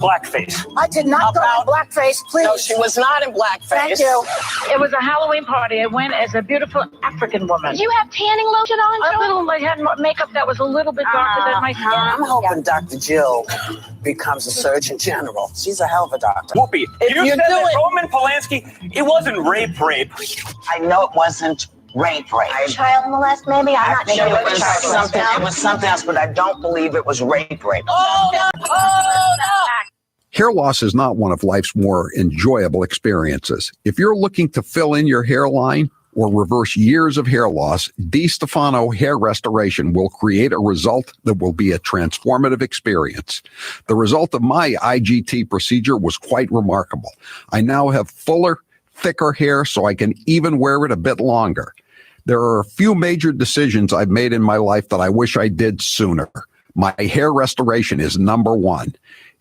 blackface. I did not go in blackface, please. No, she was not in blackface. Thank you. It was a Halloween party. I went as a beautiful African woman. Did you have tanning lotion on? A little, I had makeup that was a little bit darker than my skin. I'm hoping Dr. Jill becomes a Surgeon General. She's a hell of a doctor. Whoopi, you said that Roman Polanski, it wasn't rape. I know it wasn't rape. Child molest, maybe? I'm not sure. It was something else, but I don't believe it was rape. Oh, no. Hair loss is not one of life's more enjoyable experiences. If you're looking to fill in your hairline or reverse years of hair loss, DiStefano Hair Restoration will create a result that will be a transformative experience. The result of my IGT procedure was quite remarkable. I now have fuller, thicker hair so I can even wear it a bit longer. There are a few major decisions I've made in my life that I wish I did sooner. My hair restoration is number one.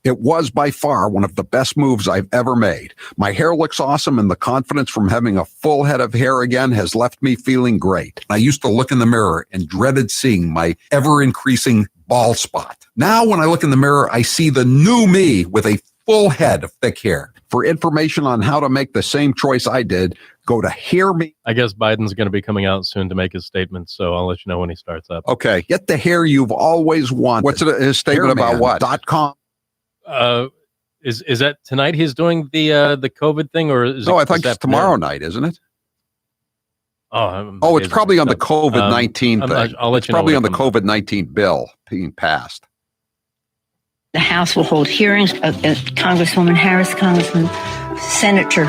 It was by far one of the best moves I've ever made. My hair looks awesome, and the confidence from having a full head of hair again has left me feeling great. I used to look in the mirror and dreaded seeing my ever-increasing bald spot. Now, when I look in the mirror, I see the new me with a full head of thick hair. For information on how to make the same choice I did, go to Hear Me. I guess Biden's going to be coming out soon to make his statement, so I'll let you know when he starts up. Okay. Get the hair you've always wanted. What's his statement about what? .com. Is that tonight he's doing the COVID thing, or is I think it's tomorrow night, isn't it? Oh, it's probably on the COVID-19 thing. I'll let it's you know. Probably on the COVID-19 bill being passed. The House will hold hearings. Congresswoman Harris, Senator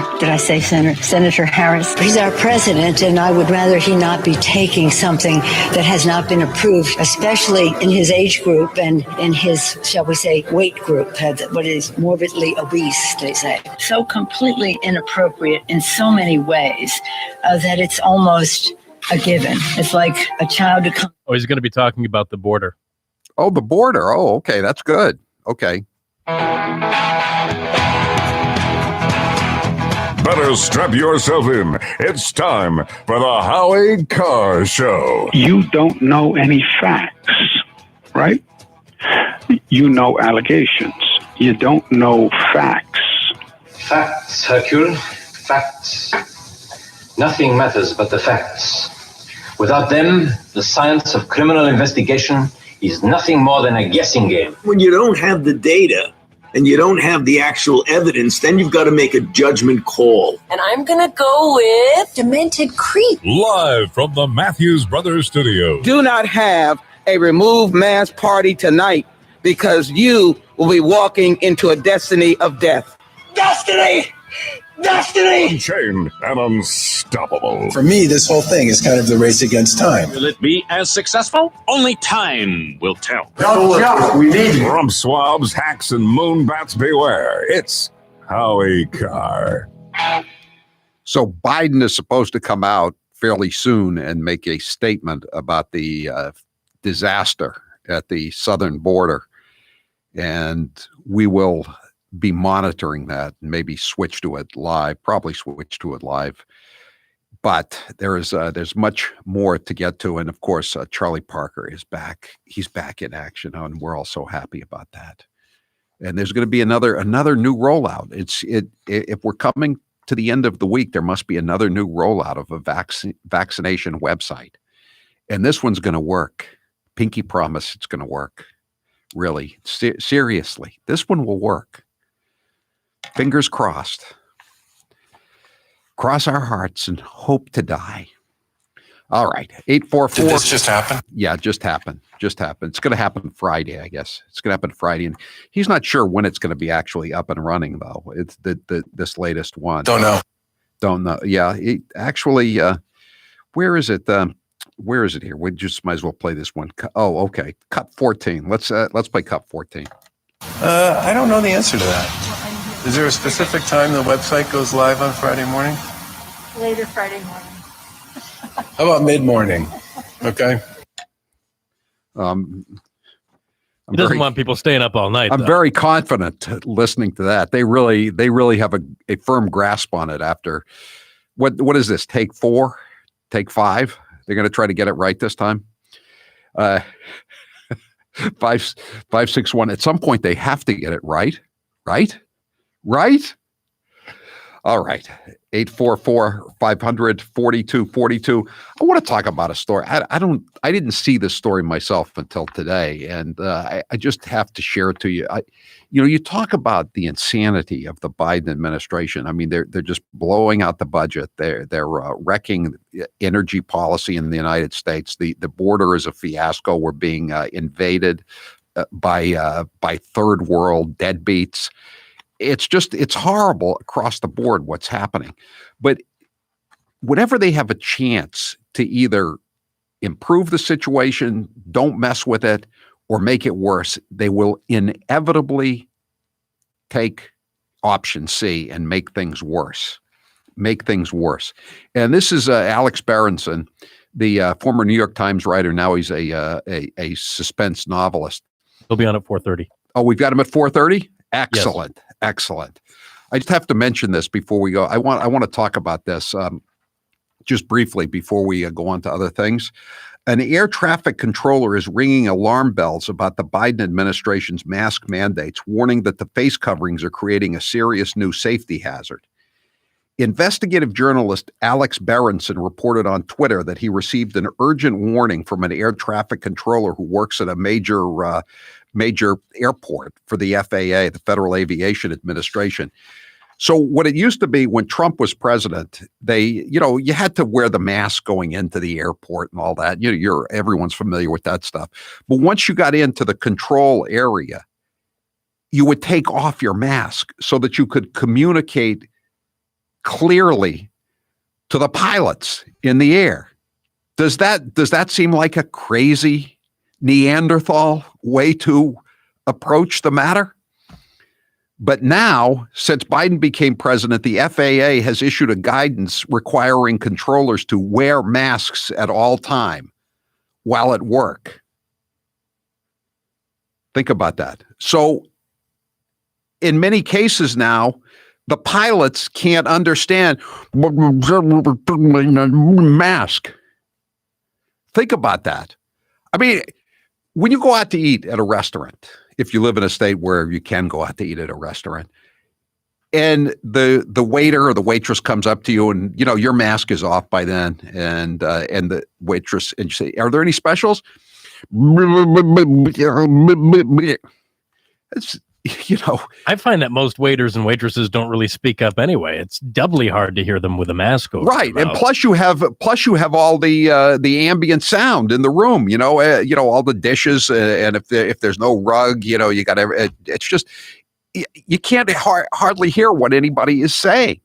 Harris. He's our president, and I would rather he not be taking something that has not been approved, especially in his age group and in his, shall we say, weight group, what is morbidly obese, they say. So completely inappropriate in so many ways that it's almost a given. It's like a child to come. Oh, he's going to be talking about the border. Oh, the border. Oh, okay. That's good. Okay. Better strap yourself in. It's time for the Howie Carr Show. You don't know any facts, right? You know allegations. You don't know facts. Facts, Hercule. Facts. Nothing matters but the facts. Without them, the science of criminal investigation is nothing more than a guessing game. When you don't have the data and you don't have the actual evidence, then you've got to make a judgment call. And I'm going to go with Demented Creep. Live from the Matthews Brothers studio. Do not have a remove mask party tonight, because you will be walking into a destiny of death. Destiny! Unchained and unstoppable. For me, this whole thing is kind of the race against time. Will it be as successful? Only time will tell. We need rump swabs, hacks, and moonbats beware. It's Howie Carr. So Biden is supposed to come out fairly soon and make a statement about the disaster at the southern border. And we will be monitoring that and maybe switch to it live, probably switch to it live. But there's much more to get to. And of course, Charlie Parker is back. He's back in action, and we're all so happy about that. And there's going to be another new rollout. If we're coming to the end of the week, there must be another new rollout of a vaccination website. And this one's going to work. Pinky promise it's going to work. Really, seriously, this one will work. Fingers crossed. Cross our hearts and hope to die. All right. 844. Did this just happen? Yeah, it just happened. It's going to happen Friday, I guess. It's going to happen Friday. And he's not sure when it's going to be actually up and running, though. It's this latest one. Don't know. Yeah. Where is it? Where is it here? We just might as well play this one. Oh, okay. Cut 14. Let's play cut 14. I don't know the answer to that. Is there a specific time the website goes live on Friday morning? Later Friday morning. How about mid-morning? Okay. He doesn't want people staying up all night. I'm very confident listening to that. They really have a firm grasp on it after what is this? Take 4? Take 5? They're going to try to get it right this time. 561. At some point, they have to get it right, Right? Right? All right. 844-500-4242. I want to talk about a story. I didn't see this story myself until today, and I just have to share it to you. You talk about the insanity of the Biden administration. I mean, they're just blowing out the budget. They're wrecking energy policy in the United States. The border is a fiasco. We're being invaded by third world deadbeats. It's horrible across the board what's happening. But whenever they have a chance to either improve the situation, don't mess with it, or make it worse, they will inevitably take option C and make things worse. And this is Alex Berenson, the former New York Times writer. Now he's a suspense novelist. He'll be on at 4:30. Oh, we've got him at 4:30? Excellent. Yes. Excellent. I just have to mention this before we go. I want to talk about this just briefly before we go on to other things. An air traffic controller is ringing alarm bells about the Biden administration's mask mandates, warning that the face coverings are creating a serious new safety hazard. Investigative journalist Alex Berenson reported on Twitter that he received an urgent warning from an air traffic controller who works at a major airport for the FAA, the Federal Aviation Administration. So what it used to be when Trump was president, you had to wear the mask going into the airport and all that. Everyone's familiar with that stuff. But once you got into the control area, you would take off your mask so that you could communicate clearly to the pilots in the air. Does that seem like a crazy Neanderthal way to approach the matter? But now, since Biden became president, the FAA has issued a guidance requiring controllers to wear masks at all time while at work. Think about that. So in many cases now, the pilots can't understand mask. Think about that. I mean, when you go out to eat at a restaurant, if you live in a state where you can go out to eat at a restaurant, and the waiter or the waitress comes up to you and, your mask is off by then, and the waitress, and you say, "Are there any specials?" It's, I find that most waiters and waitresses don't really speak up anyway. It's doubly hard to hear them with a mask over. Right, and plus you have all the ambient sound in the room. All the dishes, and if there's no rug, you got it's just you can't hardly hear what anybody is saying.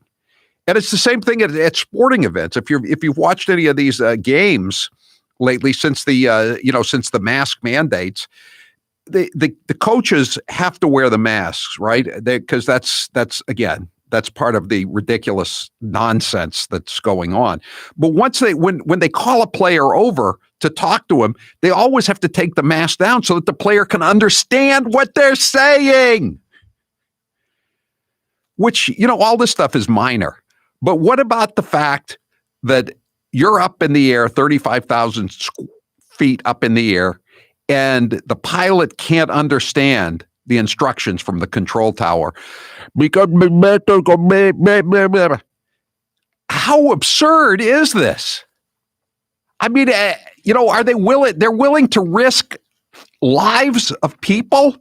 And it's the same thing at sporting events. If you've watched any of these games lately since the mask mandates. The coaches have to wear the masks, right? Because that's part of the ridiculous nonsense that's going on. But when they call a player over to talk to him, they always have to take the mask down so that the player can understand what they're saying. Which, all this stuff is minor. But what about the fact that you're up in the air, 35,000 feet up in the air, and the pilot can't understand the instructions from the control tower because how absurd is this? I mean, are they willing? They're willing to risk lives of people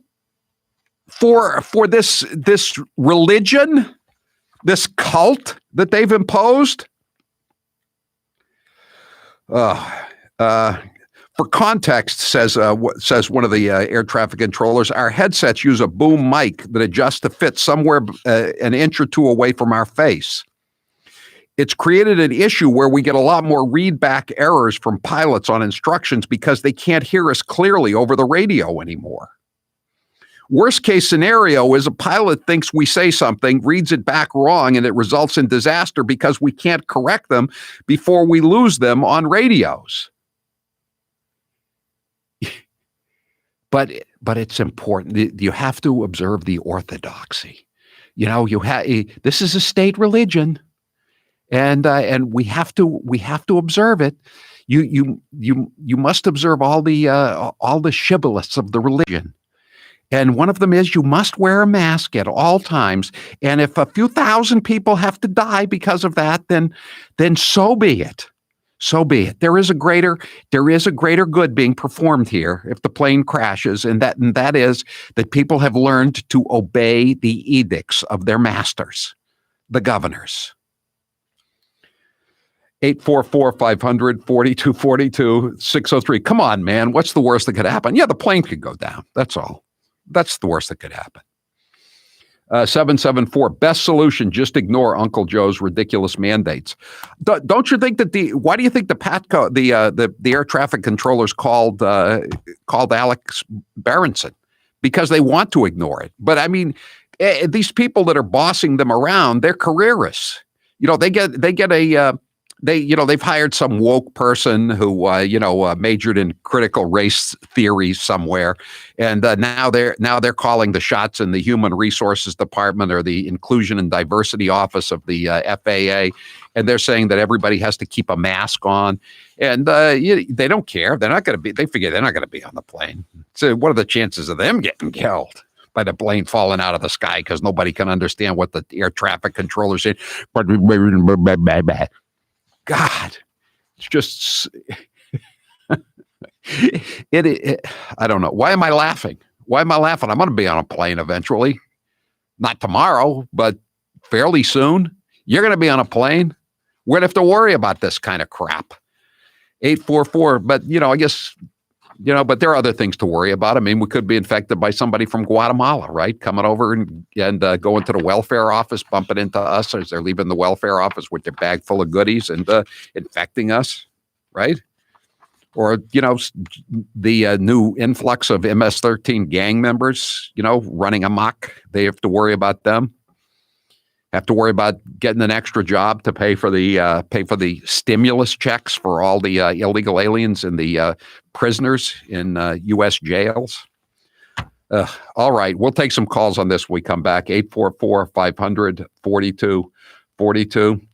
for this religion, this cult that they've imposed. For context, says one of the air traffic controllers, our headsets use a boom mic that adjusts to fit somewhere an inch or two away from our face. It's created an issue where we get a lot more readback errors from pilots on instructions because they can't hear us clearly over the radio anymore. Worst case scenario is a pilot thinks we say something, reads it back wrong, and it results in disaster because we can't correct them before we lose them on radios. But it's important. You have to observe the orthodoxy. This is a state religion, and we have to observe it. You must observe all the shibboleths of the religion, And one of them is you must wear a mask at all times. And if a few thousand people have to die because of that, then so be it. So be it. There is a greater good being performed here if the plane crashes, and that is that people have learned to obey the edicts of their masters, the governors. 844-500-4242, 603. Come on, man. What's the worst that could happen? Yeah, the plane could go down. That's all. That's the worst that could happen. 774, best solution, just ignore Uncle Joe's ridiculous mandates. Don't you think that why do you think the PATCO, the air traffic controllers called Alex Berenson? Because they want to ignore it. But I mean, these people that are bossing them around, they're careerists. They've hired some woke person who majored in critical race theory somewhere, and now they're calling the shots in the Human Resources Department or the Inclusion and Diversity Office of the FAA, and they're saying that everybody has to keep a mask on, and they don't care. They're not going to be. They figure they're not going to be on the plane. So what are the chances of them getting killed by the plane falling out of the sky because nobody can understand what the air traffic controller said? God, it's just, I don't know. Why am I laughing? I'm going to be on a plane eventually. Not tomorrow, but fairly soon. You're going to be on a plane. We're going to have to worry about this kind of crap. 844, but, I guess, but there are other things to worry about. I mean, we could be infected by somebody from Guatemala, right? Coming over and going to the welfare office, bumping into us as they're leaving the welfare office with their bag full of goodies and infecting us, right? Or, the new influx of MS-13 gang members, running amok. They have to worry about them. Have to worry about getting an extra job to pay for the stimulus checks for all the illegal aliens and the prisoners in U.S. jails. All right, we'll take some calls on this when we come back. 844-500-4242.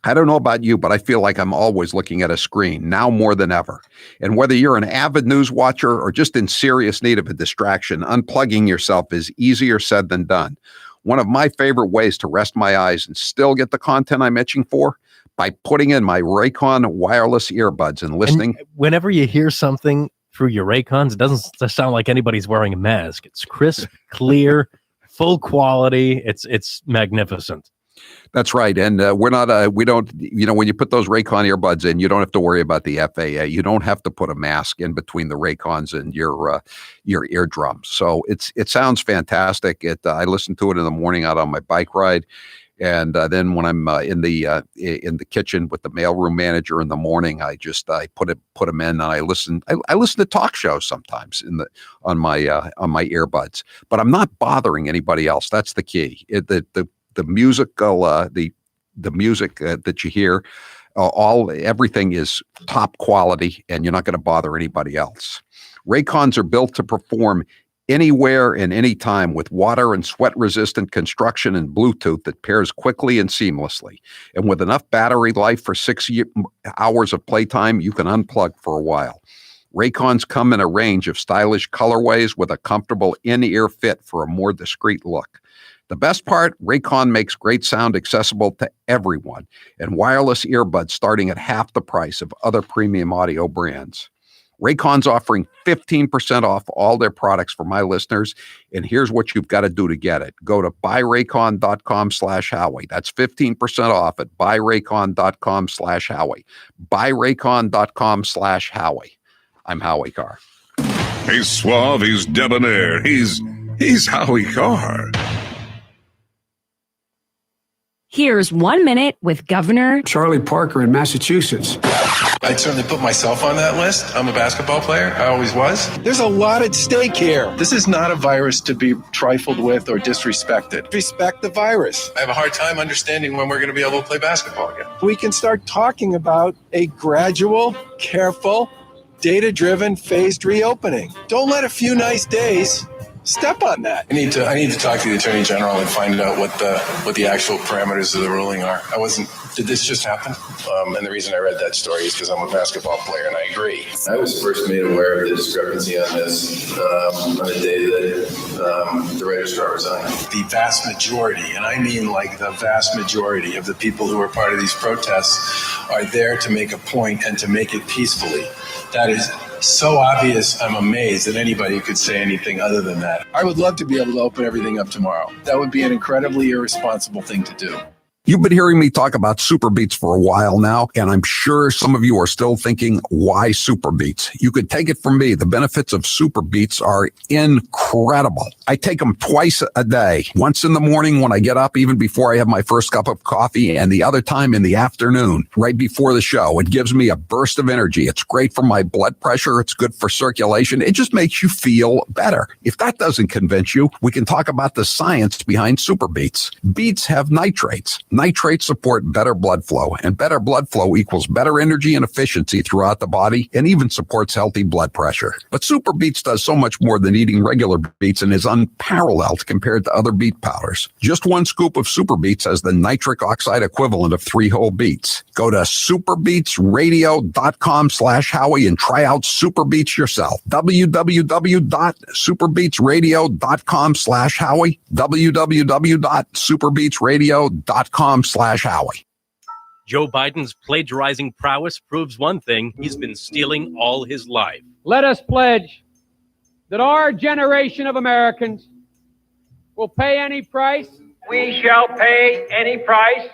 I don't know about you, but I feel like I'm always looking at a screen, now more than ever. And whether you're an avid news watcher or just in serious need of a distraction, unplugging yourself is easier said than done. One of my favorite ways to rest my eyes and still get the content I'm itching for, by putting in my Raycon wireless earbuds and listening. And whenever you hear something through your Raycons, it doesn't sound like anybody's wearing a mask. It's crisp, clear, full quality. It's magnificent. That's right. And we don't, when you put those Raycon earbuds in, you don't have to worry about the FAA. You don't have to put a mask in between the Raycons and your eardrums. So it sounds fantastic. I listen to it in the morning out on my bike ride. And then when I'm in the kitchen with the mailroom manager in the morning, I put them in and I listen. I listen to talk shows sometimes on my earbuds, but I'm not bothering anybody else. That's the key. The music that you hear, everything is top quality, and you're not going to bother anybody else. Raycons are built to perform anywhere and anytime with water and sweat resistant construction and Bluetooth that pairs quickly and seamlessly. And with enough battery life for 6 hours of playtime, you can unplug for a while. Raycons come in a range of stylish colorways with a comfortable in-ear fit for a more discreet look. The best part, Raycon makes great sound accessible to everyone, and wireless earbuds starting at half the price of other premium audio brands. Raycon's offering 15% off all their products for my listeners, and here's what you've got to do to get it. Go to buyraycon.com/Howie. That's 15% off at buyraycon.com/Howie. Buyraycon.com/Howie. I'm Howie Carr. He's suave, he's debonair, he's Howie Carr. Here's 1 minute with Governor Charlie Parker in Massachusetts. I'd certainly put myself on that list. I'm a basketball player. I always was. There's a lot at stake here. This is not a virus to be trifled with or disrespected. Respect the virus. I have a hard time understanding when we're going to be able to play basketball again. We can start talking about a gradual, careful, data-driven, phased reopening. Don't let a few nice days step on that. I need to talk to the Attorney General and find out what the actual parameters of the ruling are. Did this just happen? And the reason I read that story is because I'm a basketball player, and I agree. I was first made aware of the discrepancy on this on the day that the registrar resigned. The vast majority, and I mean like the vast majority of the people who are part of these protests are there to make a point and to make it peacefully. That is so obvious, I'm amazed that anybody could say anything other than that. I would love to be able to open everything up tomorrow. That would be an incredibly irresponsible thing to do. You've been hearing me talk about Super Beets for a while now, and I'm sure some of you are still thinking, why Super Beets? You could take it from me. The benefits of Super Beets are incredible. I take them twice a day, once in the morning when I get up, even before I have my first cup of coffee, and the other time in the afternoon, right before the show. It gives me a burst of energy. It's great for my blood pressure. It's good for circulation. It just makes you feel better. If that doesn't convince you, we can talk about the science behind Super Beets. Beets have nitrates. Nitrates support better blood flow, and better blood flow equals better energy and efficiency throughout the body, and even supports healthy blood pressure. But Super Beets does so much more than eating regular beets and is unparalleled compared to other beet powders. Just one scoop of Super Beets has the nitric oxide equivalent of 3 whole beets. Go to superbeetsradio.com/Howie and try out Super Beets yourself. www.superbeetsradio.com/Howie. www.superbeetsradio.com/Howie. Joe Biden's plagiarizing prowess proves one thing: he's been stealing all his life. Let us pledge that our generation of Americans will pay any price. We shall pay any price.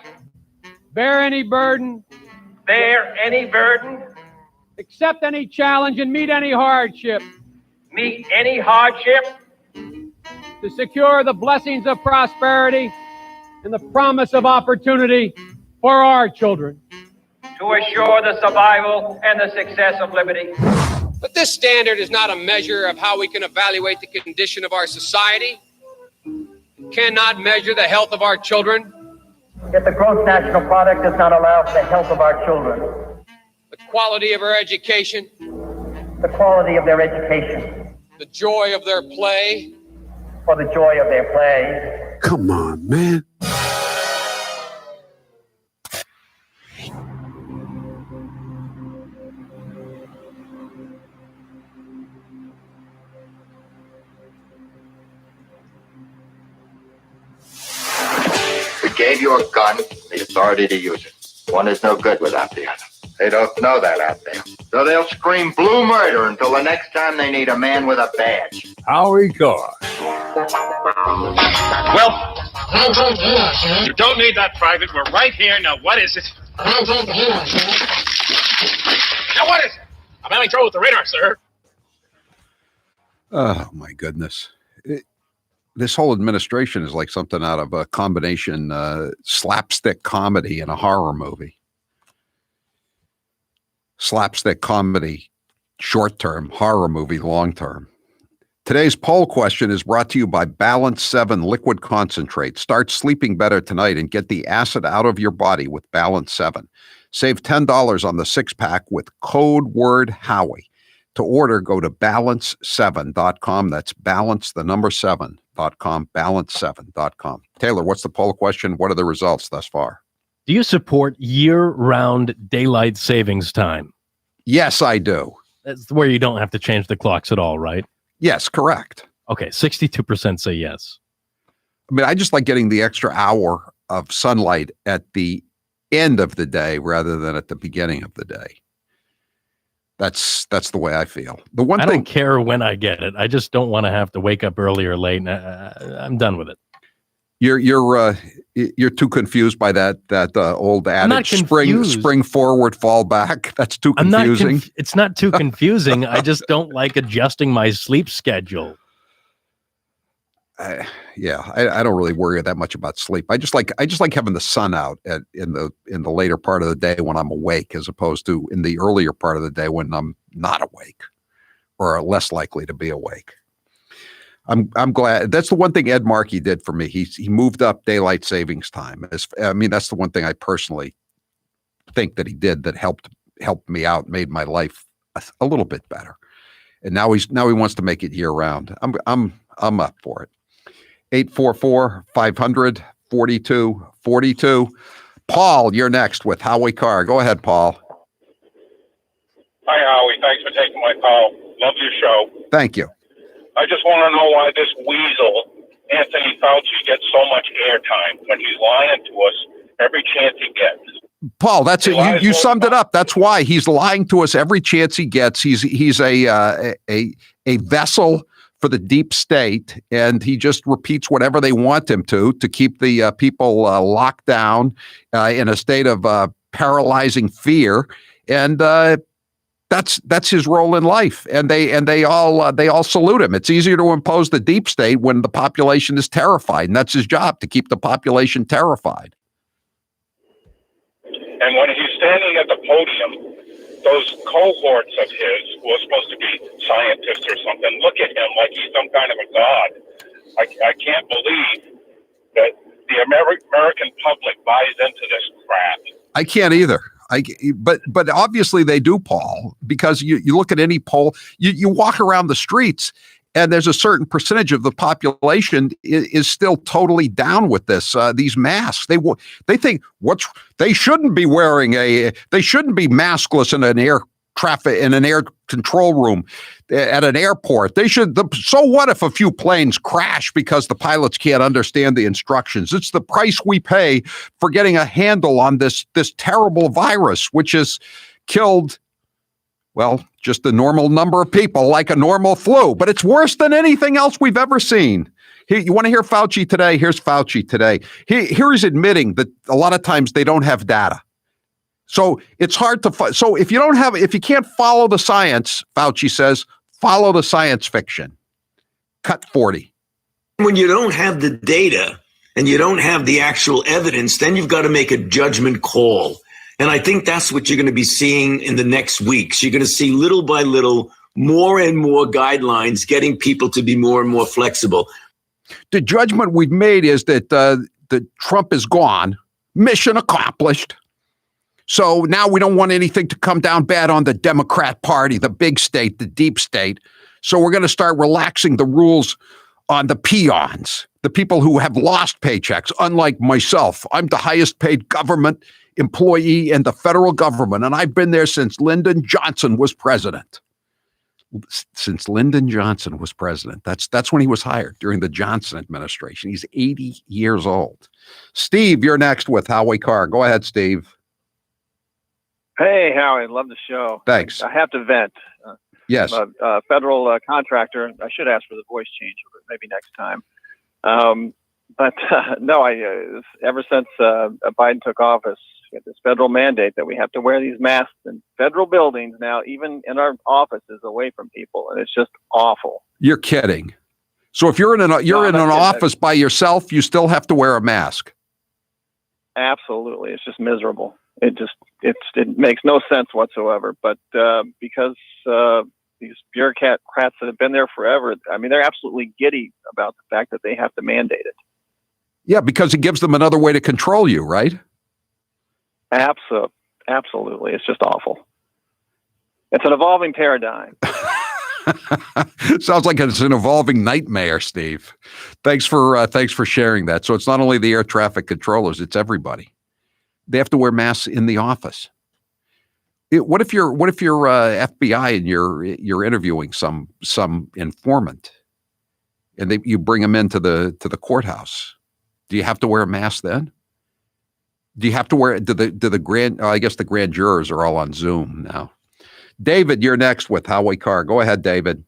Bear any burden. Bear any burden. Accept any challenge and meet any hardship. Meet any hardship. To secure the blessings of prosperity and the promise of opportunity for our children. To assure the survival and the success of liberty. But this standard is not a measure of how we can evaluate the condition of our society. It cannot measure the health of our children. Yet the gross national product does not allow for the health of our children. The quality of our education. The quality of their education. The joy of their play. For the joy of their play. Come on, man. We gave you a gun, the authority to use it. One is no good without the other. They don't know that out there. So they'll scream blue murder until the next time they need a man with a badge. Howie Carr. Well, you don't need that, Private. We're right here. Now, what is it? Now, what is it? I'm having trouble with the radar, sir. Oh, my goodness. This whole administration is like something out of a combination slapstick comedy and a horror movie. Slapstick comedy, short term, horror movie, long term. Today's poll question is brought to you by Balance 7 Liquid Concentrate. Start sleeping better tonight and get the acid out of your body with Balance 7. Save $10 on the 6-pack with code word Howie. To order, go to balance7.com. That's balance, the number 7.com, balance7.com. Taylor, what's the poll question? What are the results thus far? Do you support year-round daylight savings time? Yes, I do. That's where you don't have to change the clocks at all, right? Yes, correct. Okay, 62% say yes. I mean, I just like getting the extra hour of sunlight at the end of the day rather than at the beginning of the day. That's the way I feel. The one I thing, don't care when I get it. I just don't want to have to wake up early or late. I'm done with it. You're too confused by that old adage, spring forward, fall back. That's too confusing. It's not too confusing. I just don't like adjusting my sleep schedule. I don't really worry that much about sleep. I just like having the sun out in the later part of the day when I'm awake, as opposed to in the earlier part of the day when I'm not awake or less likely to be awake. I'm glad. That's the one thing Ed Markey did for me. He moved up daylight savings time. That's the one thing I personally think that he did that helped me out, made my life a little bit better. And now he wants to make it year round. I'm I'm up for it. 844-500-4242. Paul, you're next with Howie Carr. Go ahead, Paul. Hi, Howie. Thanks for taking my call. Love your show. Thank you. I just want to know why this weasel, Anthony Fauci, gets so much airtime when he's lying to us every chance he gets. Paul, that's it. You summed it up. That's why he's lying to us every chance he gets. He's a vessel for the deep state, and he just repeats whatever they want him to keep the people locked down in a state of paralyzing fear. And that's his role in life. And they all salute him. It's easier to impose the deep state when the population is terrified, and that's his job, to keep the population terrified. And when he's standing at the podium, those cohorts of his who are supposed to be scientists or something look at him like he's some kind of a god. I can't believe that the American public buys into this crap. I can't either. But obviously they do, Paul, because you look at any poll, you walk around the streets, and there's a certain percentage of the population is still totally down with this. These masks, they think they shouldn't be they shouldn't be maskless in an air control room at an airport. So what if a few planes crash because the pilots can't understand the instructions? It's the price we pay for getting a handle on this terrible virus, which has killed, well, just the normal number of people, like a normal flu. But it's worse than anything else we've ever seen. Here, you want to hear Fauci today? Here's Fauci today. Here he's admitting that a lot of times they don't have data. So it's hard to so if you can't follow the science, Fauci says, follow the science fiction. Cut 40. When you don't have the data and you don't have the actual evidence, then you've got to make a judgment call. And I think that's what you're going to be seeing in the next weeks. You're going to see little by little more and more guidelines getting people to be more and more flexible. The judgment we've made is that Trump is gone. Mission accomplished. So now we don't want anything to come down bad on the Democrat Party, the big state, the deep state. So we're going to start relaxing the rules on the peons, the people who have lost paychecks. Unlike myself, I'm the highest paid government employee in the federal government, and I've been there since Lyndon Johnson was president. Since Lyndon Johnson was president. That's when he was hired, during the Johnson administration. He's 80 years old. Steve, you're next with Howie Carr. Go ahead, Steve. Hey, Howie, love the show. Thanks. I have to vent. Yes. I'm a federal contractor. I should ask for the voice change, but maybe next time. No, ever since Biden took office, this federal mandate that we have to wear these masks in federal buildings now, even in our offices, away from people, and it's just awful. You're kidding. So if you're in an office by yourself, you still have to wear a mask. Absolutely, it's just miserable. It makes no sense whatsoever. But because these bureaucrats that have been there forever, I mean, they're absolutely giddy about the fact that they have to mandate it. Yeah, because it gives them another way to control you, right? Absolutely. It's just awful. It's an evolving paradigm. Sounds like it's an evolving nightmare, Steve. Thanks for sharing that. So it's not only the air traffic controllers, it's everybody. They have to wear masks in the office. What if you're FBI and you're interviewing some informant, and you bring him into the courthouse? Do you have to wear a mask then? Do you have to wear? I guess the grand jurors are all on Zoom now. David, you're next with Howie Carr. Go ahead, David.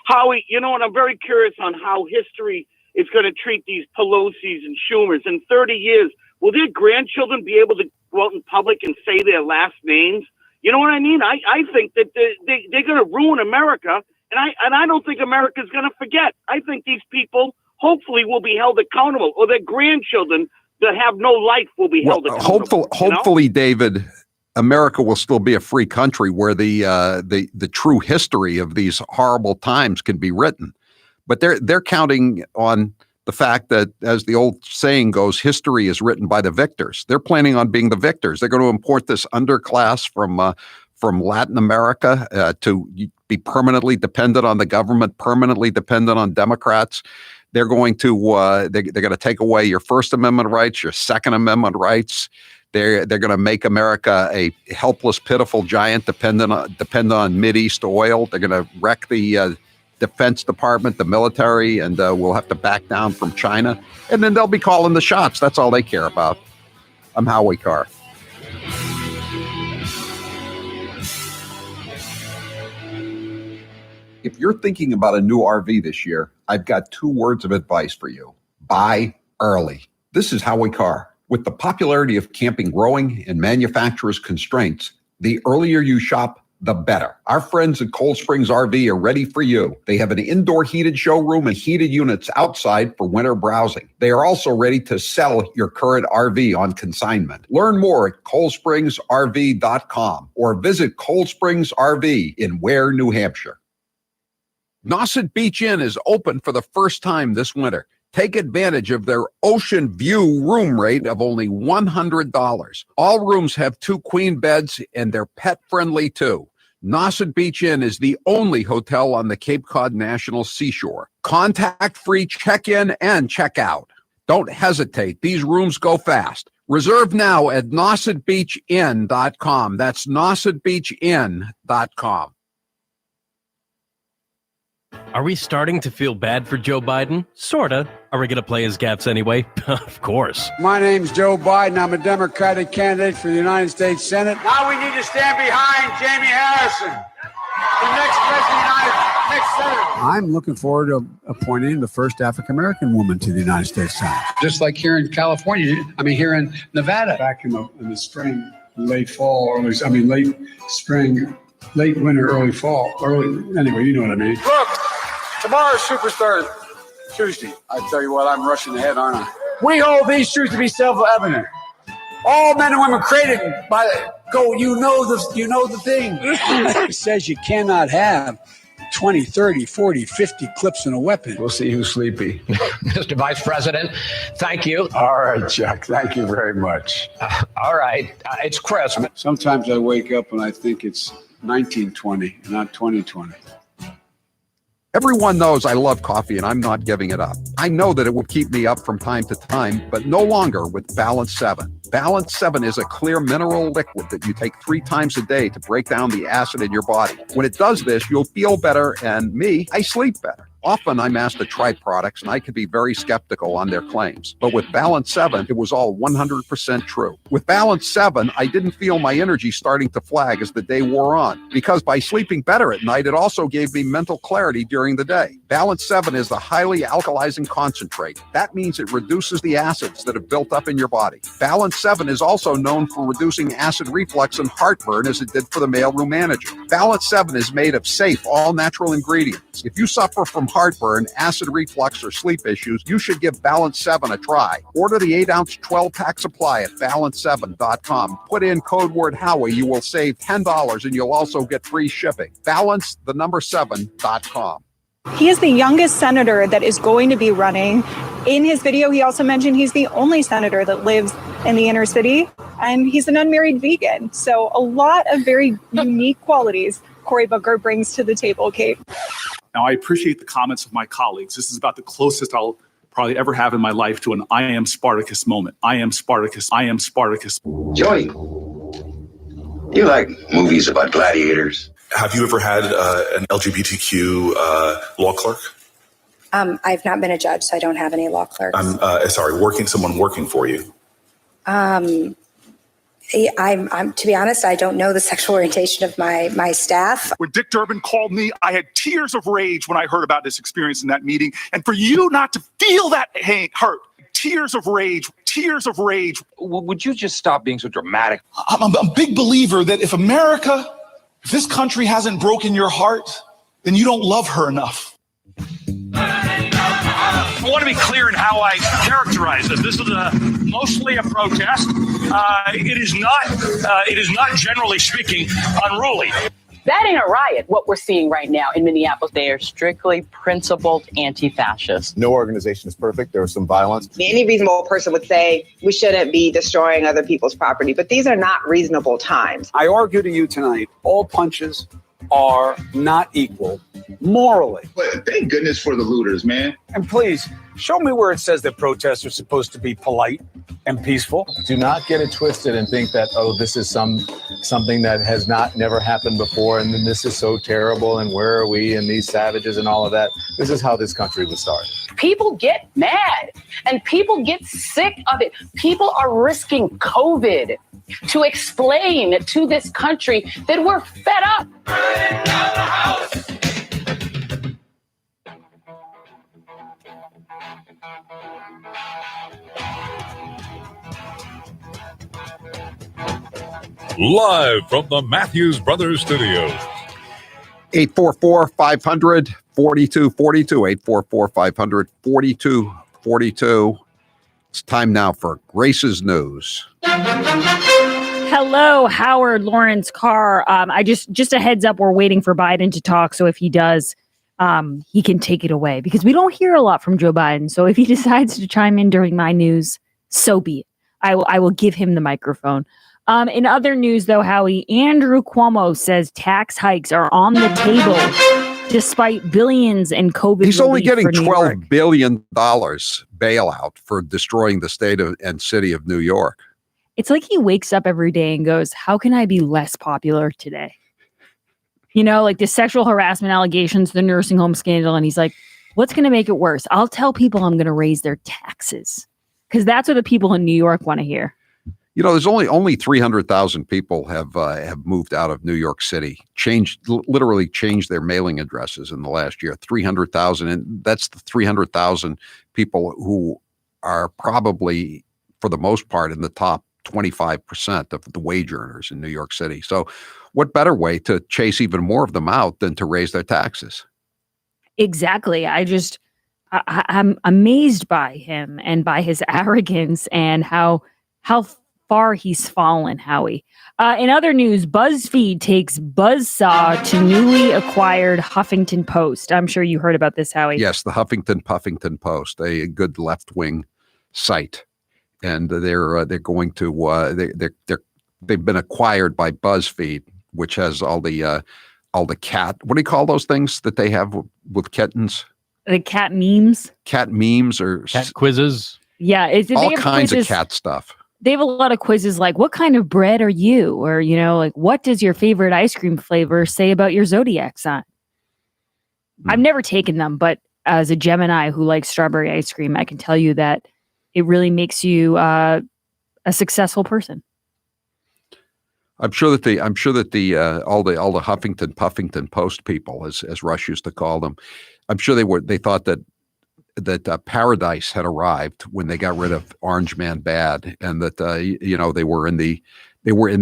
Howie, you know what? I'm very curious on how history is going to treat these Pelosi's and Schumers in 30 years. Will their grandchildren be able to go out in public and say their last names? You know what I mean? I think that they're going to ruin America, and I don't think America's going to forget. I think these people hopefully will be held accountable, or their grandchildren that have no life will be held accountable. Hopefully, David, America will still be a free country where the true history of these horrible times can be written. But they're counting on the fact that, as the old saying goes, history is written by the victors. They're planning on being the victors. They're going to import this underclass from Latin America to be permanently dependent on the government, permanently dependent on Democrats. They're going to they're going to take away your First Amendment rights, your Second Amendment rights. They're going to make America a helpless, pitiful giant dependent on Mideast oil. They're going to wreck the Defense Department, the military, and we'll have to back down from China. And then they'll be calling the shots. That's all they care about. I'm Howie Carr. If you're thinking about a new RV this year, I've got 2 words of advice for you. Buy early. This is Howie Carr. With the popularity of camping growing and manufacturers' constraints, the earlier you shop, the better. Our friends at Cold Springs RV are ready for you. They have an indoor heated showroom and heated units outside for winter browsing. They are also ready to sell your current RV on consignment. Learn more at coldspringsrv.com or visit Cold Springs RV in Ware, New Hampshire. Nauset Beach Inn is open for the first time this winter. Take advantage of their ocean view room rate of only $100. All rooms have 2 queen beds and they're pet friendly too. Nauset Beach Inn is the only hotel on the Cape Cod National Seashore. Contact-free check-in and check-out. Don't hesitate. These rooms go fast. Reserve now at nausetbeachinn.com. That's nausetbeachinn.com. Are we starting to feel bad for Joe Biden? Sorta. Are we going to play his gaffes anyway? Of course. My name's Joe Biden. I'm a Democratic candidate for the United States Senate. Now we need to stand behind Jamie Harrison, the next president, next senator. I'm looking forward to appointing the first African-American woman to the United States Senate. Just like here in California, here in Nevada. Back in the spring, late fall, late spring, late winter, early fall. Anyway, you know what I mean. Look, tomorrow's Superstar Tuesday. I tell you what, I'm rushing ahead, aren't I? We hold these truths to be self-evident. All men and women created by you know the thing. It says you cannot have 20, 30, 40, 50 clips in a weapon. We'll see who's sleepy. Mr. Vice President, thank you. All right, Chuck. Thank you very much. All right. It's Christmas. Sometimes I wake up and I think it's 1920, not 2020. Everyone knows I love coffee and I'm not giving it up. I know that it will keep me up from time to time, but no longer with Balance 7. Balance 7 is a clear mineral liquid that you take 3 times a day to break down the acid in your body. When it does this, you'll feel better, and I sleep better. Often I'm asked to try products and I can be very skeptical on their claims. But with Balance 7, it was all 100% true. With Balance 7, I didn't feel my energy starting to flag as the day wore on. Because by sleeping better at night, it also gave me mental clarity during the day. Balance 7 is a highly alkalizing concentrate. That means it reduces the acids that have built up in your body. Balance 7 is also known for reducing acid reflux and heartburn as it did for the mailroom manager. Balance 7 is made of safe, all-natural ingredients. If you suffer from heartburn, acid reflux, or sleep issues, you should give Balance 7 a try. Order the 8-ounce 12-pack supply at balance7.com. Put in code word Howie. You will save $10 and you'll also get free shipping. Balance7.com. He is the youngest senator that is going to be running. In his video, he also mentioned he's the only senator that lives in the inner city, and he's an unmarried vegan. So a lot of very unique qualities Cory Booker brings to the table, Kate. Now, I appreciate the comments of my colleagues. This is about the closest I'll probably ever have in my life to an I am Spartacus moment. I am Spartacus. I am Spartacus. Joey, you like movies about gladiators? Have you ever had an LGBTQ law clerk? I've not been a judge, so I don't have any law clerks. Someone working for you. I'm to be honest, I don't know the sexual orientation of my staff. When Dick Durbin called me, I had tears of rage when I heard about this experience in that meeting. And for you not to feel that hurt, tears of rage. Would you just stop being so dramatic? I'm a big believer that if this country hasn't broken your heart, then you don't love her enough. I want to be clear in how I characterize this. This is mostly a protest. It is not generally speaking unruly. That ain't a riot, what we're seeing right now in Minneapolis. They are strictly principled anti-fascists. No organization is perfect. There was some violence. Any reasonable person would say we shouldn't be destroying other people's property, but these are not reasonable times. I argue to you tonight, all punches are not equal morally. But thank goodness for the looters, man. And please, show me where it says that protests are supposed to be polite and peaceful. Do not get it twisted and think that, oh, this is something that has never happened before, and then this is so terrible, and where are we, and these savages and all of that. This is how this country was started. People get mad and people get sick of it. People are risking COVID to explain to this country that we're fed up. Burning down the house. Live from the Matthews Brothers Studios. 844-500-4242. 844-500-4242. It's time now for Grace's News. Hello, Howard Lawrence Carr. I just a heads up, we're waiting for Biden to talk. So if he does, he can take it away because we don't hear a lot from Joe Biden. So if he decides to chime in during my news, so be it. I will give him the microphone. In other news, though, Howie, Andrew Cuomo says tax hikes are on the table despite billions in COVID. He's only getting $12 billion bailout for destroying the state and city of New York. It's like he wakes up every day and goes, how can I be less popular today? You know, like the sexual harassment allegations, the nursing home scandal. And he's like, what's going to make it worse? I'll tell people I'm going to raise their taxes because that's what the people in New York want to hear. You know, there's only 300,000 people have moved out of New York City, literally changed their mailing addresses in the last year. 300,000, and that's the 300,000 people who are probably, for the most part, in the top 25% of the wage earners in New York City. So, what better way to chase even more of them out than to raise their taxes? Exactly. I'm amazed by him and by his arrogance and how far he's fallen, Howie. In other news, BuzzFeed takes Buzzsaw to newly acquired Huffington Post. I'm sure you heard about this, Howie. Yes, the Puffington Post, a good left-wing site, and they're going to they've been acquired by BuzzFeed, which has all the cat. What do you call those things that they have with kittens? The cat memes. Cat memes or cat quizzes. Yeah, all kinds of cat stuff. They have a lot of quizzes like, what kind of bread are you? Or, you know, like, what does your favorite ice cream flavor say about your zodiac sign? I've never taken them, but as a Gemini who likes strawberry ice cream, I can tell you that it really makes you a successful person. I'm sure that all the Huffington Post people, as Rush used to call them, I'm sure they thought that paradise had arrived when they got rid of Orange Man Bad, and that they were in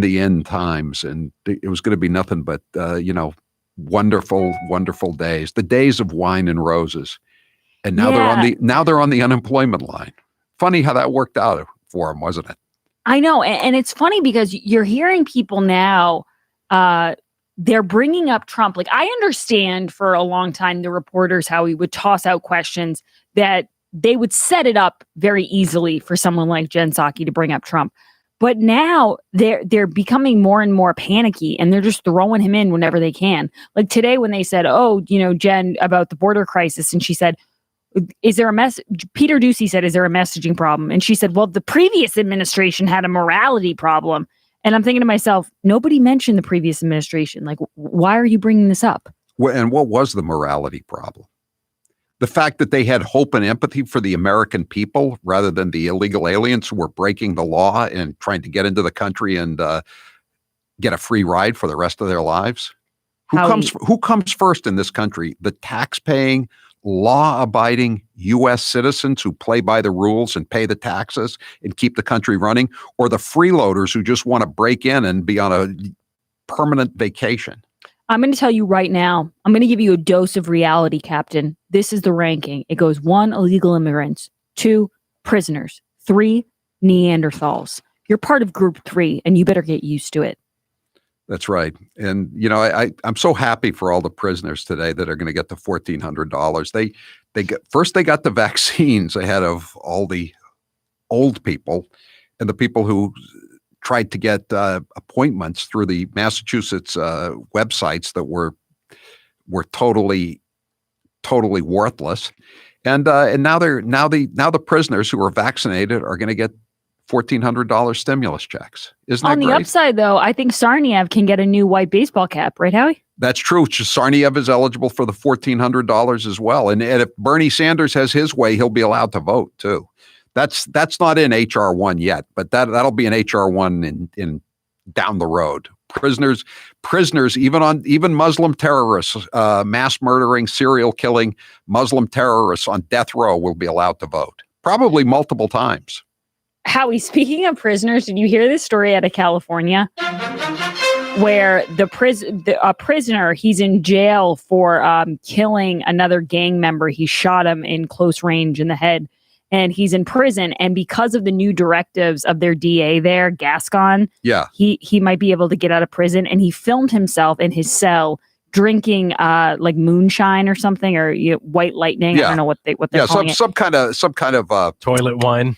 the end times, and it was going to be nothing but wonderful days, the days of wine and roses, and now they're on the unemployment line. Funny how that worked out for them, wasn't it? I know, and it's funny because you're hearing people now. They're bringing up Trump. Like, I understand for a long time, the reporters, how he would toss out questions that they would set it up very easily for someone like Jen Psaki to bring up Trump. But now they're becoming more and more panicky, and they're just throwing him in whenever they can. Like today when they said, Jen, about the border crisis, and she said, is there a mess? Peter Doocy said, is there a messaging problem? And she said, well, the previous administration had a morality problem. And I'm thinking to myself, nobody mentioned the previous administration. Like, why are you bringing this up? Well, and what was the morality problem? The fact that they had hope and empathy for the American people rather than the illegal aliens who were breaking the law and trying to get into the country and get a free ride for the rest of their lives. Who comes first in this country? The tax-paying, law-abiding U.S. citizens who play by the rules and pay the taxes and keep the country running, or the freeloaders who just want to break in and be on a permanent vacation? I'm going to tell you right now, I'm going to give you a dose of reality, Captain. This is the ranking. It goes 1, illegal immigrants, 2, prisoners, 3, Neanderthals. You're part of group 3, and you better get used to it. That's right. And, I'm so happy for all the prisoners today that are going to get the $1,400. They got the vaccines ahead of all the old people and the people who tried to get appointments through the Massachusetts websites that were were totally worthless. And now the prisoners who are vaccinated are going to get $1,400 stimulus checks. Isn't that On the great? upside, though, I think Sarniev can get a new white baseball cap, right, Howie? That's true. Sarniev is eligible for the $1,400 as well. And if Bernie Sanders has his way, he'll be allowed to vote too. That's not in HR 1 yet, but that'll be in HR 1 in down the road. Prisoners, even Muslim terrorists, mass murdering, serial killing Muslim terrorists on death row will be allowed to vote, probably multiple times. Howie, speaking of prisoners, did you hear this story out of California where a prisoner, he's in jail for killing another gang member. He shot him in close range in the head, and he's in prison. And because of the new directives of their DA there, Gascon, he might be able to get out of prison. And he filmed himself in his cell drinking like moonshine or something, or white lightning. I don't know what they're calling it. some kind of toilet wine,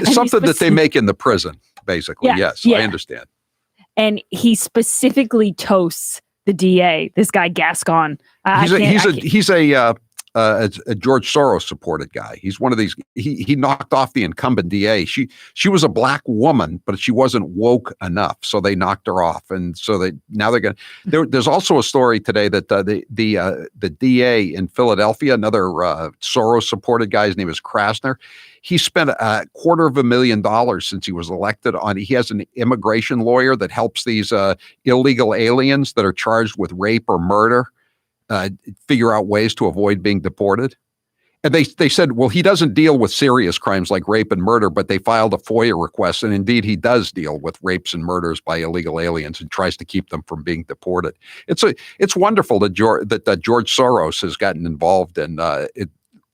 something that they make in the prison, basically. Yes, I understand. And he specifically toasts the DA, this guy Gascon. He's a George Soros supported guy. He's one of these. He knocked off the incumbent DA. She was a black woman, but she wasn't woke enough, so they knocked her off. And so they're going. There's also a story today that the DA in Philadelphia, another Soros supported guy, his name is Krasner. He spent $250,000 since he was elected he has an immigration lawyer that helps these illegal aliens that are charged with rape or murder figure out ways to avoid being deported. And they said, well, he doesn't deal with serious crimes like rape and murder, but they filed a FOIA request. And indeed, he does deal with rapes and murders by illegal aliens and tries to keep them from being deported. It's wonderful that George Soros has gotten involved in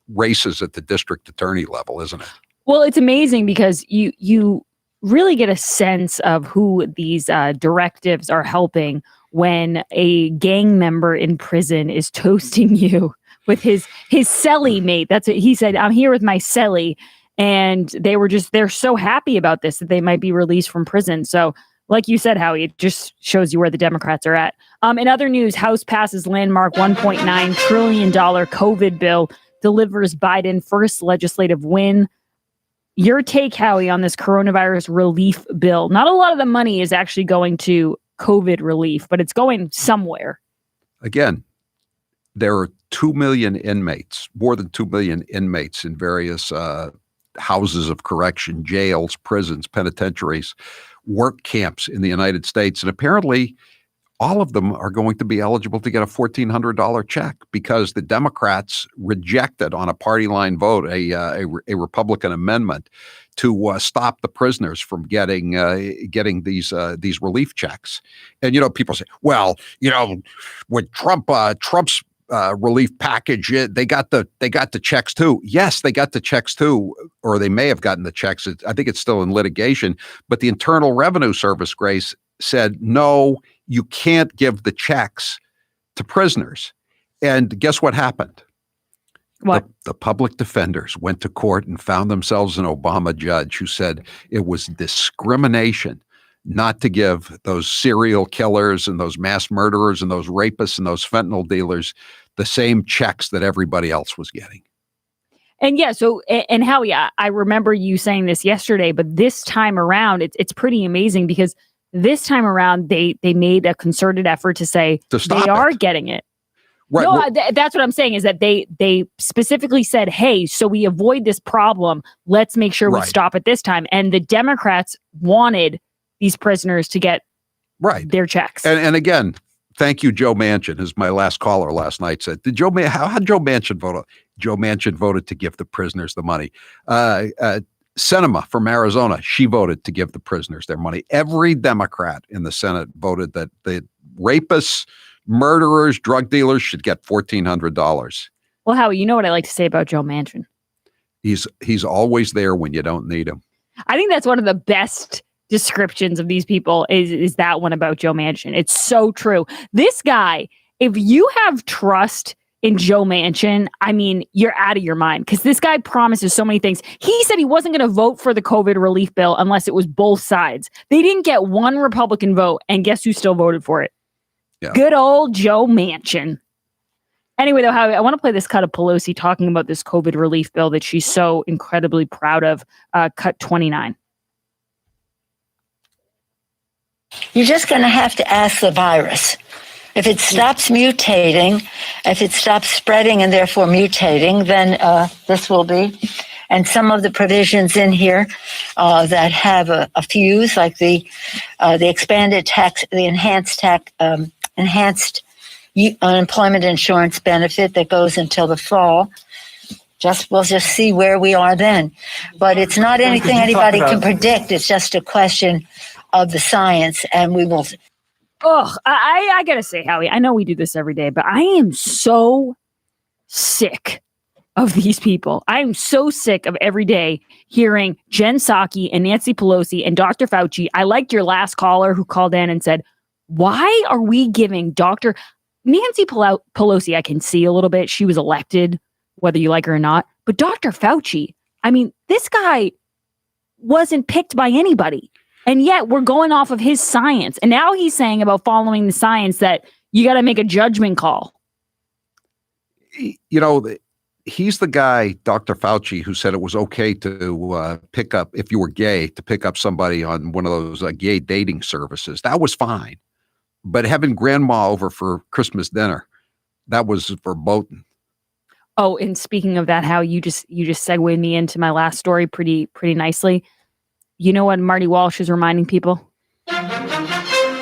races at the district attorney level, isn't it? Well, it's amazing because you really get a sense of who these directives are helping when a gang member in prison is toasting you with his cellie mate. That's what he said. I'm here with my cellie. And they're so happy about this that they might be released from prison. So like you said, Howie, it just shows you where the Democrats are at. In other news, House passes landmark $1.9 trillion COVID bill, delivers Biden first legislative win. Your take, Howie, on this coronavirus relief bill. Not a lot of the money is actually going to COVID relief, but it's going somewhere. Again, there are 2 million inmates, more than 2 million inmates in various houses of correction, jails, prisons, penitentiaries, work camps in the United States. And apparently all of them are going to be eligible to get a $1,400 check because the Democrats rejected on a party line vote a Republican amendment to stop the prisoners from getting these relief checks. And people say, well, with Trump's relief package, they got the checks too. Yes, they got the checks too, or they may have gotten the checks. I think it's still in litigation. But the Internal Revenue Service, Grace, said no. You can't give the checks to prisoners. And guess what happened? What? The public defenders went to court and found themselves an Obama judge who said it was discrimination not to give those serial killers and those mass murderers and those rapists and those fentanyl dealers the same checks that everybody else was getting. And and Howie, I remember you saying this yesterday, but this time around, it's pretty amazing because this time around, they made a concerted effort to say they are getting it. Right. No, that's what I'm saying is that they specifically said, hey, so we avoid this problem. Let's make sure we stop it this time. And the Democrats wanted these prisoners to get their checks. And again, thank you, Joe Manchin, as my last caller last night said. How Joe Manchin vote? Joe Manchin voted to give the prisoners the money. Sinema from Arizona, she voted to give the prisoners their money. Every Democrat in the Senate voted that the rapists, murderers, drug dealers should get $1,400. Well, Howie, you know what I like to say about Joe Manchin? He's always there when you don't need him. I think that's one of the best descriptions of these people is that one about Joe Manchin. It's so true. This guy, if you have trust in Joe Manchin, I mean, you're out of your mind because this guy promises so many things. He said he wasn't going to vote for the COVID relief bill unless it was both sides. They didn't get one Republican vote, and guess who still voted for it? Yeah. Good old Joe Manchin. Anyway, though, Howie, I want to play this cut of Pelosi talking about this COVID relief bill that she's so incredibly proud of. Cut 29. You're just going to have to ask the virus. If it stops mutating, if it stops spreading and therefore mutating, then this will be. And some of the provisions in here that have a fuse, like the expanded tax, the enhanced unemployment insurance benefit that goes until the fall. We'll just see where we are then. But it's not anything anybody can predict. It's just a question of the science, and we will. Ugh, I gotta say, Howie, I know we do this every day, but I am so sick of these people. I am so sick of every day hearing Jen Psaki and Nancy Pelosi and Dr. Fauci. I liked your last caller who called in and said, why are we giving Dr. Nancy Pelosi, I can see a little bit. She was elected, whether you like her or not. But Dr. Fauci, I mean, this guy wasn't picked by anybody. And yet we're going off of his science. And now he's saying about following the science that you got to make a judgment call. You know, he's the guy, Dr. Fauci, who said it was okay to pick up, if you were gay, to pick up somebody on one of those gay dating services. That was fine. But having grandma over for Christmas dinner, that was verboten. Oh, and speaking of that, how you just segued me into my last story pretty nicely. You know what Marty Walsh is reminding people?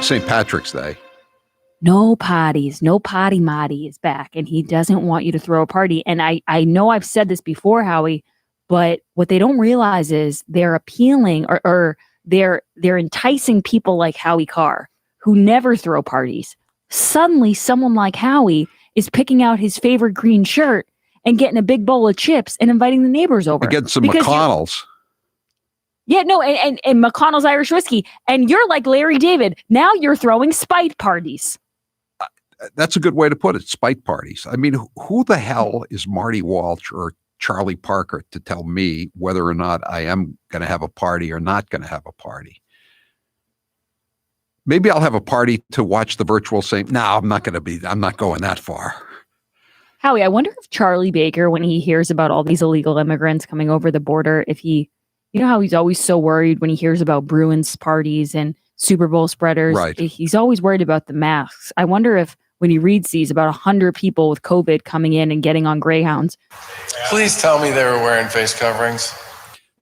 St. Patrick's Day. No parties, no potty Marty is back, and he doesn't want you to throw a party. And I know I've said this before, Howie, but what they don't realize is they're appealing or they're enticing people like Howie Carr, who never throw parties. Suddenly, someone like Howie is picking out his favorite green shirt and getting a big bowl of chips and inviting the neighbors over. Getting some McConnell's. Yeah, no, and McConnell's Irish whiskey. And you're like Larry David. Now you're throwing spite parties. That's a good way to put it, spite parties. I mean, who the hell is Marty Walsh or Charlie Parker to tell me whether or not I am going to have a party or not going to have a party? Maybe I'll have a party to watch the virtual Saint. No, I'm not going that far. Howie, I wonder if Charlie Baker, when he hears about all these illegal immigrants coming over the border, if he, you know how he's always so worried when he hears about Bruins parties and Super Bowl spreaders. Right. He's always worried about the masks. I wonder if when he reads these about 100 people with COVID coming in and getting on Greyhounds. Please tell me they were wearing face coverings.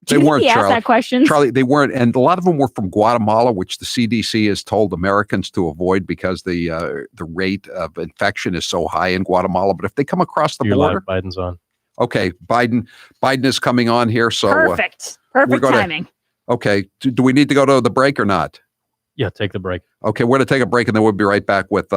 They weren't, he asked that question? Charlie, they weren't. And a lot of them were from Guatemala, which the CDC has told Americans to avoid because the rate of infection is so high in Guatemala. But if they come across the border. Biden's on. Okay. Biden is coming on here. So Perfect timing. Okay. Do we need to go to the break or not? Yeah, take the break. Okay, we're going to take a break and then we'll be right back with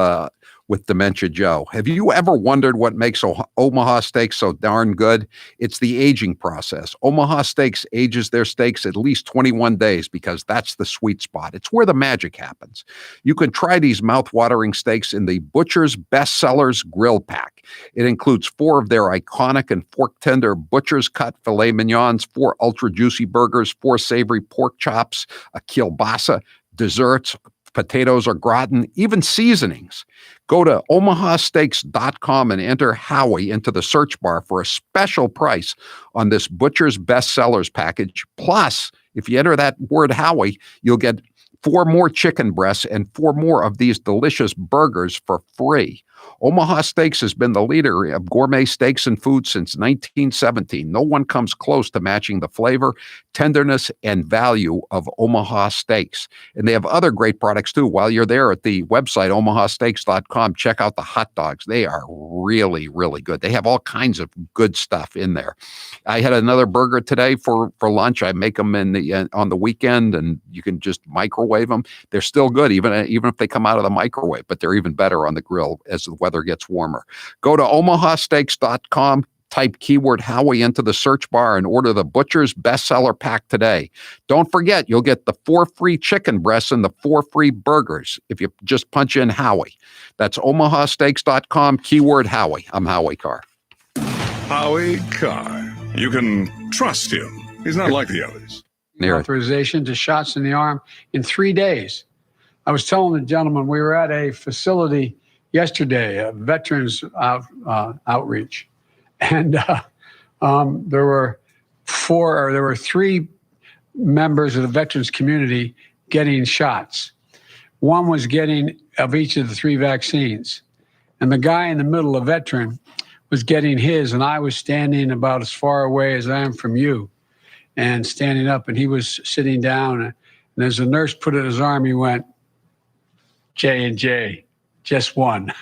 Dementia Joe. Have you ever wondered what makes Omaha Steaks so darn good? It's the aging process. Omaha Steaks ages their steaks at least 21 days because that's the sweet spot. It's where the magic happens. You can try these mouth-watering steaks in the Butcher's Bestsellers Grill Pack. It includes 4 of their iconic and fork-tender Butcher's Cut filet mignons, 4 ultra-juicy burgers, 4 savory pork chops, a kielbasa, desserts, potatoes or gratin, even seasonings. Go to omahasteaks.com and enter Howie into the search bar for a special price on this Butcher's Bestsellers package. Plus, if you enter that word Howie, you'll get 4 more chicken breasts and 4 more of these delicious burgers for free. Omaha Steaks has been the leader of gourmet steaks and food since 1917. No one comes close to matching the flavor, tenderness, and value of Omaha Steaks. And they have other great products too. While you're there at the website, omahasteaks.com, check out the hot dogs. They are really, really good. They have all kinds of good stuff in there. I had another burger today for lunch. I make them on the weekend, and you can just microwave them. They're still good, even if they come out of the microwave, but they're even better on the grill as the weather gets warmer. Go to omahasteaks.com, type keyword Howie into the search bar, and order the Butcher's Bestseller Pack today. Don't forget, you'll get the 4 free chicken breasts and the 4 free burgers if you just punch in Howie. That's omahasteaks.com, keyword Howie. I'm Howie Carr. Howie Carr. You can trust him. He's not like the others. Authorization to shots in the arm in 3 days. I was telling the gentleman we were at a facility yesterday, veterans outreach, and there were three members of the veterans community getting shots. One was getting of each of the three vaccines, and the guy in the middle, a veteran, was getting his, and I was standing about as far away as I am from you, and standing up, and he was sitting down, and as the nurse put it in his arm, he went, J&J, just one.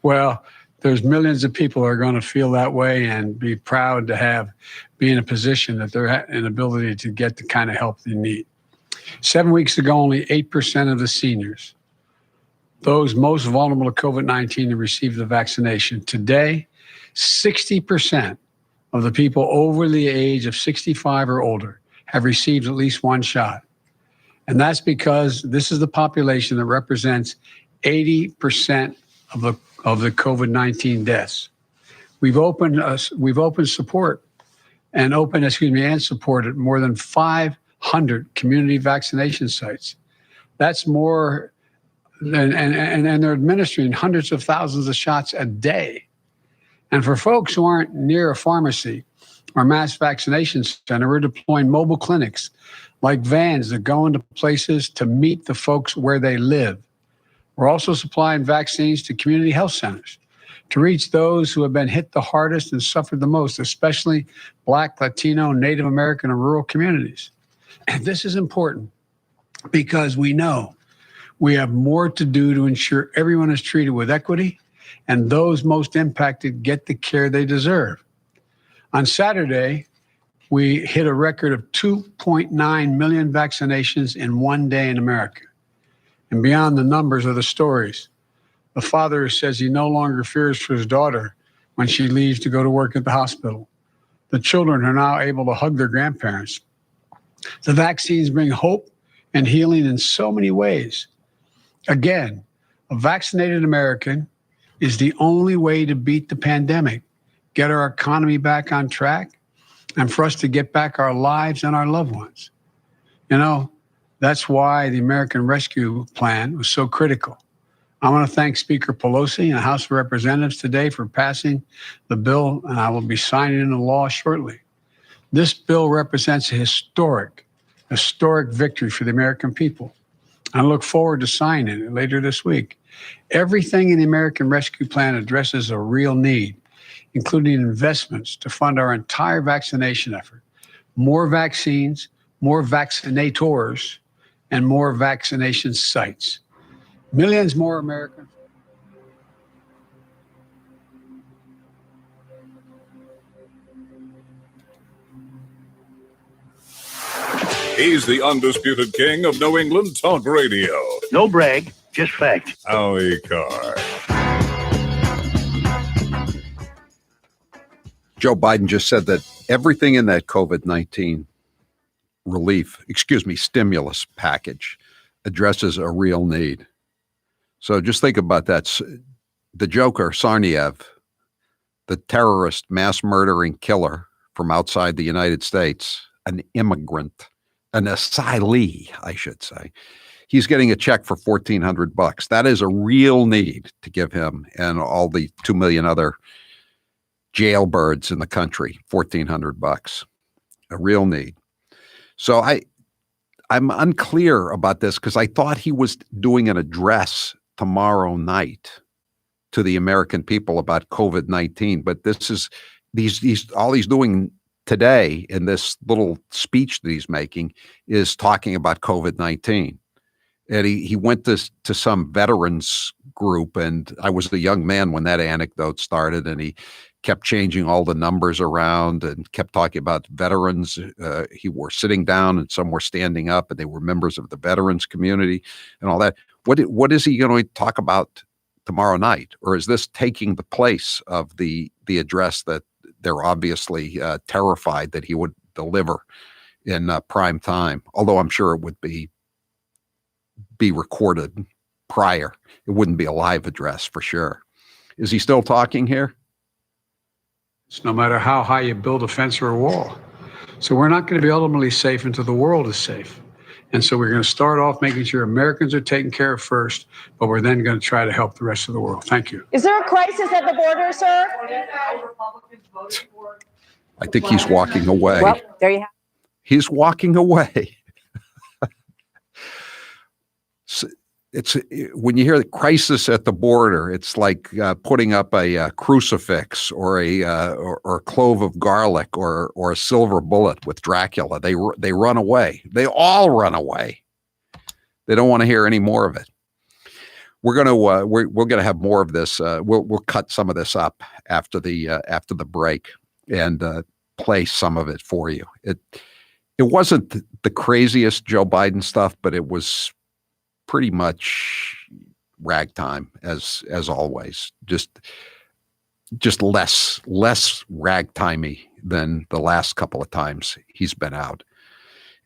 Well, there's millions of people who are going to feel that way and be proud to be in a position that they're an ability to get the kind of help they need. 7 weeks ago, only 8% of the seniors, those most vulnerable to COVID-19, have received the vaccination. Today, 60% of the people over the age of 65 or older have received at least one shot. And that's because this is the population that represents 80% of the COVID-19 deaths. We've opened support and supported more than 500 community vaccination sites. That's more than, and they're administering hundreds of thousands of shots a day. And for folks who aren't near a pharmacy or mass vaccination center, we're deploying mobile clinics like vans that go into places to meet the folks where they live. We're also supplying vaccines to community health centers to reach those who have been hit the hardest and suffered the most, especially Black, Latino, Native American, and rural communities. And this is important because we know we have more to do to ensure everyone is treated with equity and those most impacted get the care they deserve. On Saturday, we hit a record of 2.9 million vaccinations in one day in America. And beyond the numbers are the stories. The father who says he no longer fears for his daughter when she leaves to go to work at the hospital. The children are now able to hug their grandparents. The vaccines bring hope and healing in so many ways. Again, a vaccinated American is the only way to beat the pandemic, get our economy back on track, and for us to get back our lives and our loved ones. You know, that's why the American Rescue Plan was so critical. I want to thank Speaker Pelosi and the House of Representatives today for passing the bill, and I will be signing into law shortly. This bill represents a historic victory for the American people. I look forward to signing it later this week. Everything in the American Rescue Plan addresses a real need, including investments to fund our entire vaccination effort, more vaccines, more vaccinators, and more vaccination sites. Millions more Americans. He's the undisputed king of New England talk radio. No brag, just fact. Howie Carr. Joe Biden just said that everything in that COVID-19 stimulus package addresses a real need. So just think about that. The Joker, Tsarnaev, the terrorist, mass murdering killer from outside the United States, an immigrant, an asylee, I should say. He's getting a check for $1,400. That is a real need to give him and all the 2 million other jailbirds in the country, $1,400, a real need. So I'm unclear about this because I thought he was doing an address tomorrow night to the American people about COVID-19, but this is all he's doing today in this little speech that he's making is talking about COVID-19. And he went to some veterans group, and I was a young man when that anecdote started, and he kept changing all the numbers around and kept talking about veterans. He were sitting down and some were standing up, and they were members of the veterans community and all that. What is he going to talk about tomorrow night? Or is this taking the place of the address that they're obviously terrified that he would deliver in prime time? Although I'm sure it would be recorded prior. It wouldn't be a live address for sure. Is he still talking here? It's no matter how high you build a fence or a wall. So we're not going to be ultimately safe until the world is safe. And so we're going to start off making sure Americans are taken care of first, but we're then going to try to help the rest of the world. Thank you. Is there a crisis at the border, sir? I think he's walking away. Well, there you have it. He's walking away. It's when you hear the crisis at the border, it's like putting up a crucifix or a clove of garlic or a silver bullet with Dracula. They run away. They all run away. They don't want to hear any more of it. We're gonna have more of this. We'll cut some of this up after the break and play some of it for you. It wasn't the craziest Joe Biden stuff, but it was pretty much ragtime as always. Just less ragtimey than the last couple of times he's been out.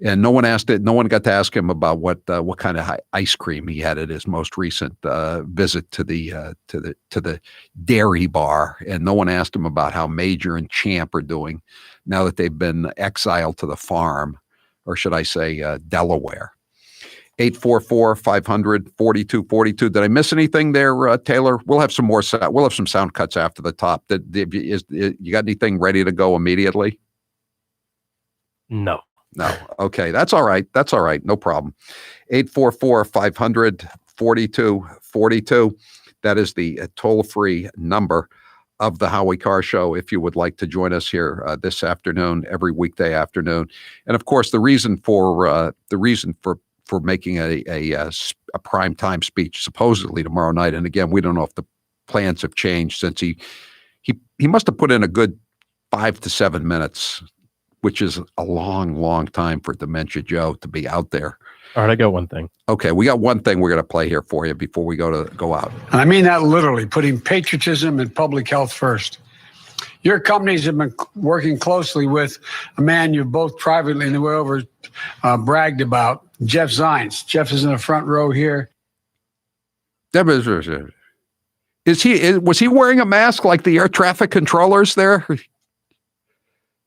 And no one got to ask him about what kind of ice cream he had at his most recent visit to the dairy bar. And no one asked him about how Major and Champ are doing now that they've been exiled to the farm, or should I say Delaware. 844-500-4242. Did I miss anything there, Taylor? We'll have some more. We'll have some sound cuts after the top. You got anything ready to go immediately? No. Okay. That's all right. No problem. 844-500-4242. That is the toll-free number of the Howie Carr Show if you would like to join us here this afternoon, every weekday afternoon. And of course, the reason for making a primetime speech supposedly tomorrow night. And again, we don't know if the plans have changed since he must have put in a good 5 to 7 minutes, which is a long time for Dementia Joe to be out there. All right, I got one thing. Okay, we got one thing we're going to play here for you before we go out. And I mean that literally, putting patriotism and public health first. Your companies have been working closely with a man you both privately and over bragged about, Jeff Zients. Jeff is in the front row here. Was he wearing a mask like the air traffic controllers there?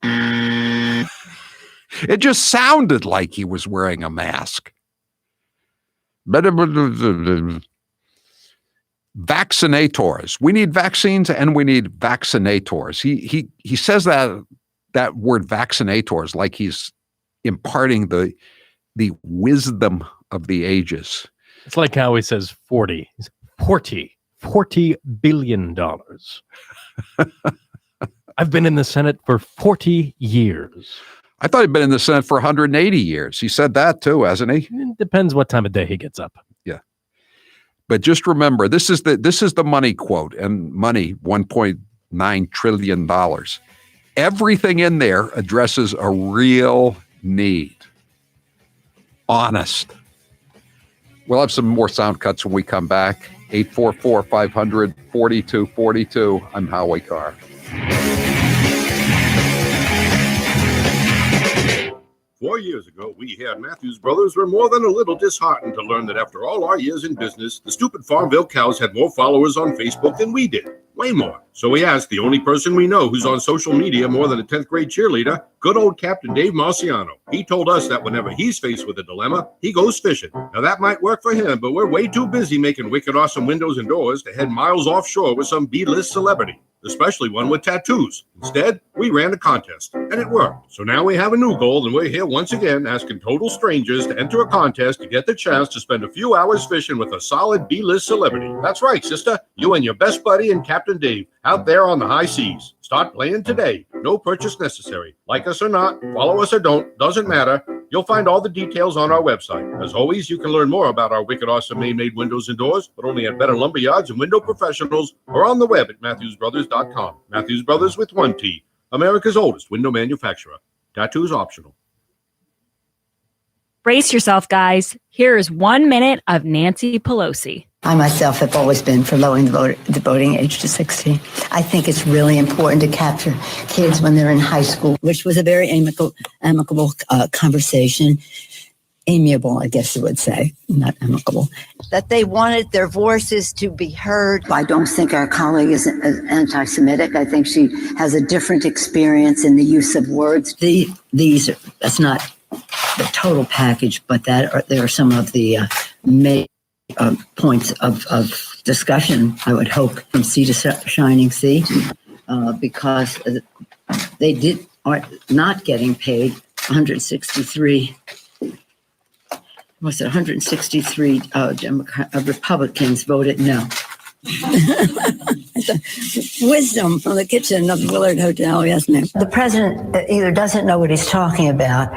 It just sounded like he was wearing a mask. Vaccinators. We need vaccines and we need vaccinators. He says that word vaccinators like he's imparting the wisdom of the ages. It's like how he says 40 billion dollars. I've been in the Senate for 40 years. I thought he'd been in the Senate for 180 years. He said that too, hasn't he? It depends what time of day he gets up. Yeah. But just remember, this is the money quote, and money, $1.9 trillion. Everything in there addresses a real need. Honest. We'll have some more sound cuts when we come back. 844-500-4242. I'm Howie Carr. 4 years ago, we here at Matthews Brothers were more than a little disheartened to learn that after all our years in business, the stupid Farmville cows had more followers on Facebook than we did. Way more. So we asked the only person we know who's on social media more than a 10th grade cheerleader, good old Captain Dave Marciano. He told us that whenever he's faced with a dilemma, he goes fishing. Now that might work for him, but we're way too busy making wicked awesome windows and doors to head miles offshore with some B-list celebrity, especially one with tattoos. Instead, we ran a contest, and it worked. So now we have a new goal, and we're here once again asking total strangers to enter a contest to get the chance to spend a few hours fishing with a solid B-list celebrity. That's right, sister. You and your best buddy and Captain Dave out there on the high seas. Start playing today. No purchase necessary. Like us or not, follow us or don't, doesn't matter. You'll find all the details on our website. As always, you can learn more about our wicked awesome Maine-made windows and doors, but only at Better Lumber Yards and Window Professionals, or on the web at MatthewsBrothers.com. Matthews Brothers with one T. America's oldest window manufacturer. Tattoos optional. Brace yourself, guys. Here is 1 minute of Nancy Pelosi. I myself have always been for lowering the voting age to 16. I think it's really important to capture kids when they're in high school, which was a very amicable conversation. Amiable, I guess you would say, not amicable. That they wanted their voices to be heard. I don't think our colleague is anti-Semitic. I think she has a different experience in the use of words. That's not the total package, but there are some of the main points of discussion, I would hope, from sea to shining sea, because they are not getting paid 163. Was it 163 Republicans voted no. Wisdom from the kitchen of the Willard Hotel, yes, ma'am. The president either doesn't know what he's talking about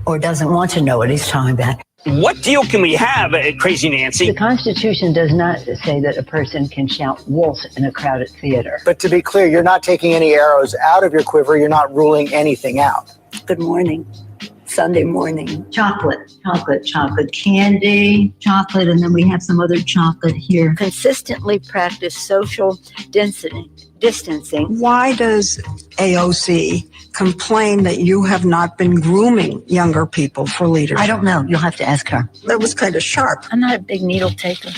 or doesn't want to know what he's talking about. What deal can we have, Crazy Nancy? The Constitution does not say that a person can shout wolf in a crowded theater. But to be clear, you're not taking any arrows out of your quiver. You're not ruling anything out. Good morning. Sunday morning. Chocolate, candy, chocolate, and then we have some other chocolate here. Consistently practice social distancing. Why does AOC complain that you have not been grooming younger people for leadership? I don't know. You'll have to ask her. That was kind of sharp. I'm not a big needle taker.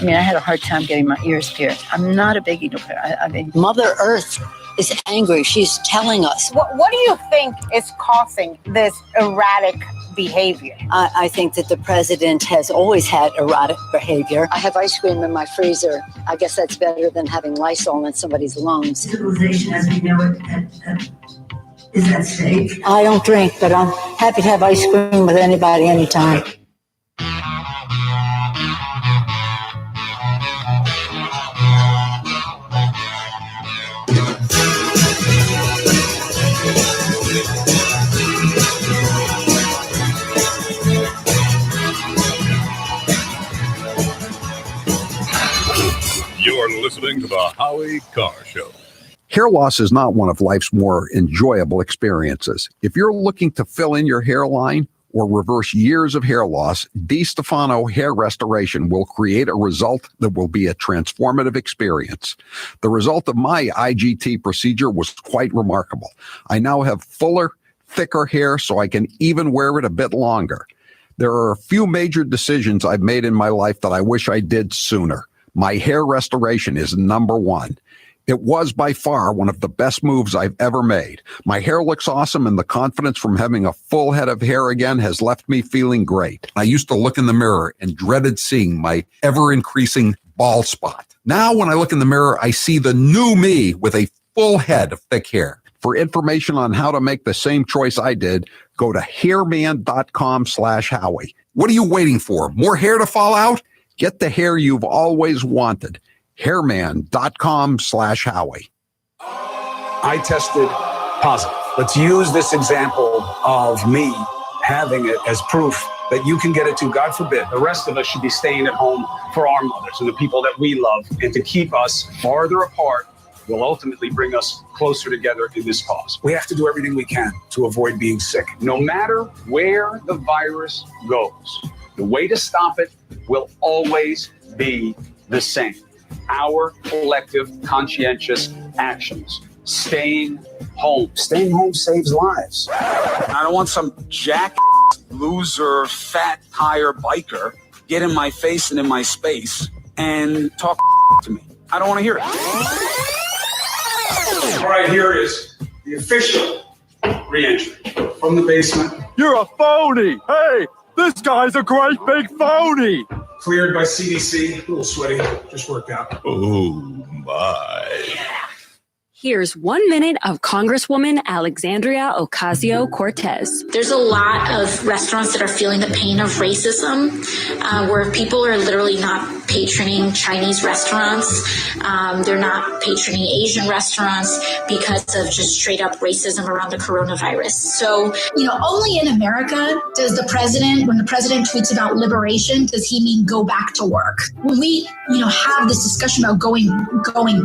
I mean, I had a hard time getting my ears pierced. I'm not a big needle taker. I mean, Mother Earth is angry. She's telling us. What do you think is causing this erratic behavior? I think that the president has always had erratic behavior. I have ice cream in my freezer. I guess that's better than having Lysol in somebody's lungs. Civilization as we know it is at stake. I don't drink, but I'm happy to have ice cream with anybody, anytime. You're listening to the Howie Carr Show. Hair loss is not one of life's more enjoyable experiences. If you're looking to fill in your hairline or reverse years of hair loss, DiStefano Hair Restoration will create a result that will be a transformative experience. The result of my IGT procedure was quite remarkable. I now have fuller, thicker hair, so I can even wear it a bit longer. There are a few major decisions I've made in my life that I wish I did sooner. My hair restoration is number one. It was by far one of the best moves I've ever made. My hair looks awesome, and the confidence from having a full head of hair again has left me feeling great. I used to look in the mirror and dreaded seeing my ever-increasing bald spot. Now when I look in the mirror, I see the new me with a full head of thick hair. For information on how to make the same choice I did, go to hairman.com/Howie. What are you waiting for? More hair to fall out? Get the hair you've always wanted. Hairman.com/Howie. I tested positive. Let's use this example of me having it as proof that you can get it too. God forbid, the rest of us should be staying at home for our mothers and the people that we love. And to keep us farther apart will ultimately bring us closer together in this cause. We have to do everything we can to avoid being sick. No matter where the virus goes, the way to stop it will always be the same. Our collective conscientious actions. Staying home. Staying home saves lives. I don't want some jack loser, fat tire biker get in my face and in my space and talk to me. I don't want to hear it. All right, here is the official re-entry from the basement. You're a phony. Hey, this guy's a great big phony. Cleared by CDC. A little sweaty. Just worked out. Oh, my. Here's 1 minute of Congresswoman Alexandria Ocasio-Cortez. There's a lot of restaurants that are feeling the pain of racism, where people are literally not patroning Chinese restaurants. They're not patroning Asian restaurants because of just straight up racism around the coronavirus. So, only in America does when the president tweets about liberation, does he mean go back to work? When we, have this discussion about going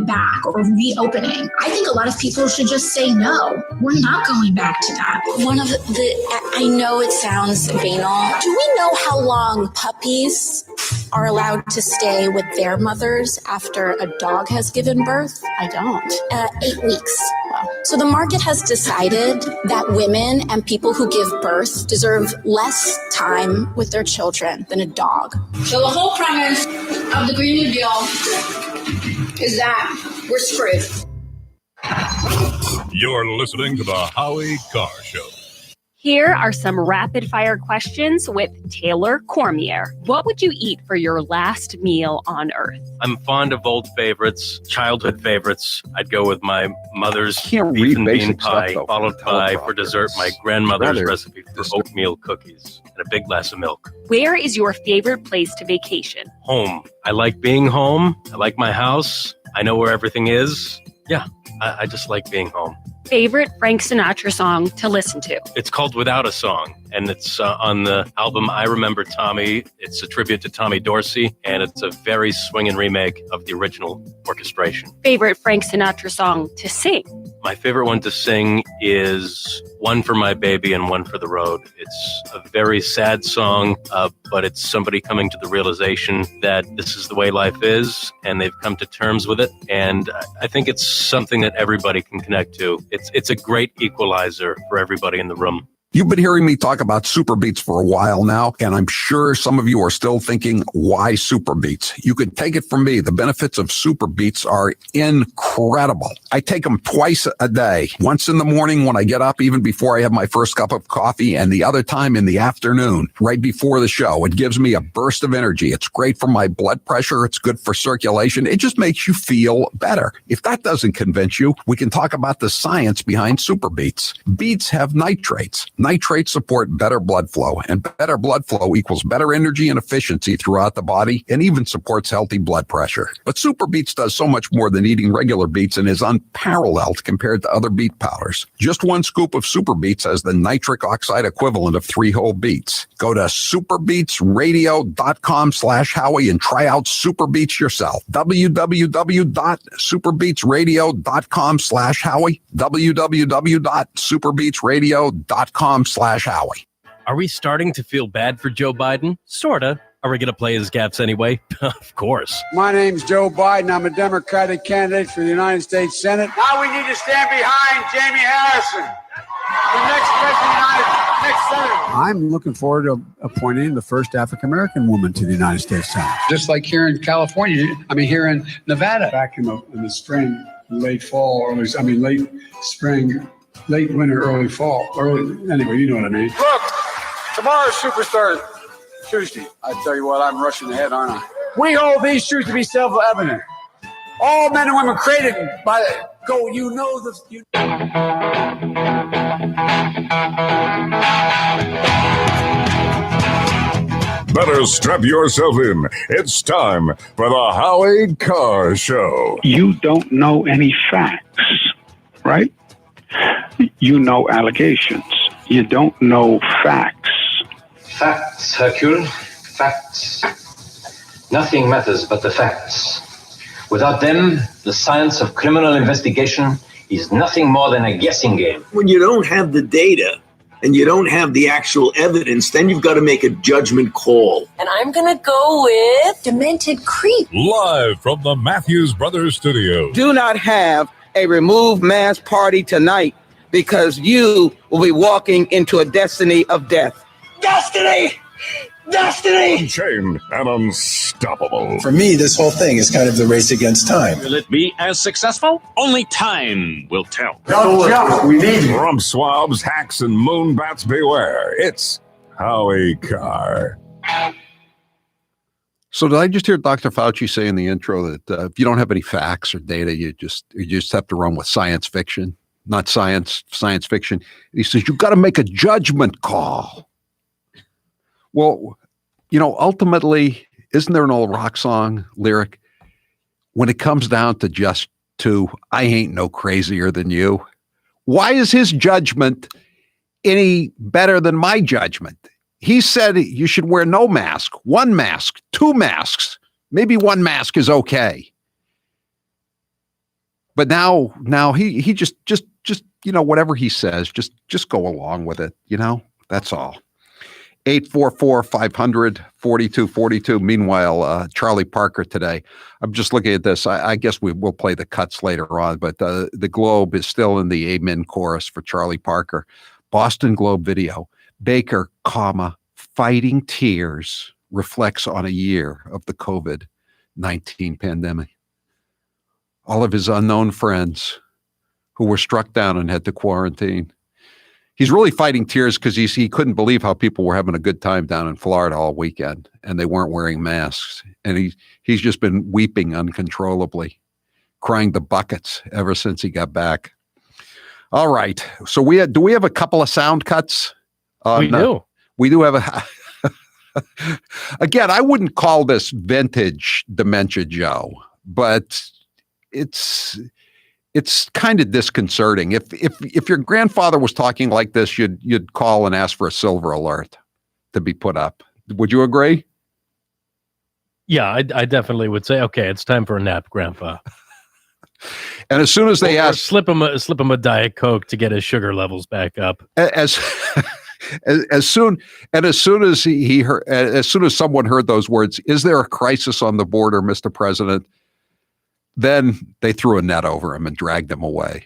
back or reopening, I think a lot of people should just say, no, we're not going back to that. I know it sounds banal. Do we know how long puppies are allowed to stay with their mothers after a dog has given birth? I don't. 8 weeks. Wow. So the market has decided that women and people who give birth deserve less time with their children than a dog. So the whole premise of the Green New Deal is that we're screwed. You're listening to the Howie Carr Show. Here are some rapid fire questions with Taylor Cormier. What would you eat for your last meal on Earth? I'm fond of old favorites, childhood favorites. I'd go with my mother's Can't beef read and bean basic stuff, pie, though, followed from a by, teleprompter. for dessert, my grandmother's Rather recipe for oatmeal cookies and a big glass of milk. Where is your favorite place to vacation? Home. I like being home. I like my house. I know where everything is. Yeah, I just like being home. Favorite Frank Sinatra song to listen to? It's called Without a Song, and it's on the album I Remember Tommy. It's a tribute to Tommy Dorsey, and it's a very swinging remake of the original orchestration. Favorite Frank Sinatra song to sing? My favorite one to sing is One for My Baby and One for the Road. It's a very sad song, but it's somebody coming to the realization that this is the way life is, and they've come to terms with it. And I think it's something that everybody can connect to. It's a great equalizer for everybody in the room. You've been hearing me talk about Super Beets for a while now, and I'm sure some of you are still thinking, why Super Beets? You can take it from me. The benefits of Super Beets are incredible. I take them twice a day, once in the morning when I get up, even before I have my first cup of coffee, and the other time in the afternoon, right before the show. It gives me a burst of energy. It's great for my blood pressure. It's good for circulation. It just makes you feel better. If that doesn't convince you, we can talk about the science behind Super Beets. Beets have nitrates. Nitrates support better blood flow, and better blood flow equals better energy and efficiency throughout the body, and even supports healthy blood pressure. But Super Beets does so much more than eating regular beets and is unparalleled compared to other beet powders. Just one scoop of Super Beets has the nitric oxide equivalent of 3 whole beets. Go to superbeetsradio.com/Howie and try out Super Beets yourself. www.superbeetsradio.com/Howie. www.superbeetsradio.com/Howie. Are we starting to feel bad for Joe Biden? Sorta. Are we going to play his gaffes anyway? Of course. My name's Joe Biden. I'm a Democratic candidate for the United States Senate. Now we need to stand behind Jamie Harrison, the next president, next senator. I'm looking forward to appointing the first African-American woman to the United States Senate. Just like here in California, here in Nevada. Back in the spring, late fall, late spring, late winter, early fall, anyway, you know what I mean. Look, tomorrow's Superstar Tuesday. I tell you what, I'm rushing ahead, aren't I? We hold these truths to be self-evident. All men and women created by Better strap yourself in. It's time for the Howie Carr Show. You don't know any facts, right? You know allegations. You don't know facts. Facts, Hercule. Facts. Nothing matters but the facts. Without them, the science of criminal investigation is nothing more than a guessing game. When you don't have the data and you don't have the actual evidence, then you've got to make a judgment call. And I'm going to go with Demented Creep. Live from the Matthews Brothers Studio. Do not have a remove mask party tonight, because you will be walking into a destiny of death. Destiny! Destiny! Unchained and unstoppable. For me, this whole thing is kind of the race against time. Will it be as successful? Only time will tell. We need rump swabs, hacks, and moonbats beware. It's Howie Carr. So did I just hear Dr. Fauci say in the intro that if you don't have any facts or data, you just have to run with science fiction, not science fiction. He says, you've got to make a judgment call. Well, ultimately, isn't there an old rock song lyric? When it comes down to I ain't no crazier than you. Why is his judgment any better than my judgment? He said you should wear no mask, one mask, two masks. Maybe one mask is okay. But now he just whatever he says, just go along with it, That's all. 844-500-4242. Meanwhile, Charlie Parker today. I'm just looking at this. I guess we will play the cuts later on, but the Globe is still in the Amen chorus for Charlie Parker. Boston Globe video. Baker, fighting tears reflects on a year of the COVID-19 pandemic. All of his unknown friends who were struck down and had to quarantine. He's really fighting tears because he couldn't believe how people were having a good time down in Florida all weekend and they weren't wearing masks. And he's just been weeping uncontrollably, crying the buckets ever since he got back. All right. So do we have a couple of sound cuts? We do. We do have a. Again, I wouldn't call this vintage Dementia Joe, but it's kind of disconcerting. If your grandfather was talking like this, you'd call and ask for a silver alert to be put up. Would you agree? Yeah, I definitely would say, okay, it's time for a nap, Grandpa. And as soon as they ask, slip him a Diet Coke to get his sugar levels back up. As soon as someone heard those words, "Is there a crisis on the border, Mr. President?" Then they threw a net over him and dragged him away.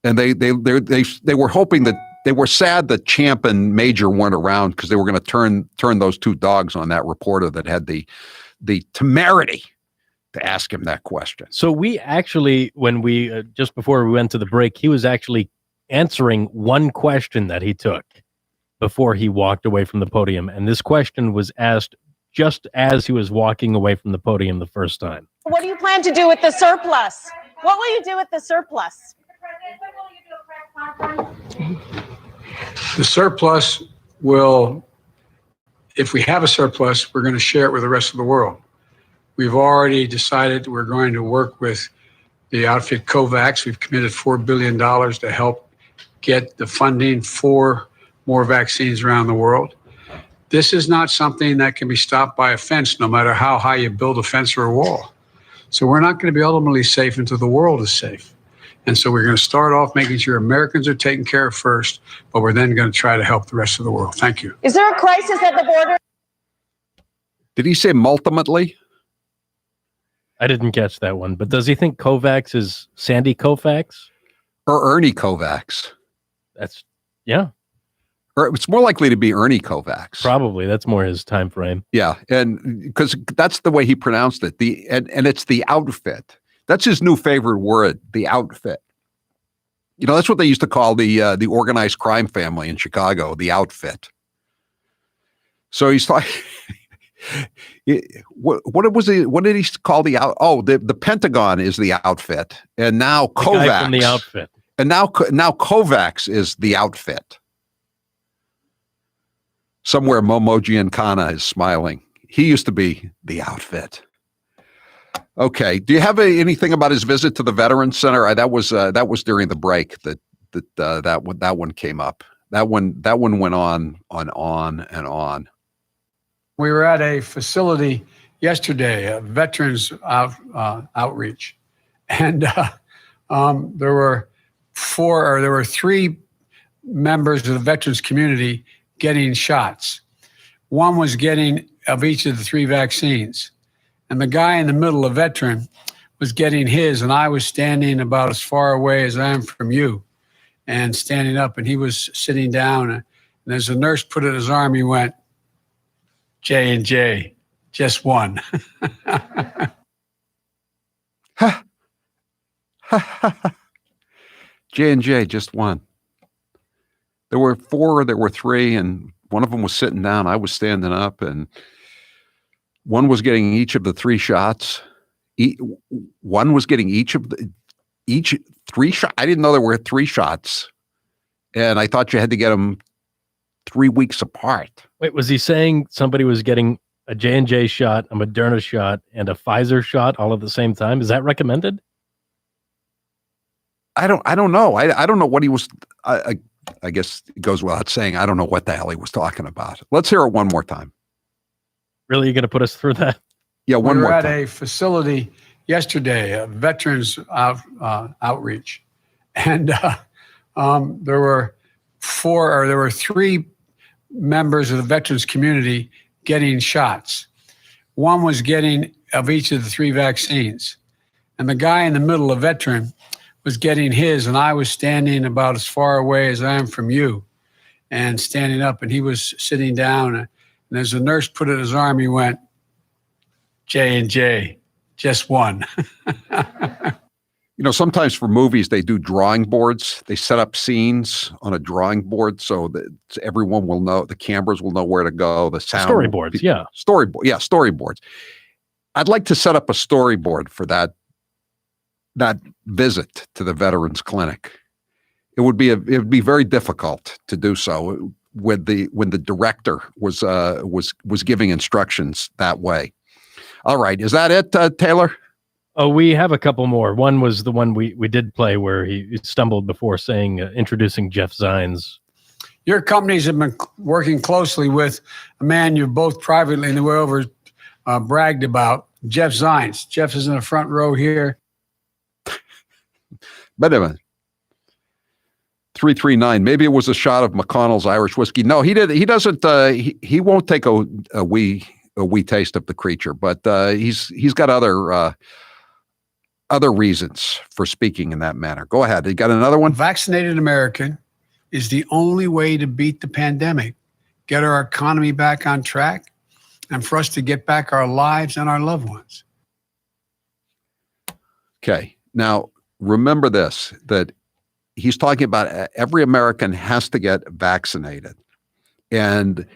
And they were hoping that they were sad that Champ and Major weren't around because they were going to turn those two dogs on that reporter that had the temerity to ask him that question. So we actually, when we just before we went to the break, he was actually answering one question that he took before he walked away from the podium, and this question was asked just as he was walking away from the podium the first time. What do you plan to do with the surplus? What will you do with the surplus? The surplus will, if we have a surplus, we're going to share it with the rest of the world. We've already decided we're going to work with the outfit COVAX. We've committed $4 billion to help get the funding for more vaccines around the world. This is not something that can be stopped by a fence, no matter how high you build a fence or a wall. So we're not going to be ultimately safe until the world is safe. And so we're going to start off making sure Americans are taken care of first, but we're then going to try to help the rest of the world. Thank you. Is there a crisis at the border? Did he say ultimately? I didn't catch that one, but does he think Kovacs is Sandy Koufax? Or Ernie Kovacs? Yeah. Or it's more likely to be Ernie Kovacs. Probably. That's more his time frame. Yeah, and because that's the way he pronounced it. And it's the outfit. That's his new favorite word, the outfit. You know, that's what they used to call the organized crime family in Chicago, the outfit. So he's talking. What was he? What did he call the out? Oh, the Pentagon is the outfit, and now Kovacs from the outfit, and now Kovacs is the outfit. Somewhere Momo Giancana is smiling. He used to be the outfit. Okay. Do you have anything about his visit to the Veterans Center? That was during the break that one came up. That one went on and on. We were at a facility yesterday, a veterans outreach, and there were three members of the veterans community getting shots. One was getting of each of the three vaccines, and the guy in the middle, a veteran, was getting his, and I was standing about as far away as I am from you, and standing up, and he was sitting down, and as the nurse put it in his arm, he went, J&J, just one. J&J, just one. There were four, there were three, and one of them was sitting down. I was standing up, and one was getting each of the three shots. One was getting each three shots. I didn't know there were three shots, and I thought you had to get them 3 weeks apart. Wait, was he saying somebody was getting a J&J shot, a Moderna shot, and a Pfizer shot all at the same time? Is that recommended? I don't know. I don't know what he was. I guess it goes without saying, I don't know what the hell he was talking about. Let's hear it one more time. Really? You're going to put us through that? Yeah, one more time. We were at a facility yesterday, a veterans outreach, and there were three members of the veterans community getting shots. One was getting of each of the three vaccines, and the guy in the middle, a veteran, was getting his, and I was standing about as far away as I am from you, and standing up, and he was sitting down, and as the nurse put it in his arm, he went, J&J, just one. Sometimes for movies, they do drawing boards. They set up scenes on a drawing board so that everyone will know, the cameras will know where to go, the sound. Storyboards, yeah. Storyboards. I'd like to set up a storyboard for that visit to the Veterans Clinic. It would be very difficult to do so when the director was giving instructions that way. All right, is that it, Taylor? Oh, we have a couple more. One was the one we did play where he stumbled before saying, introducing Jeff Zients. Your companies have been working closely with a man you both privately in the way over bragged about, Jeff Zients. Jeff is in the front row here. Wait a minute. 339. Maybe it was a shot of McConnell's Irish whiskey. No, he did. He doesn't. He won't take a wee taste of the creature, but he's got other reasons for speaking in that manner. Go ahead. You got another one? Vaccinated American is the only way to beat the pandemic, get our economy back on track, and for us to get back our lives and our loved ones. Okay. Now, remember this, that he's talking about every American has to get vaccinated. And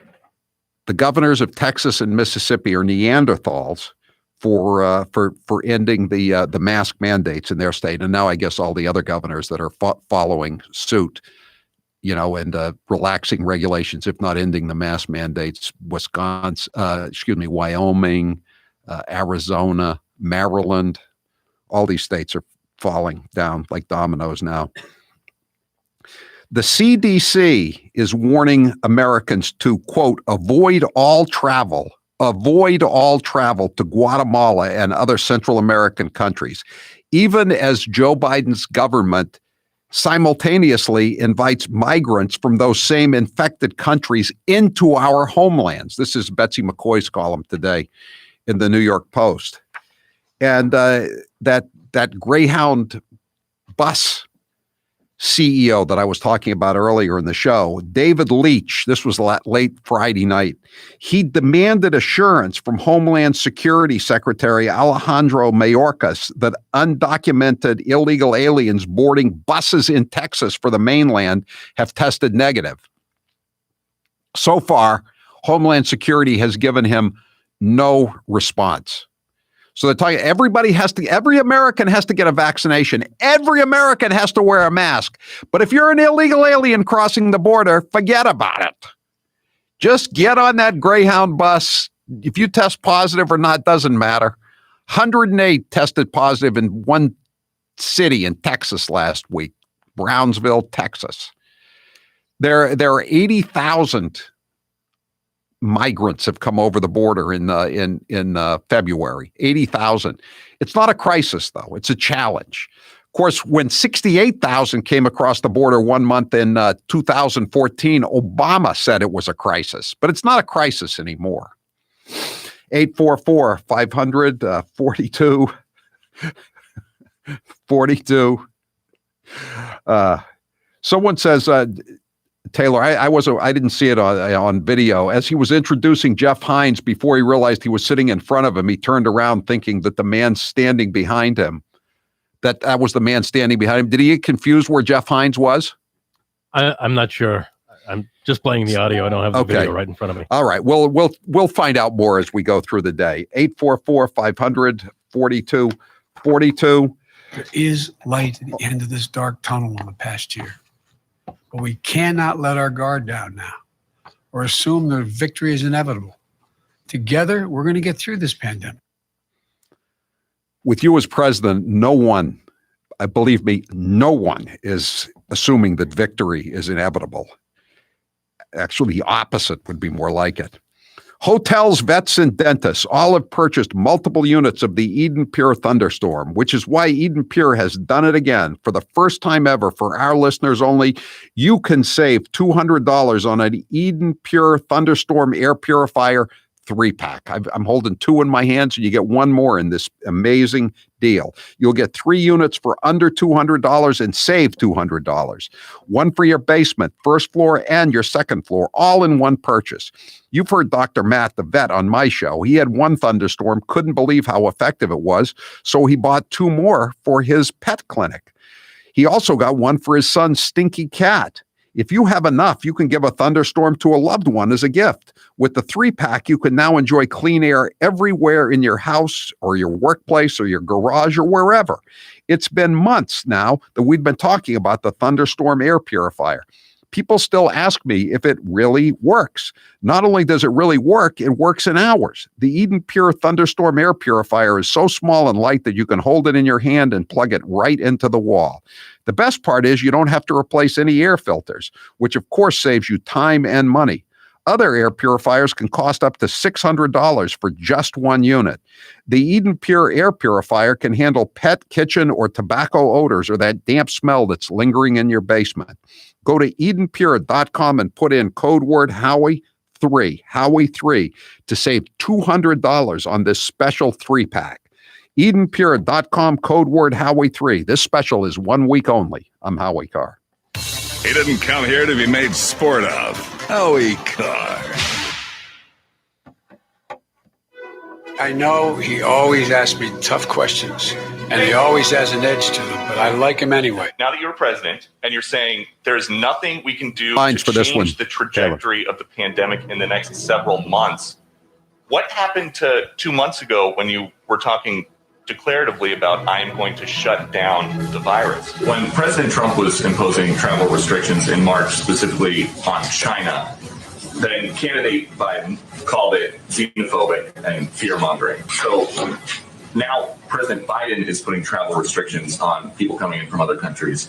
the governors of Texas and Mississippi are Neanderthals for ending the mask mandates in their state. And now I guess all the other governors that are following suit, and relaxing regulations, if not ending the mask mandates, Wyoming, Arizona, Maryland, all these states are falling down like dominoes now. The CDC is warning Americans to, quote, avoid all travel to Guatemala and other Central American countries, even as Joe Biden's government simultaneously invites migrants from those same infected countries into our homelands. This is Betsy McCoy's column today in the New York Post. And that Greyhound bus CEO that I was talking about earlier in the show, David Leach, this was late Friday night, he demanded assurance from Homeland Security Secretary Alejandro Mayorkas that undocumented illegal aliens boarding buses in Texas for the mainland have tested negative. So far, Homeland Security has given him no response. So they're talking, every American has to get a vaccination. Every American has to wear a mask. But if you're an illegal alien crossing the border, forget about it. Just get on that Greyhound bus. If you test positive or not, doesn't matter. 108 tested positive in one city in Texas last week, Brownsville, Texas. There are 80,000 migrants have come over the border in February. 80,000. It's not a crisis, though. It's a challenge. Of course, when 68,000 came across the border 1 month in 2014, Obama said it was a crisis, but it's not a crisis anymore. 844-500-42. 42. Someone says, Taylor, I didn't see it on video. As he was introducing Jeff Hines, before he realized he was sitting in front of him, he turned around thinking that the man standing behind him, that was the man standing behind him. Did he get confused where Jeff Hines was? I'm not sure. I'm just playing the audio. I don't have the video right in front of me. All right. We'll find out more as we go through the day. 844-500-4242. There is light at the end of this dark tunnel in the past year. But we cannot let our guard down now or assume that victory is inevitable. Together, we're going to get through this pandemic. With you as president, no one is assuming that victory is inevitable. Actually, the opposite would be more like it. Hotels, vets, and dentists all have purchased multiple units of the Eden Pure Thunderstorm, which is why Eden Pure has done it again. For the first time ever, for our listeners only, you can save $200 on an Eden Pure Thunderstorm air purifier 3-pack. I'm holding 2 in my hands, and you get 1 more in this amazing deal. You'll get 3 units for under $200 and save $200. 1 for your basement, first floor, and your second floor, all in one purchase. You've heard Dr. Matt, the vet, on my show. He had 1 thunderstorm, couldn't believe how effective it was, so he bought 2 more for his pet clinic. He also got 1 for his son's stinky cat. If you have enough, you can give a thunderstorm to a loved one as a gift. With the 3-pack, you can now enjoy clean air everywhere in your house or your workplace or your garage or wherever. It's been months now that we've been talking about the thunderstorm air purifier. People still ask me if it really works. Not only does it really work, it works in hours. The Eden Pure Thunderstorm Air Purifier is so small and light that you can hold it in your hand and plug it right into the wall. The best part is you don't have to replace any air filters, which of course saves you time and money. Other air purifiers can cost up to $600 for just 1 unit. The Eden Pure Air Purifier can handle pet, kitchen, or tobacco odors or that damp smell that's lingering in your basement. Go to EdenPure.com and put in code word Howie3 to save $200 on this special 3-pack. EdenPure.com, code word Howie3. This special is 1 week only. I'm Howie Carr. He didn't come here to be made sport of. Howie Carr. I know he always asks me tough questions, and he always has an edge to them, but I like him anyway. Now that you're president and you're saying there's nothing we can do Lines to for this change one. the trajectory of the pandemic in the next several months, what happened to 2 months ago when you were talking declaratively about I am going to shut down the virus? When President Trump was imposing travel restrictions in March, specifically on China, then candidate Biden called it xenophobic and fear-mongering. So now President Biden is putting travel restrictions on people coming in from other countries.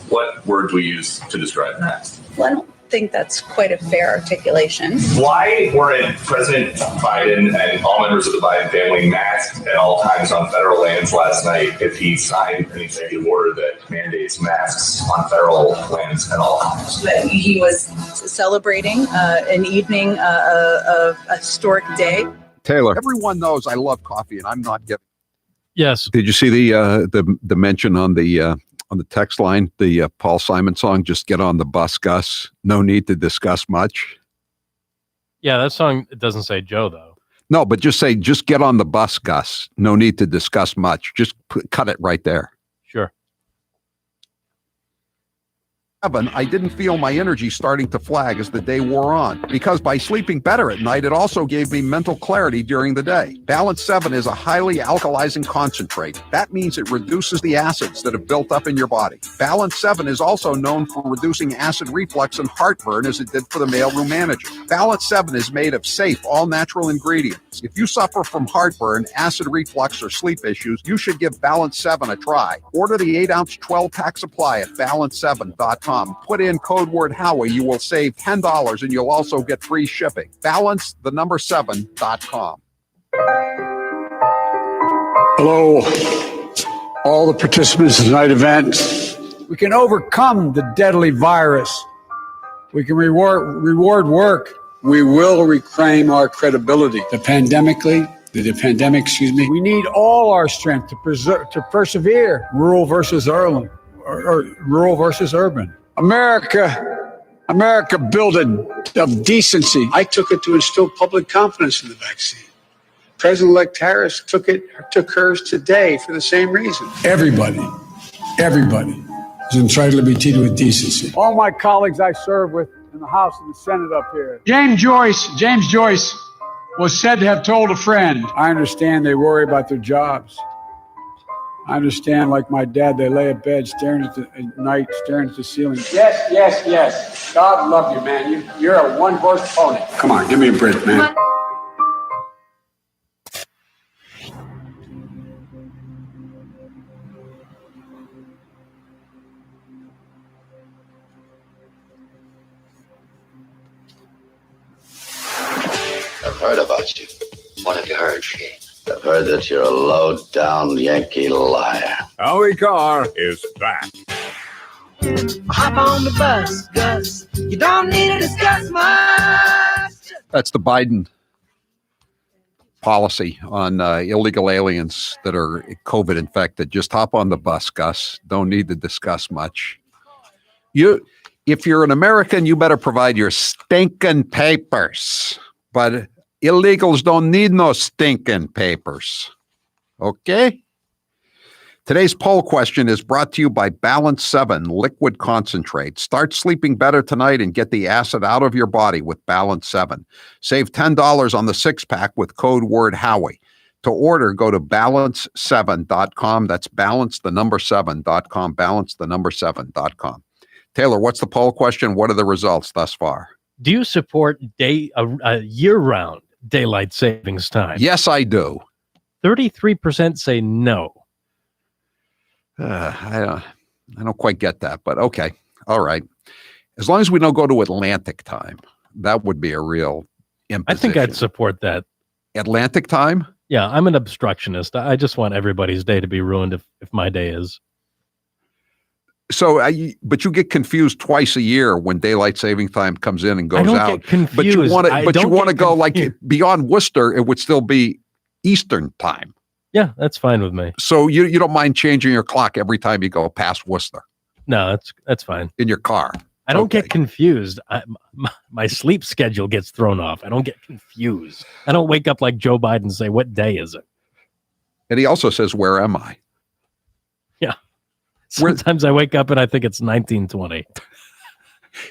What word do we use to describe that? Well, I don't think that's quite a fair articulation. Why weren't President Biden and all members of the Biden family masked at all times on federal lands last night if he signed an executive order that mandates masks on federal lands at all times? He was celebrating an evening, a historic day. Taylor, everyone knows I love coffee, and I'm not giving. Yes. Did you see the mention on the text line, the Paul Simon song, Just Get on the Bus, Gus? No need to discuss much. Yeah, that song, it doesn't say Joe, though. No, but just say, just get on the bus, Gus. No need to discuss much. Just cut it right there. Sure. I didn't feel my energy starting to flag as the day wore on, because by sleeping better at night, it also gave me mental clarity during the day. Balance 7 is a highly alkalizing concentrate. That means it reduces the acids that have built up in your body. Balance 7 is also known for reducing acid reflux and heartburn, as it did for the mailroom manager. Balance 7 is made of safe, all-natural ingredients. If you suffer from heartburn, acid reflux, or sleep issues, you should give Balance 7 a try. Order the 8-ounce 12-pack supply at balance7.com. Put in code word Howie. You will save $10 and you'll also get free shipping. Balance7.com. Hello, all the participants in tonight's event. We can overcome the deadly virus. We can reward work. We will reclaim our credibility. The pandemic, we need all our strength to persevere. Rural versus urban. America built of decency. I took it to instill public confidence in the vaccine. President-elect Harris took hers today for the same reason. Everybody is entitled to be treated with decency. All my colleagues I serve with in the House and the Senate up here. James Joyce was said to have told a friend, I understand they worry about their jobs. I understand, like my dad, they lay at bed staring at the ceiling. Yes. God love you, man. You're a one-horse pony. Come on, give me a break, man. I've heard about you. What have you heard, Shane? I've heard that you're a low-down Yankee liar. Howie Carr is back. Hop on the bus, Gus. You don't need to discuss much. That's the Biden policy on illegal aliens that are COVID infected. Just hop on the bus, Gus. Don't need to discuss much. If you're an American, you better provide your stinking papers. But illegals don't need no stinking papers. Okay? Today's poll question is brought to you by Balance 7 Liquid Concentrate. Start sleeping better tonight and get the acid out of your body with Balance 7. Save $10 on the 6-pack with code word Howie. To order, go to balance7.com. That's balance7.com, balance7.com. Taylor, what's the poll question? What are the results thus far? Do you support year-round daylight savings time? Yes, I do. 33% say no. I don't quite get that, but okay. All right. As long as we don't go to Atlantic time, that would be a real imposition. I think I'd support that. Atlantic time? Yeah, I'm an obstructionist. I just want everybody's day to be ruined if my day is. So, but you get confused twice a year when daylight saving time comes in and goes out. I don't get confused. But you want to go like beyond Worcester, it would still be Eastern time. Yeah, that's fine with me. So you don't mind changing your clock every time you go past Worcester? No, that's fine. In your car? I don't get confused. My sleep schedule gets thrown off. I don't get confused. I don't wake up like Joe Biden and say, what day is it? And he also says, where am I? Yeah. Sometimes I wake up and I think it's 1920.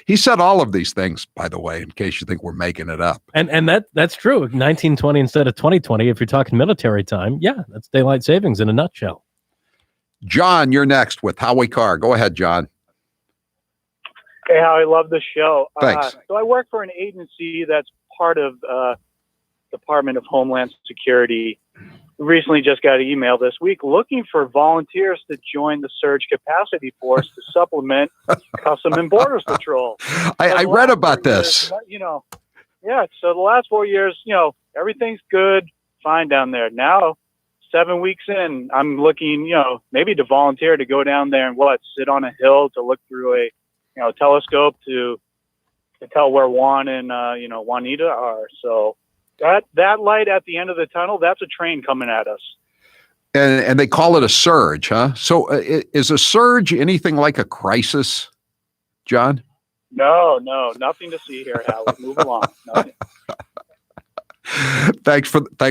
He said all of these things, by the way, in case you think we're making it up. And that's true. 1920 instead of 2020. If you're talking military time, yeah, that's daylight savings in a nutshell. John, you're next with Howie Carr. Go ahead, John. Hey, Howie, love the show. Thanks. So I work for an agency that's part of Department of Homeland Security. We recently just got an email this week looking for volunteers to join the surge capacity force to supplement Custom and Borders Patrol. I read about this. Yeah. So the last 4 years, everything's good, fine down there. Now, 7 weeks in, I'm looking, maybe to volunteer to go down there and sit on a hill to look through a, telescope to tell where Juan and Juanita are. So that light at the end of the tunnel, that's a train coming at us. And they call it a surge, huh? So is a surge anything like a crisis, John? No, nothing to see here, Howard. Move along. Nothing. Thanks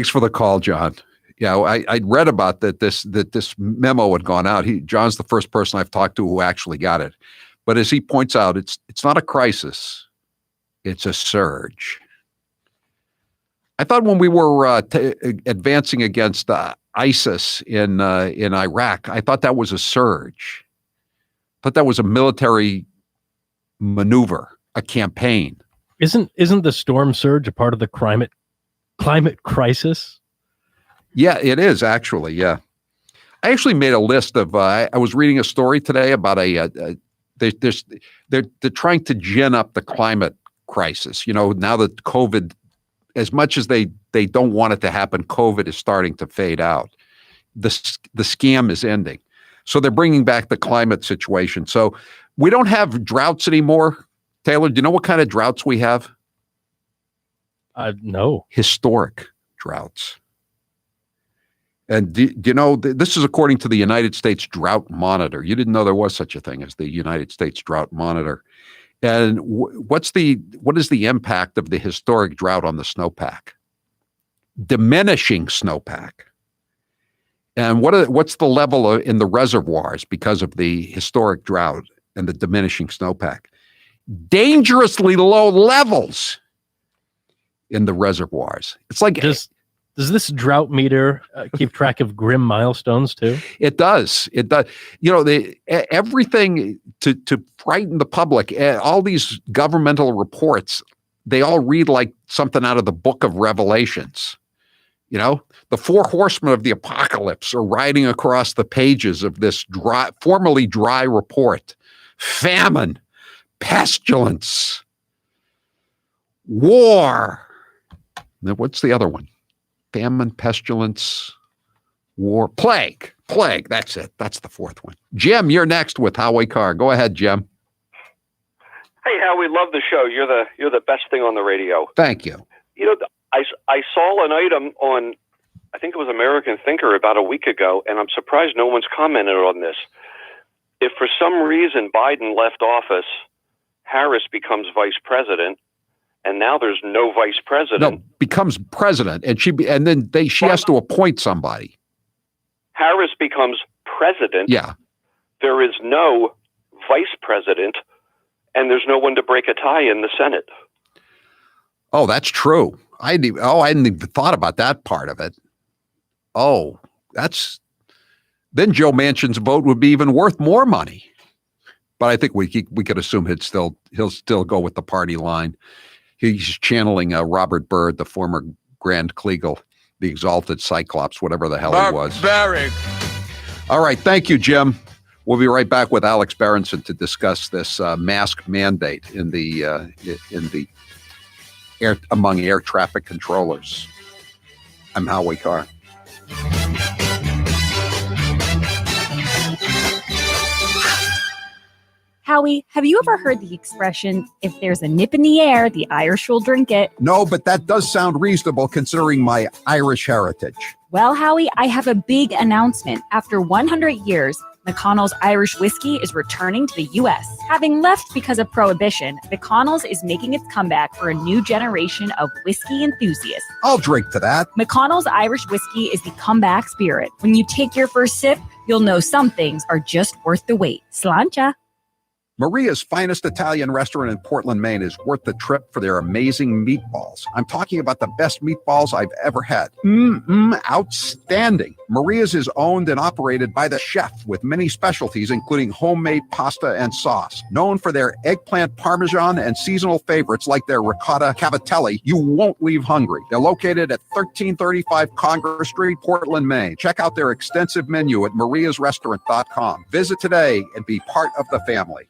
for the call, John. Yeah, I read about that this memo had gone out. John's the first person I've talked to who actually got it. But as he points out, it's not a crisis; it's a surge. I thought when we were advancing against ISIS in Iraq, I thought that was a surge. I thought that was a military maneuver, a campaign. Isn't the storm surge a part of the climate crisis? Yeah, it is actually. Yeah, I actually made a list of. I was reading a story today about they're trying to gin up the climate crisis. Now that COVID, as much as they don't want it to happen, COVID is starting to fade out. The scam is ending. So they're bringing back the climate situation. So we don't have droughts anymore. Taylor, do you know what kind of droughts we have? No. Historic droughts. And do you know, this is according to the United States Drought Monitor. You didn't know there was such a thing as the United States Drought Monitor. And what is the impact of the historic drought on the snowpack? Diminishing snowpack. And what's the level in the reservoirs because of the historic drought and the diminishing snowpack? Dangerously low levels in the reservoirs. It's like does this drought meter keep track of grim milestones too? It does. It does. Everything to frighten the public. All these governmental reports, they all read like something out of the Book of Revelations. The 4 horsemen of the apocalypse are riding across the pages of this formerly dry report. Famine, pestilence, war. Now, what's the other one? Famine, pestilence, war, plague. That's it. That's the 4th one. Jim, you're next with Howie Carr. Go ahead, Jim. Hey, Howie, love the show. You're the best thing on the radio. Thank you. I saw an item on, I think it was American Thinker about a week ago, and I'm surprised no one's commented on this. If for some reason Biden left office, Harris becomes vice president, and now there's no vice president. No, becomes president, and she has to appoint somebody. Harris becomes president. Yeah. There is no vice president, and there's no one to break a tie in the Senate. Oh, that's true. I hadn't even thought about that part of it. Oh, then Joe Manchin's vote would be even worth more money. But I think we could assume he'll still go with the party line. He's channeling Robert Byrd, the former Grand Kleagle, the exalted Cyclops, whatever the hell he was. Barbaric. All right, thank you, Jim. We'll be right back with Alex Berenson to discuss this mask mandate among air traffic controllers. I'm Howie Carr. Howie, have you ever heard the expression, if there's a nip in the air, the Irish will drink it? No, but that does sound reasonable considering my Irish heritage. Well, Howie, I have a big announcement. After 100 years, McConnell's Irish whiskey is returning to the U.S. Having left because of Prohibition, McConnell's is making its comeback for a new generation of whiskey enthusiasts. I'll drink to that. McConnell's Irish whiskey is the comeback spirit. When you take your first sip, you'll know some things are just worth the wait. Sláinte. Maria's finest Italian restaurant in Portland, Maine is worth the trip for their amazing meatballs. I'm talking about the best meatballs I've ever had. Outstanding. Maria's is owned and operated by the chef with many specialties, including homemade pasta and sauce. Known for their eggplant parmesan and seasonal favorites like their ricotta cavatelli, you won't leave hungry. They're located at 1335 Congress Street, Portland, Maine. Check out their extensive menu at mariasrestaurant.com. Visit today and be part of the family.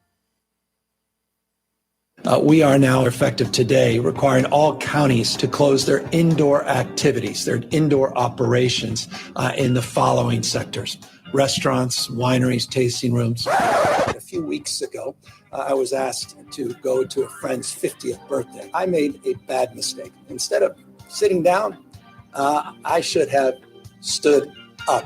We are now effective today requiring all counties to close their indoor activities, their indoor operations in the following sectors: restaurants, wineries, tasting rooms. A few weeks ago, I was asked to go to a friend's 50th birthday. I made a bad mistake. Instead of sitting down, I should have stood up.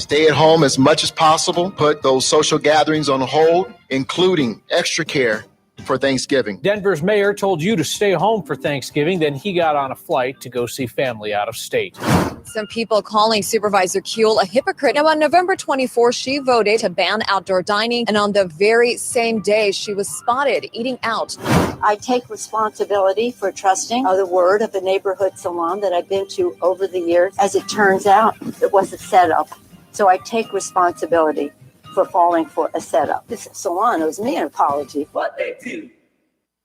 Stay at home as much as possible. Put those social gatherings on hold, including extra care for Thanksgiving. Denver's mayor told you to stay home for Thanksgiving, then he got on a flight to go see family out of state. Some people calling Supervisor Kuehl a hypocrite. Now, on November 24th, she voted to ban outdoor dining, and on the very same day, she was spotted eating out. I take responsibility for trusting the word of a neighborhood salon that I've been to over the years. As it turns out, it was a setup. So I take responsibility for falling for a setup. This salon owes me an apology. What they do.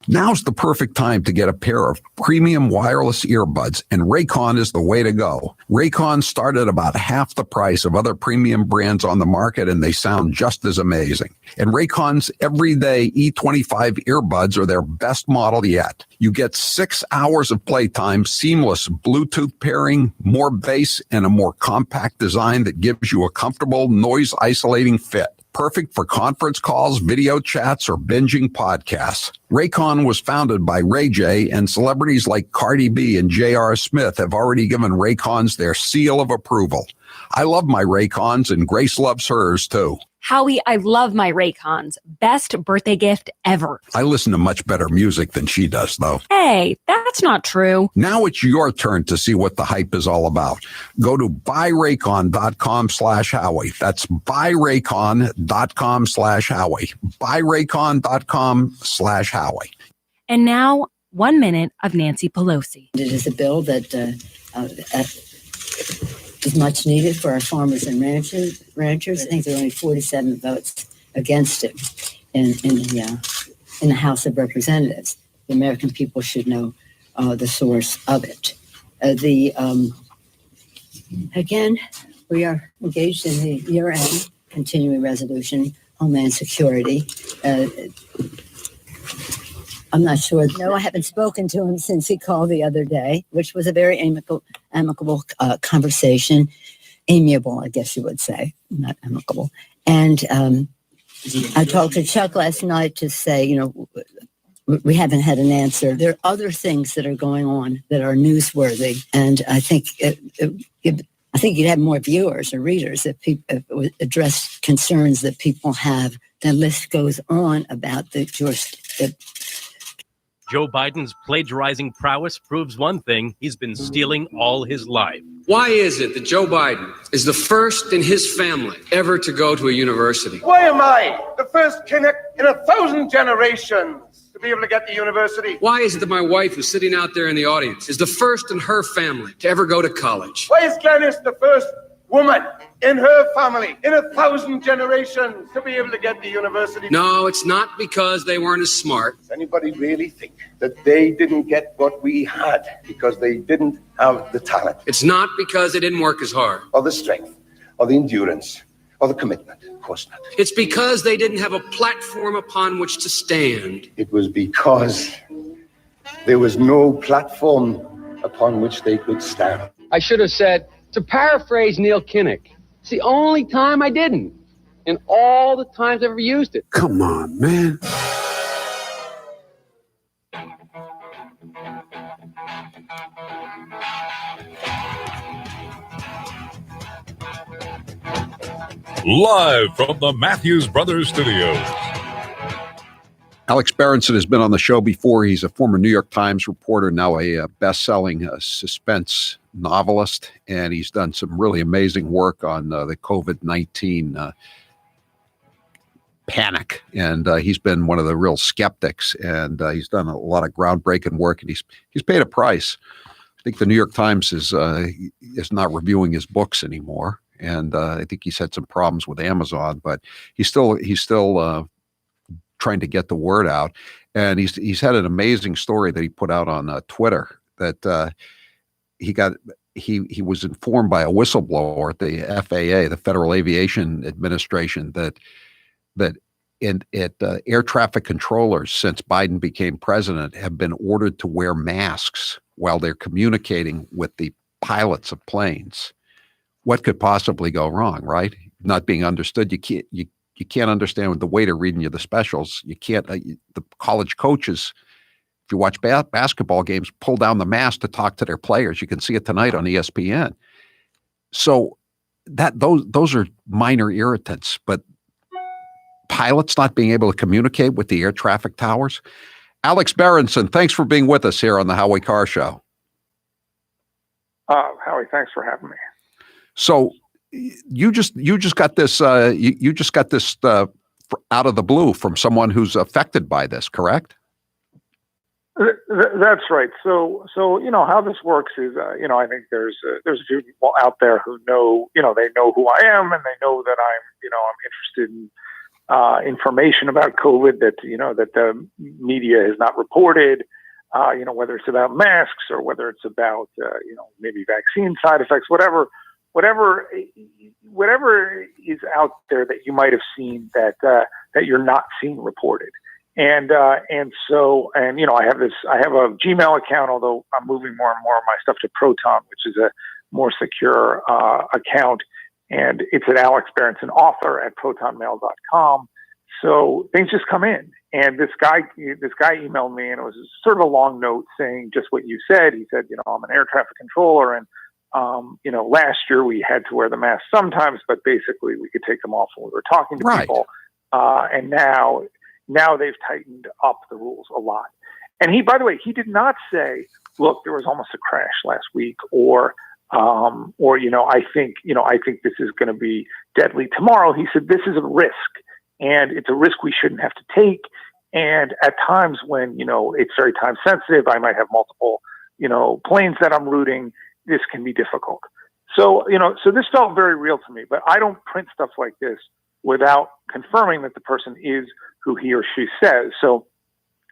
Now's the perfect time to get a pair of premium wireless earbuds, and Raycon is the way to go. Raycon start at about half the price of other premium brands on the market, and they sound just as amazing. And Raycon's everyday E25 earbuds are their best model yet. You get 6 hours of playtime, seamless Bluetooth pairing, more bass, and a more compact design that gives you a comfortable, noise-isolating fit. Perfect for conference calls, video chats, or binging podcasts. Raycon was founded by Ray J, and celebrities like Cardi B and J.R. Smith have already given Raycons their seal of approval. I love my Raycons, and Grace loves hers, too. Howie, I love my Raycons. Best birthday gift ever. I listen to much better music than she does, though. Hey, that's not true. Now it's your turn to see what the hype is all about. Go to buyraycon.com/Howie. That's buyraycon.com/Howie. buyraycon.com/Howie. And now, 1 minute of Nancy Pelosi. It is a bill that is much needed for our farmers and ranchers. I think there are only 47 votes against it in the House of Representatives. The American people should know the source of it. Again, we are engaged in the year-end continuing resolution, Homeland Security. I'm not sure. No, I haven't spoken to him since he called the other day, which was a very amicable conversation. Amiable, I guess you would say, not amicable. And I talked to Chuck last night to say, we haven't had an answer. There are other things that are going on that are newsworthy, and I think I think you'd have more viewers or readers if people address concerns that people have. The list goes on about Joe Biden's plagiarizing prowess proves one thing: he's been stealing all his life. Why is it that Joe Biden is the first in his family ever to go to a university? Why am I the first Kinnick in 1,000 generations to be able to get to university? Why is it that my wife, who's sitting out there in the audience, is the first in her family to ever go to college? Why is Glenys the first woman in her family in 1,000 generations to be able to get to university? No, it's not because they weren't as smart. Does anybody really think that they didn't get what we had because they didn't have the talent? It's not because they didn't work as hard. Or the strength, or the endurance, or the commitment. Of course not. It's because they didn't have a platform upon which to stand. It was because there was no platform upon which they could stand. I should have said, to paraphrase Neil Kinnock, it's the only time I didn't, and all the times I've ever used it. Come on, man. Live from the Matthews Brothers Studios. Alex Berenson has been on the show before. He's a former New York Times reporter, now a best-selling suspense novelist, and he's done some really amazing work on the COVID-19 panic. And he's been one of the real skeptics, and he's done a lot of groundbreaking work, and he's paid a price. I think the New York Times is not reviewing his books anymore, and I think he's had some problems with Amazon, but he's still trying to get the word out. And he's had an amazing story that he put out on Twitter that he was informed by a whistleblower at the FAA, the Federal Aviation Administration, that air traffic controllers, since Biden became president, have been ordered to wear masks while they're communicating with the pilots of planes. What could possibly go wrong, right? Not being understood. You can't understand with the waiter reading you the specials. You can't. The college coaches, if you watch basketball games, pull down the mask to talk to their players. You can see it tonight on ESPN. So those are minor irritants, but pilots not being able to communicate with the air traffic towers. Alex Berenson, thanks for being with us here on the Howie Carr Show. Howie, thanks for having me. So you just got this you just got this out of the blue from someone who's affected by this, correct? That's right. So how this works is I think there's a few people out there who know they know who I am, and they know that I'm interested in information about COVID that that the media has not reported. Whether it's about masks or whether it's about maybe vaccine side effects, whatever is out there that you might have seen that you're not seeing reported. And I have a Gmail account, although I'm moving more and more of my stuff to Proton, which is a more secure account. And it's at Alex Berenson, author at protonmail.com. So things just come in. And this guy emailed me, and it was sort of a long note saying just what you said. He said, I'm an air traffic controller, and last year we had to wear the mask sometimes, but basically we could take them off when we were talking to people. And now they've tightened up the rules a lot. And by the way, he did not say, look, there was almost a crash last week, or I think this is going to be deadly tomorrow. He said, this is a risk, and it's a risk we shouldn't have to take. And at times when, it's very time sensitive, I might have multiple, planes that I'm routing. This can be difficult. So this felt very real to me, but I don't print stuff like this without confirming that the person is who he or she says. So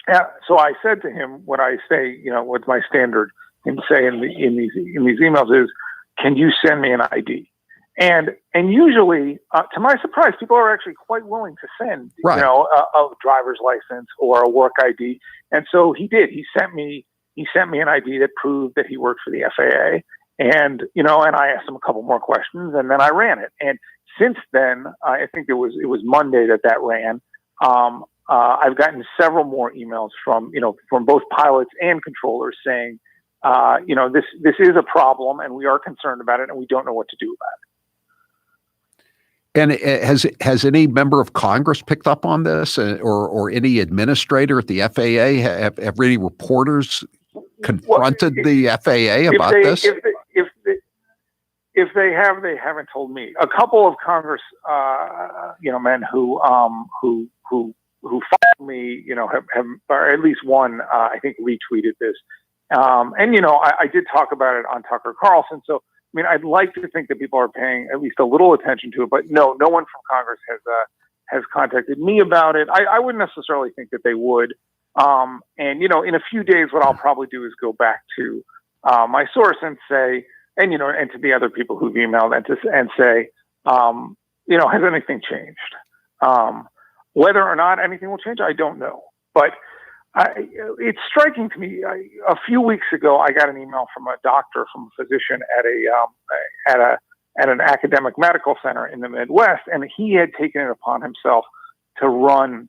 I said to him, what I say, what's my standard and say in these emails is, can you send me an ID? And usually, to my surprise, people are actually quite willing to send, a driver's license or a work ID. And so he did. He sent me an ID that proved that he worked for the FAA. And, and I asked him a couple more questions, and then I ran it. And since then, I think it was Monday that ran. I've gotten several more emails from both pilots and controllers saying, this is a problem and we are concerned about it and we don't know what to do about it. And has any member of Congress picked up on this, or any administrator at the FAA? Have any reporters confronted the FAA about this? If they have, they haven't told me. A couple of Congress, men who follow me, have, or at least one, I think, retweeted this. I did talk about it on Tucker Carlson. So, I'd like to think that people are paying at least a little attention to it, but no one from Congress has contacted me about it. I wouldn't necessarily think that they would. In a few days, what I'll probably do is go back to my source and say, and to the other people who've emailed and say, has anything changed? Whether or not anything will change, I don't know. But it's striking to me. A few weeks ago, I got an email from a doctor, from a physician at an academic medical center in the Midwest, and he had taken it upon himself to run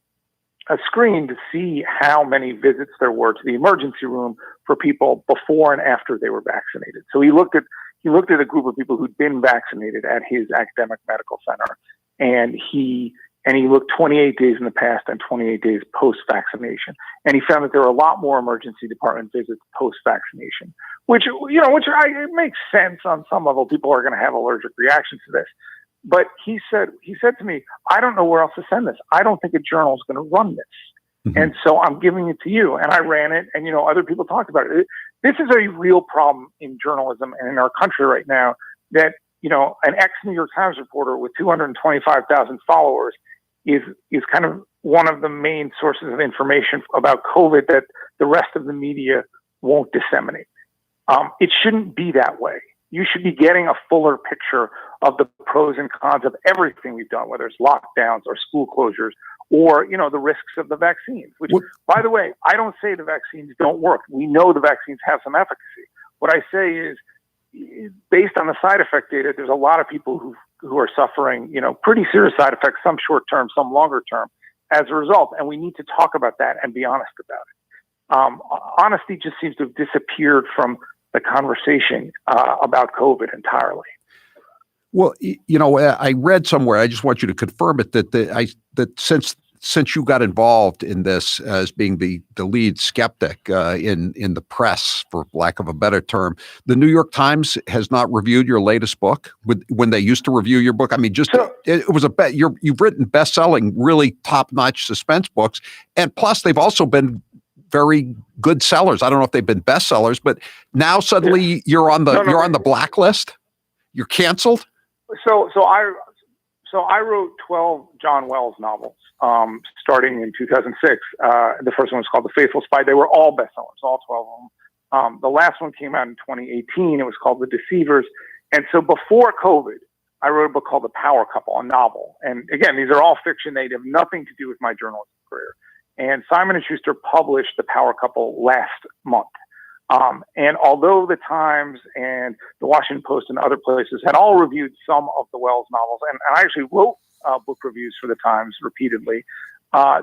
a screen to see how many visits there were to the emergency room for people before and after they were vaccinated. So he looked at a group of people who'd been vaccinated at his academic medical center, and he looked 28 days in the past and 28 days post-vaccination. And he found that there were a lot more emergency department visits post-vaccination, which it makes sense on some level. People are going to have allergic reactions to this. But he said to me, I don't know where else to send this. I don't think a journal is going to run this. Mm-hmm. And so I'm giving it to you. And I ran it, and, other people talked about it. This is a real problem in journalism and in our country right now, that, an ex-New York Times reporter with 225,000 followers is kind of one of the main sources of information about COVID that the rest of the media won't disseminate. It shouldn't be that way. You should be getting a fuller picture of the pros and cons of everything we've done, whether it's lockdowns or school closures or, the risks of the vaccines, which, by the way, I don't say the vaccines don't work. We know the vaccines have some efficacy. What I say is, based on the side effect data, there's a lot of people who are suffering, pretty serious side effects, some short term, some longer term, as a result. And we need to talk about that and be honest about it. Honesty just seems to have disappeared from the conversation about COVID entirely. Well, I read somewhere, I just want you to confirm it, that since you got involved in this as being the lead skeptic in the press, for lack of a better term, the New York Times has not reviewed your latest book when they used to review your book. It was you've written best-selling, really top-notch suspense books, and plus they've also been very good sellers. I don't know if they've been bestsellers, but now suddenly you're on the blacklist. You're canceled. So I wrote 12 John Wells novels, starting in 2006. The first one was called The Faithful Spy. They were all bestsellers, all 12 of them. The last one came out in 2018. It was called The Deceivers. And so before COVID, I wrote a book called The Power Couple, a novel. And again, these are all fiction. They have nothing to do with my journalism career. And Simon & Schuster published The Power Couple last month. And although the Times and the Washington Post and other places had all reviewed some of the Wells novels, and I actually wrote book reviews for the Times repeatedly,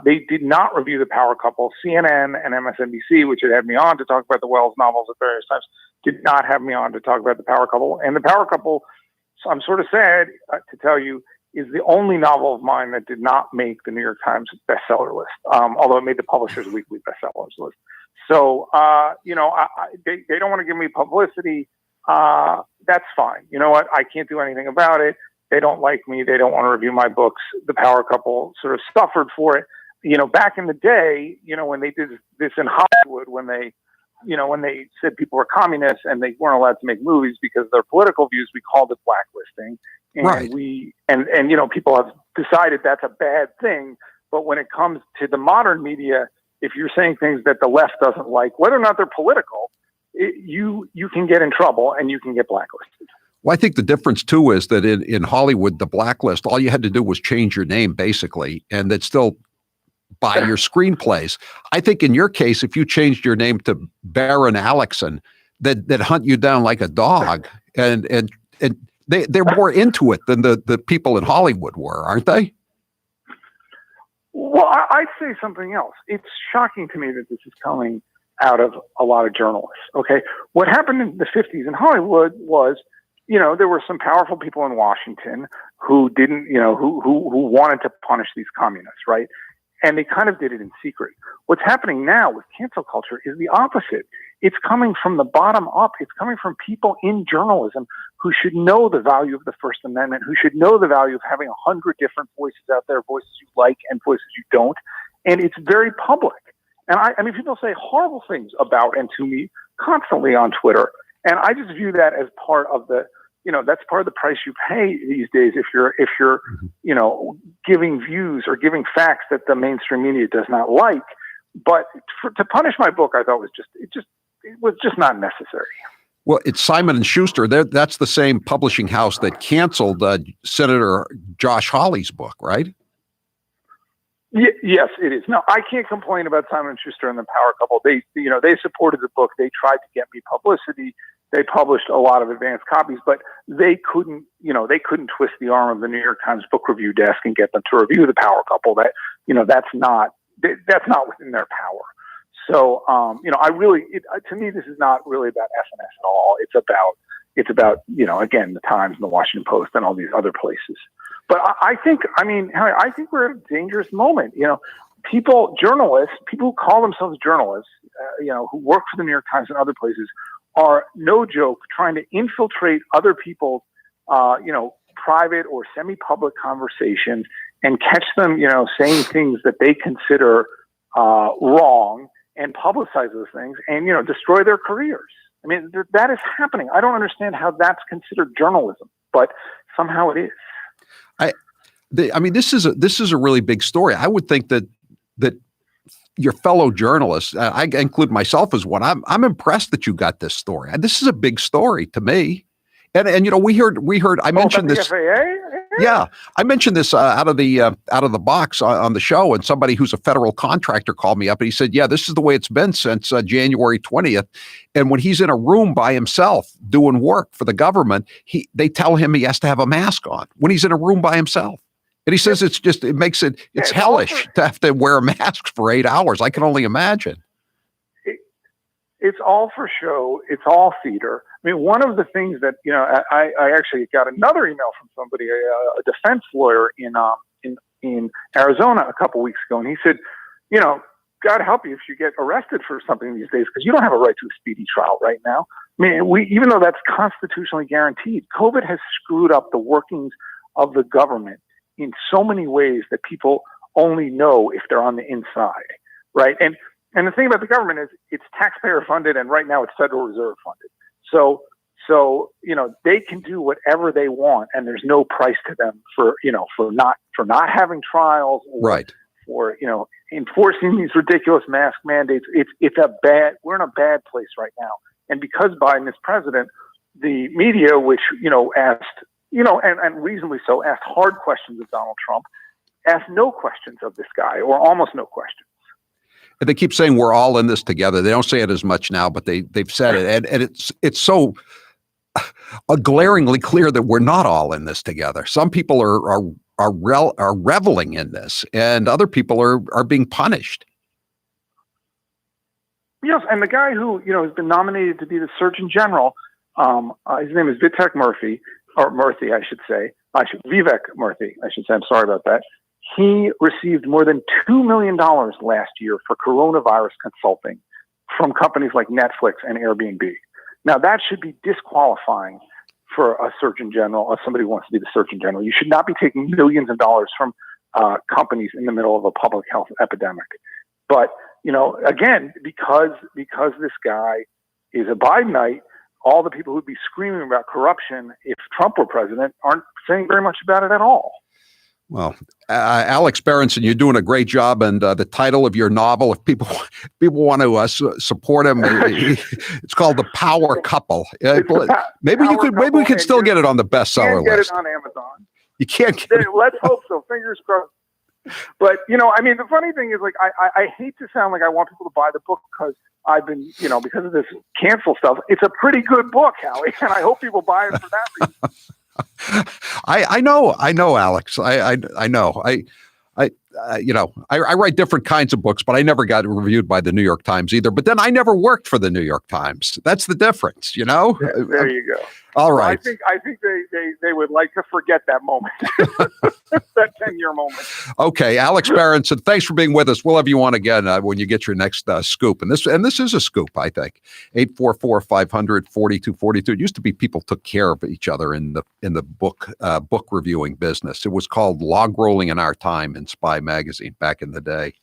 they did not review The Power Couple. CNN and MSNBC, which had me on to talk about the Wells novels at various times, did not have me on to talk about The Power Couple. And The Power Couple, so I'm sort of sad to tell you, is the only novel of mine that did not make the New York Times bestseller list, although it made the Publishers Weekly bestsellers list. So, they don't want to give me publicity. That's fine. You know what? I can't do anything about it. They don't like me. They don't want to review my books. The Power Couple sort of suffered for it. Back in the day, when they did this in Hollywood, when they said people were communists and they weren't allowed to make movies because of their political views, we called it blacklisting. And right. People have decided that's a bad thing. But when it comes to the modern media, if you're saying things that the left doesn't like, whether or not they're political, you can get in trouble and you can get blacklisted. Well, I think the difference, too, is that in Hollywood, the blacklist, all you had to do was change your name, basically, and they'd still buy your screenplays. I think in your case, if you changed your name to Baron Alexson, they'd hunt you down like a dog. And they're more into it than the people in Hollywood were, aren't they? Well, I'd say something else. It's shocking to me that this is coming out of a lot of journalists. Okay. What happened in the 50s in Hollywood was, there were some powerful people in Washington who didn't, who wanted to punish these communists, right? And they kind of did it in secret. What's happening now with cancel culture is the opposite. It's coming from the bottom up. It's coming from people in journalism who should know the value of the First Amendment, who should know the value of having 100 different voices out there, voices you like and voices you don't. And it's very public. And I mean, people say horrible things about and to me constantly on Twitter. And I just view that as part of the, that's part of the price you pay these days if you're giving views or giving facts that the mainstream media does not like. But to punish my book, I thought it was just not necessary. Well, it's Simon & Schuster. That's the same publishing house that canceled Senator Josh Hawley's book, right? Yes, it is. No, I can't complain about Simon & Schuster and the Power Couple. They supported the book. They tried to get me publicity. They published a lot of advanced copies, but they couldn't twist the arm of the New York Times book review desk and get them to review the Power Couple. That's not within their power. So, to me, this is not really about SNS at all. It's about, again, the Times and the Washington Post and all these other places. But I think we're at a dangerous moment. Journalists, people who call themselves journalists, who work for the New York Times and other places, are no joke trying to infiltrate other people's, private or semi-public conversations and catch them, saying things that they consider wrong and publicize those things and, destroy their careers. I mean, that is happening. I don't understand how that's considered journalism, but somehow it is. This is a really big story. I would think that your fellow journalists, I include myself as one, I'm impressed that you got this story. This is a big story to me. And we heard I mentioned this. Yeah, I mentioned this out of the box on the show, and somebody who's a federal contractor called me up and he said, "Yeah, this is the way it's been since January 20th." And when he's in a room by himself doing work for the government, they tell him he has to have a mask on when he's in a room by himself. And he says it's hellish to have to wear a mask for 8 hours. I can only imagine. It's all for show. It's all theater. I mean, one of the things that, I actually got another email from somebody, a defense lawyer in Arizona a couple weeks ago. And he said, God help you if you get arrested for something these days, because you don't have a right to a speedy trial right now. I mean, even though that's constitutionally guaranteed, COVID has screwed up the workings of the government in so many ways that people only know if they're on the inside, right? And the thing about the government is it's taxpayer funded, and right now it's Federal Reserve funded. So they can do whatever they want, and there's no price to them for not having trials, or, or enforcing these ridiculous mask mandates. We're in a bad place right now. And because Biden is president, the media, which asked, and reasonably so, asked hard questions of Donald Trump, asked no questions of this guy, or almost no questions. And they keep saying we're all in this together. They don't say it as much now, but they've said it, and it's so glaringly clear that we're not all in this together. Some people are reveling in this, and other people are being punished. Yes, and the guy who has been nominated to be the Surgeon General, his name is Vivek Murthy, I should say. Vivek Murthy, I should say. I'm sorry about that. He received more than $2 million last year for coronavirus consulting from companies like Netflix and Airbnb. Now, that should be disqualifying for a Surgeon General, or somebody who wants to be the Surgeon General. You should not be taking millions of dollars from companies in the middle of a public health epidemic. But, again, because this guy is a Bidenite, all the people who'd be screaming about corruption if Trump were president aren't saying very much about it at all. Well, Alex Berenson, you're doing a great job, and the title of your novel, if people want to support him, it's called The Power Couple. Maybe we could still get it on the bestseller list. Get it on Amazon. You can't get it. Let's hope so. Fingers crossed. But the funny thing is, I hate to sound like I want people to buy the book because I've been, because of this cancel stuff. It's a pretty good book, Howie, and I hope people buy it for that reason. I know, Alex. I know. I write different kinds of books, but I never got reviewed by the New York Times either. But then I never worked for the New York Times. That's the difference, There you go. All right. Well, I think they would like to forget that moment, that 10-year moment. Okay, Alex Berenson, thanks for being with us. We'll have you on again when you get your next scoop. And this is a scoop, I think. 844-500-4242. It used to be people took care of each other in the book reviewing business. It was called log rolling in our time in Spy magazine back in the day.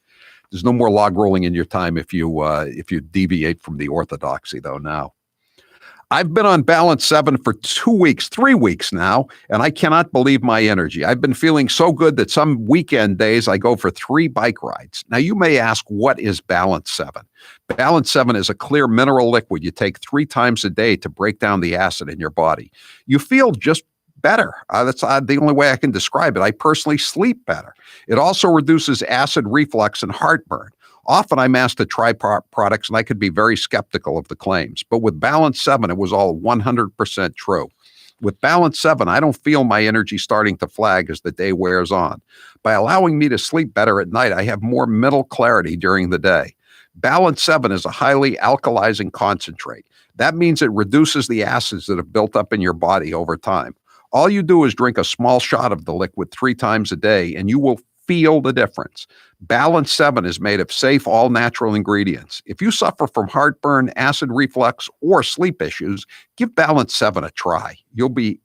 There's no more log rolling in your time if you deviate from the orthodoxy, though, now. I've been on Balance 7 for 3 weeks now, and I cannot believe my energy. I've been feeling so good that some weekend days I go for 3 bike rides. Now, you may ask, what is Balance 7? Balance 7 is a clear mineral liquid you take 3 times a day to break down the acid in your body. You feel just better. That's the only way I can describe it. I personally sleep better. It also reduces acid reflux and heartburn. Often I'm asked to try products, and I could be very skeptical of the claims. But with Balance 7, it was all 100% true. With Balance 7, I don't feel my energy starting to flag as the day wears on. By allowing me to sleep better at night, I have more mental clarity during the day. Balance 7 is a highly alkalizing concentrate. That means it reduces the acids that have built up in your body over time. All you do is drink a small shot of the liquid 3 times a day, and you will feel the difference. Balance 7 is made of safe, all-natural ingredients. If you suffer from heartburn, acid reflux, or sleep issues, give Balance 7 a try. You'll be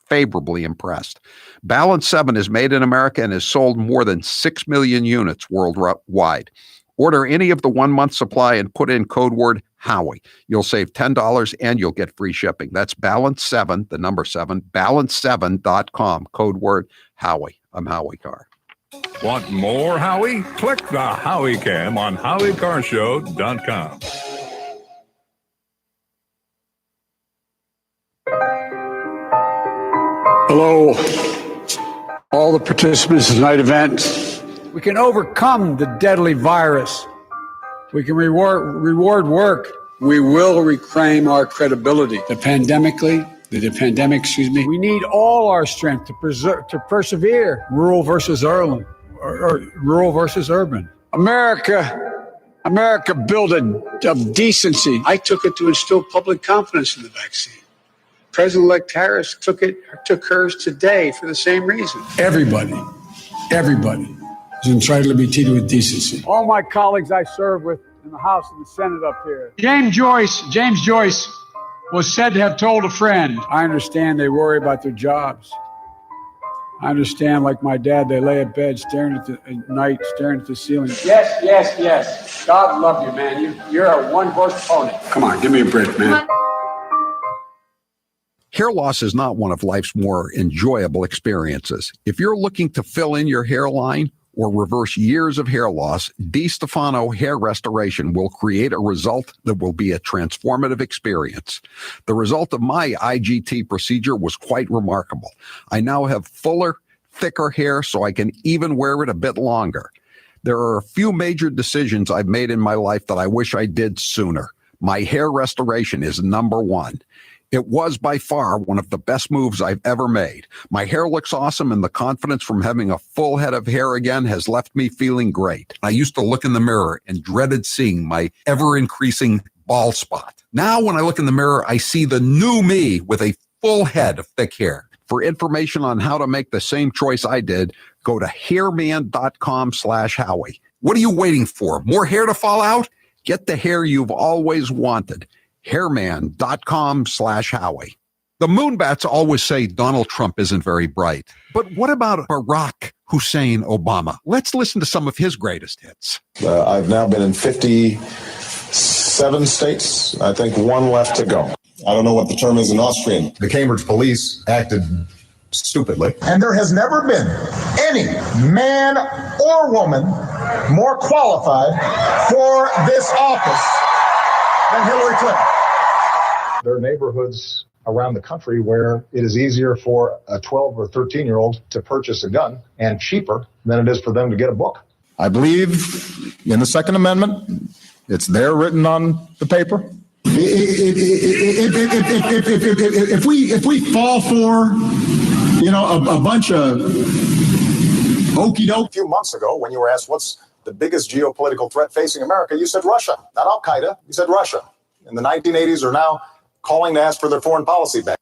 favorably impressed. Balance 7 is made in America and has sold more than 6 million units worldwide. Order any of the 1-month supply and put in code word Howie. You'll save $10 and you'll get free shipping. That's Balance 7, the number 7, balance7.com, code word Howie. I'm Howie Carr. Want more Howie? Click the Howie Cam on HowieCarShow.com. Hello, all the participants in tonight's event. We can overcome the deadly virus. We can reward work. We will reclaim our credibility. The pandemic, we need all our strength to persevere. Rural versus urban. America built of decency. I took it to instill public confidence in the vaccine. President-elect Harris took hers today for the same reason. Everybody is entitled to be treated with decency. All my colleagues I serve with in the House and the Senate up here. James Joyce was said to have told a friend, I understand they worry about their jobs. I understand, like my dad, they lay at bed staring at the ceiling. Yes. God love you, man. You're a one-horse pony. Come on, give me a break, man. Hair loss is not one of life's more enjoyable experiences. If you're looking to fill in your hairline or reverse years of hair loss, DiStefano Hair Restoration will create a result that will be a transformative experience. The result of my IGT procedure was quite remarkable. I now have fuller, thicker hair, so I can even wear it a bit longer. There are a few major decisions I've made in my life that I wish I did sooner. My hair restoration is number 1. It was by far one of the best moves I've ever made. My hair looks awesome, and the confidence from having a full head of hair again has left me feeling great. I used to look in the mirror and dreaded seeing my ever-increasing bald spot. Now, when I look in the mirror, I see the new me with a full head of thick hair. For information on how to make the same choice I did, go to hairman.com/Howie. What are you waiting for? More hair to fall out? Get the hair you've always wanted. hairman.com/Howie. The Moonbats always say Donald Trump isn't very bright. But what about Barack Hussein Obama? Let's listen to some of his greatest hits. I've now been in 57 states. I think 1 left to go. I don't know what the term is in Austrian. The Cambridge police acted stupidly. And there has never been any man or woman more qualified for this office than Hillary Clinton. There are neighborhoods around the country where it is easier for a 12 or 13-year-old to purchase a gun and cheaper than it is for them to get a book. I believe in the Second Amendment. It's there written on the paper. If we fall for, a bunch of Okie doke. A few months ago, when you were asked what's the biggest geopolitical threat facing America, you said Russia, not Al-Qaeda. You said Russia. In the 1980s are now calling to ask for their foreign policy back.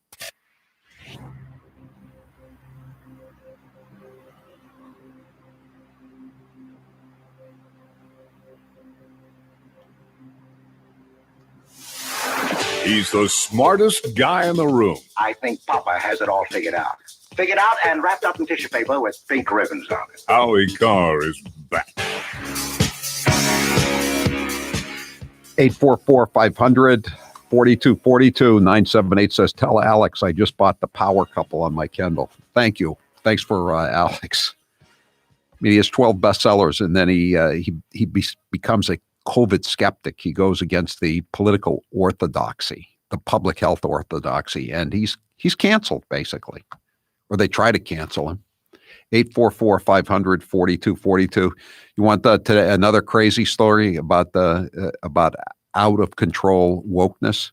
He's the smartest guy in the room. I think Papa has it all figured out. Figured out and wrapped up in tissue paper with pink ribbons on it. Howie Carr is back. 844-500-4242. 978 says, tell Alex I just bought The Power Couple on my Kindle. Thank you. Thanks for Alex. I mean, he has 12 bestsellers, and then he becomes a COVID skeptic. He goes against the political orthodoxy, the public health orthodoxy, and he's canceled, basically. Or they try to cancel him. 844-500-4242. You want today another crazy story about out of control wokeness?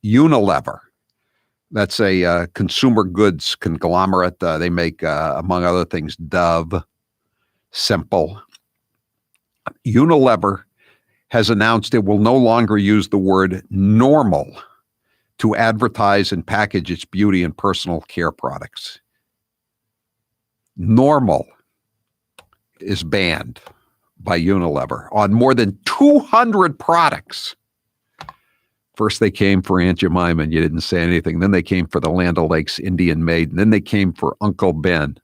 Unilever. That's a consumer goods conglomerate. They make, among other things, Dove, Simple. Unilever has announced it will no longer use the word normal to advertise and package its beauty and personal care products. Normal is banned by Unilever on more than 200 products. First, they came for Aunt Jemima, and you didn't say anything. Then they came for the Land O'Lakes Indian Maiden. Then they came for Uncle Ben.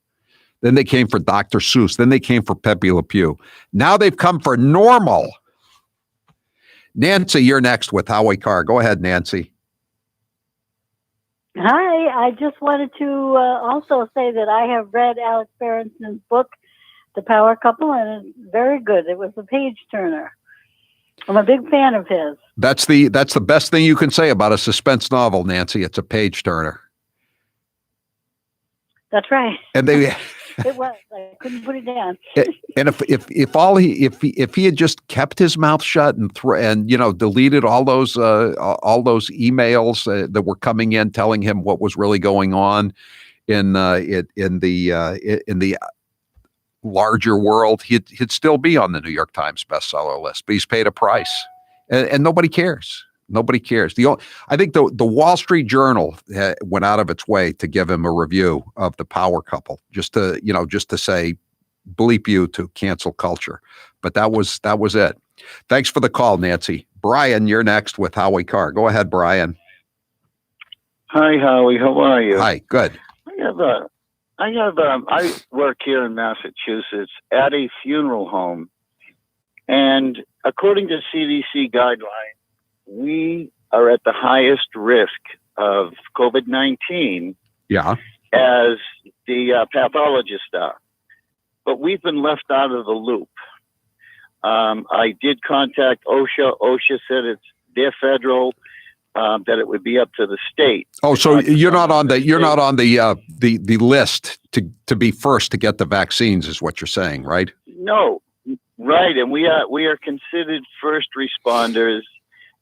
Then they came for Dr. Seuss. Then they came for Pepe Le Pew. Now they've come for normal. Nancy, you're next with Howie Carr. Go ahead, Nancy. Hi, I just wanted to also say that I have read Alex Berenson's book, The Power Couple, and it's very good. It was a page turner. I'm a big fan of his. That's the best thing you can say about a suspense novel, Nancy. It's a page turner. That's right. And they It was. I couldn't put it down. And if he had just kept his mouth shut and deleted all those emails that were coming in telling him what was really going on in the larger world, he'd still be on the New York Times bestseller list. But he's paid a price, and nobody cares. Nobody cares. I think the Wall Street Journal went out of its way to give him a review of The Power Couple, just to say, bleep you to cancel culture. But that was it. Thanks for the call, Nancy. Brian, you're next with Howie Carr. Go ahead, Brian. Hi, Howie. How are you? Hi. Good. I work here in Massachusetts at a funeral home, and according to CDC guidelines, we are at the highest risk of COVID-19 as the pathologists are. But we've been left out of the loop. I did contact OSHA. OSHA said they're federal, that it would be up to the state. Oh, so you're not on the list to be first to get the vaccines, is what you're saying, right? No, right, and we are considered first responders.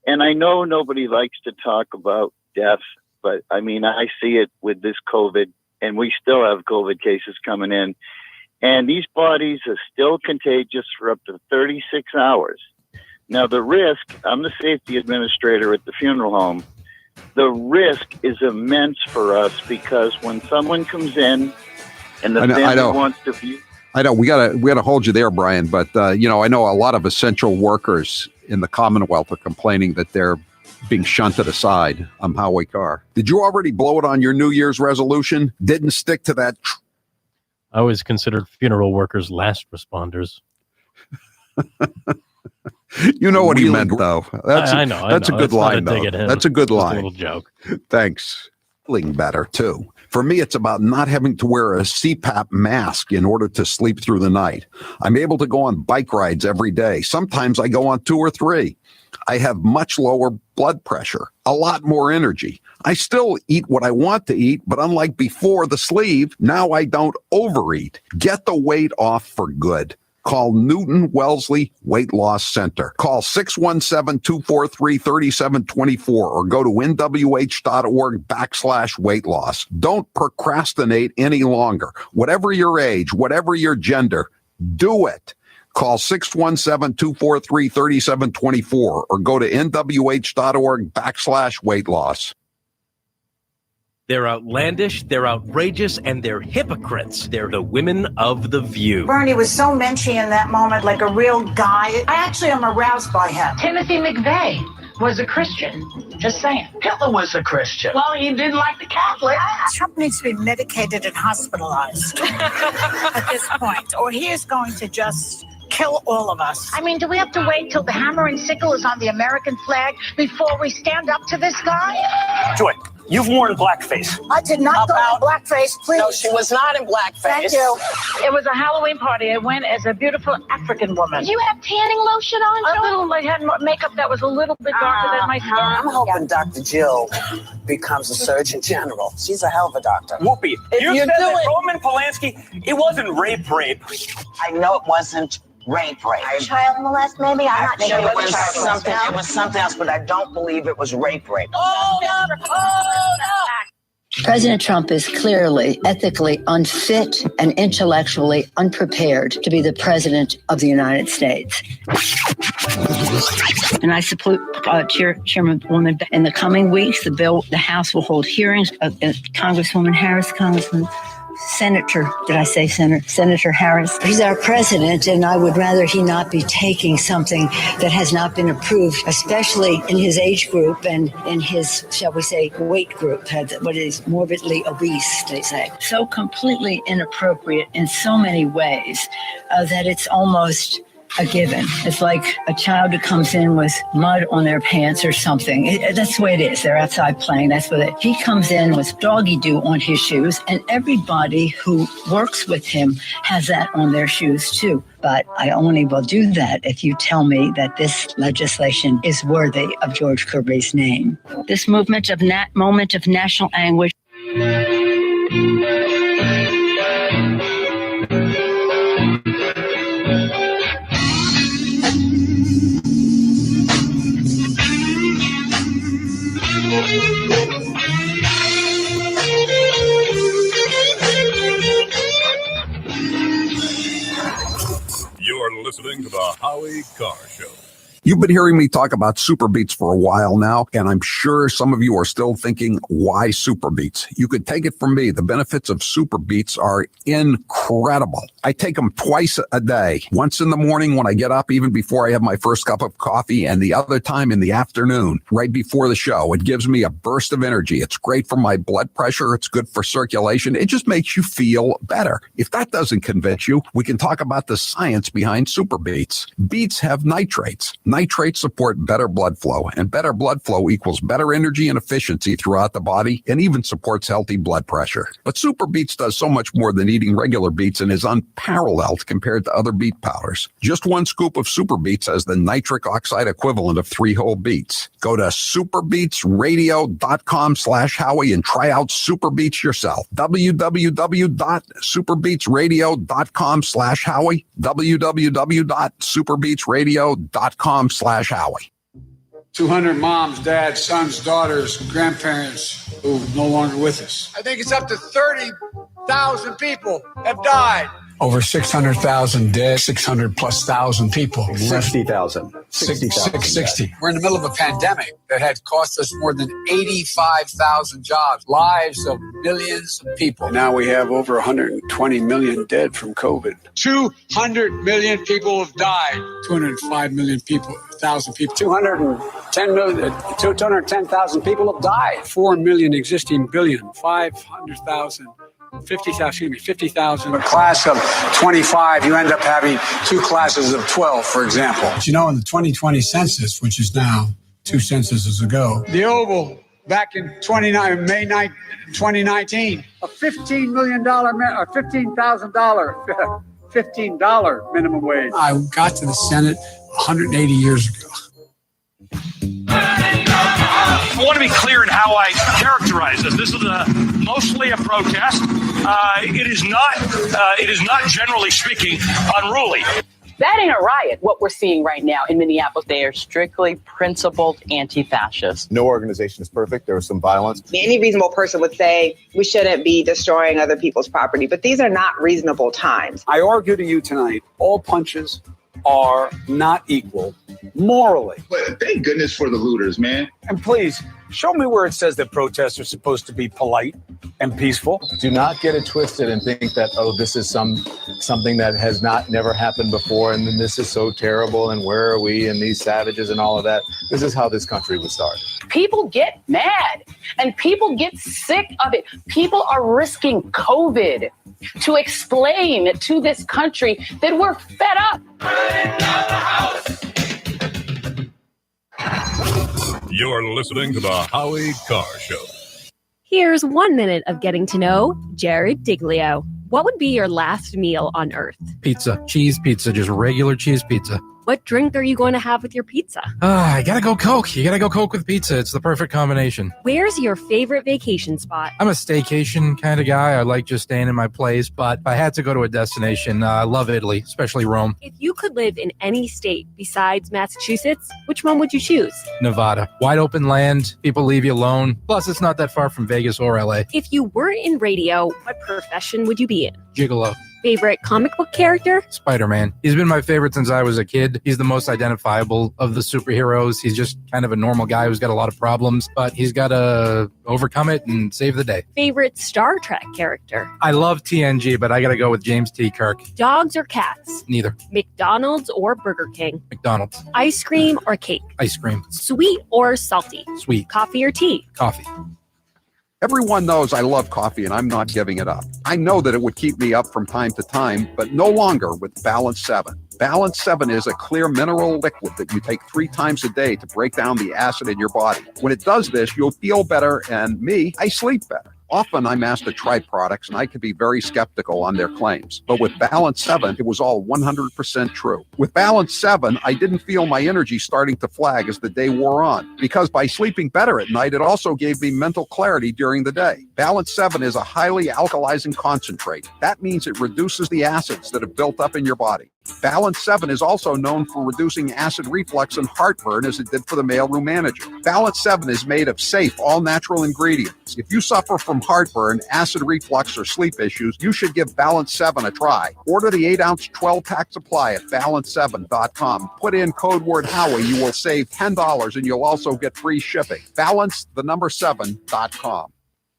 And I know nobody likes to talk about death, but I mean, I see it with this COVID, and we still have COVID cases coming in. And these bodies are still contagious for up to 36 hours. Now, the risk, I'm the safety administrator at the funeral home, the risk is immense for us because when someone comes in and the family wants to view. I know we gotta hold you there, Brian. But I know a lot of essential workers in the Commonwealth are complaining that they're being shunted aside. I'm Howie Carr. Did you already blow it on your New Year's resolution? Didn't stick to that. I always considered funeral workers last responders. You know what he meant, though. I know. That's a good line, though. That's a good line. A little joke. Thanks. Feeling better, too. For me, it's about not having to wear a CPAP mask in order to sleep through the night. I'm able to go on bike rides every day. Sometimes I go on 2 or 3. I have much lower blood pressure, a lot more energy. I still eat what I want to eat, but unlike before the sleeve, now I don't overeat. Get the weight off for good. Call Newton Wellesley Weight Loss Center. Call 617-243-3724 or go to nwh.org/weight loss. Don't procrastinate any longer. Whatever your age, whatever your gender, do it. Call 617-243-3724 or go to nwh.org/weight loss. They're outlandish, they're outrageous, and they're hypocrites. They're the women of The View. Bernie was so menschy in that moment, like a real guy. I actually am aroused by him. Timothy McVeigh was a Christian. Just saying. Hitler was a Christian. Well, he didn't like the Catholics. Trump needs to be medicated and hospitalized at this point, or he is going to just kill all of us. I mean, do we have to wait till the hammer and sickle is on the American flag before we stand up to this guy? Joy, you've worn blackface. I did not go in blackface, please. No, she was not in blackface. Thank you. It was a Halloween party. I went as a beautiful African woman. Did you have tanning lotion on? A little. I had makeup that was a little bit darker than my skin. I'm hoping Dr. Jill becomes a Surgeon General. She's a hell of a doctor. Whoopi, if you said that Roman Polanski, it wasn't rape. I know it wasn't rape. Child molest, maybe? I'm not sure. It was something. It was something else, but I don't believe it was rape. Oh no! President Trump is clearly ethically unfit and intellectually unprepared to be the president of the United States. And I support Chairwoman. In the coming weeks, the House will hold hearings of Congresswoman Harris, Senator Harris. He's our president, and I would rather he not be taking something that has not been approved, especially in his age group and in his, shall we say, weight group, what is morbidly obese, they say. So completely inappropriate in so many ways that it's almost a given. It's like a child who comes in with mud on their pants or something. That's the way it is. They're outside playing. That's what he comes in with doggy do on his shoes, and everybody who works with him has that on their shoes too. But I only will do that if you tell me that this legislation is worthy of George Kirby's name. This moment of national anguish. You're listening to the Howie Carr Show. You've been hearing me talk about Super Beets for a while now, and I'm sure some of you are still thinking, why Super Beets? You could take it from me. The benefits of Super Beets are incredible. I take them twice a day, once in the morning when I get up, even before I have my first cup of coffee, and the other time in the afternoon, right before the show. It gives me a burst of energy. It's great for my blood pressure. It's good for circulation. It just makes you feel better. If that doesn't convince you, we can talk about the science behind Super Beets. Beets have nitrates. Nitrates support better blood flow, and better blood flow equals better energy and efficiency throughout the body, and even supports healthy blood pressure. But Super Beets does so much more than eating regular beets and is unparalleled compared to other beet powders. Just one scoop of Super Beets has the nitric oxide equivalent of 3 whole beets. Go to superbeetsradio.com/Howie and try out Super Beets yourself. www.superbeetsradio.com/Howie. www.superbeetsradio.com/Howie. 200 moms, dads, sons, daughters, grandparents who are no longer with us. I think it's up to 30,000 people have died. Over 600,000 dead, 600 plus thousand people. 60,000. 660. We're in the middle of a pandemic that had cost us more than 85,000 jobs, lives of millions of people. And now we have over 120 million dead from COVID. 200 million people have died. 205 million people, 1,000 people. 210,000 people have died. 4 million existing billion, 500,000. 50,000. A class of 25, you end up having 2 classes of 12, for example. But you know, in the 2020 census, which is now 2 censuses ago, the Oval back in May 9, 2019, a $15 million, $15,000 minimum wage. I got to the Senate 180 years ago. I want to be clear in how I characterize this. This is mostly a protest. It is not, generally speaking, unruly. That ain't a riot, what we're seeing right now in Minneapolis. They are strictly principled anti-fascists. No organization is perfect. There was some violence. Any reasonable person would say we shouldn't be destroying other people's property, but these are not reasonable times. I argue to you tonight, all punches are not equal morally. But thank goodness for the looters, man. And please, show me where it says that protests are supposed to be polite and peaceful. Do not get it twisted and think that, oh, this is something that has never happened before, and then this is so terrible, and where are we, and these savages and all of that. This is how this country was started. People get mad and people get sick of it. People are risking COVID to explain to this country that we're fed up. You're listening to the Howie Carr Show. Here's 1 minute of getting to know Jared Diglio. What would be your last meal on Earth? Pizza. Cheese pizza. Just regular cheese pizza. What drink are you going to have with your pizza? I gotta go Coke. You gotta go Coke with pizza. It's the perfect combination. Where's your favorite vacation spot? I'm a staycation kind of guy. I like just staying in my place, but if I had to go to a destination, I love Italy, especially Rome. If you could live in any state besides Massachusetts, which one would you choose? Nevada. Wide open land. People leave you alone. Plus, it's not that far from Vegas or LA. If you weren't in radio, what profession would you be in? Gigolo. Favorite comic book character? Spider-Man. He's been my favorite since I was a kid. He's the most identifiable of the superheroes. He's just kind of a normal guy who's got a lot of problems, but he's got to overcome it and save the day. Favorite Star Trek character? I love TNG, but I got to go with James T. Kirk. Dogs or cats? Neither. McDonald's or Burger King? McDonald's. Ice cream or cake? Ice cream. Sweet or salty? Sweet. Coffee or tea? Coffee. Everyone knows I love coffee and I'm not giving it up. I know that it would keep me up from time to time, but no longer with Balance 7. Balance 7 is a clear mineral liquid that you take 3 times a day to break down the acid in your body. When it does this, you'll feel better, and I sleep better. Often I'm asked to try products and I can be very skeptical on their claims. But with Balance 7, it was all 100% true. With Balance 7, I didn't feel my energy starting to flag as the day wore on. Because by sleeping better at night, it also gave me mental clarity during the day. Balance 7 is a highly alkalizing concentrate. That means it reduces the acids that have built up in your body. Balance 7 is also known for reducing acid reflux and heartburn as it did for the mailroom manager. Balance 7 is made of safe, all-natural ingredients. If you suffer from heartburn, acid reflux, or sleep issues, you should give Balance 7 a try. Order the 8-ounce 12-pack supply at balance7.com. Put in code word Howie. You will save $10 and you'll also get free shipping. Balance7.com.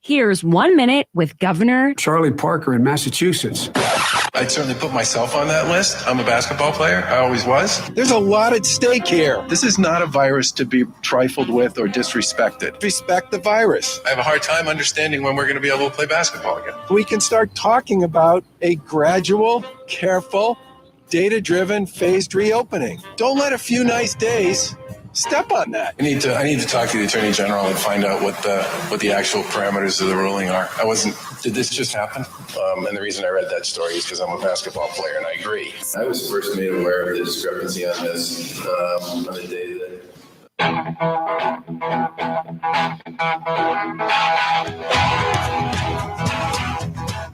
Here's 1 minute with Governor Charlie Parker in Massachusetts. I'd certainly put myself on that list. I'm a basketball player. I always was. There's a lot at stake here. This is not a virus to be trifled with or disrespected. Respect the virus. I have a hard time understanding when we're going to be able to play basketball again. We can start talking about a gradual, careful, data-driven, phased reopening. Don't let a few nice days step on that. I need to talk to the Attorney General and find out what the actual parameters of the ruling are. Did this just happen? And the reason I read that story is because I'm a basketball player, and I agree. I was first made aware of the discrepancy on this on the day that.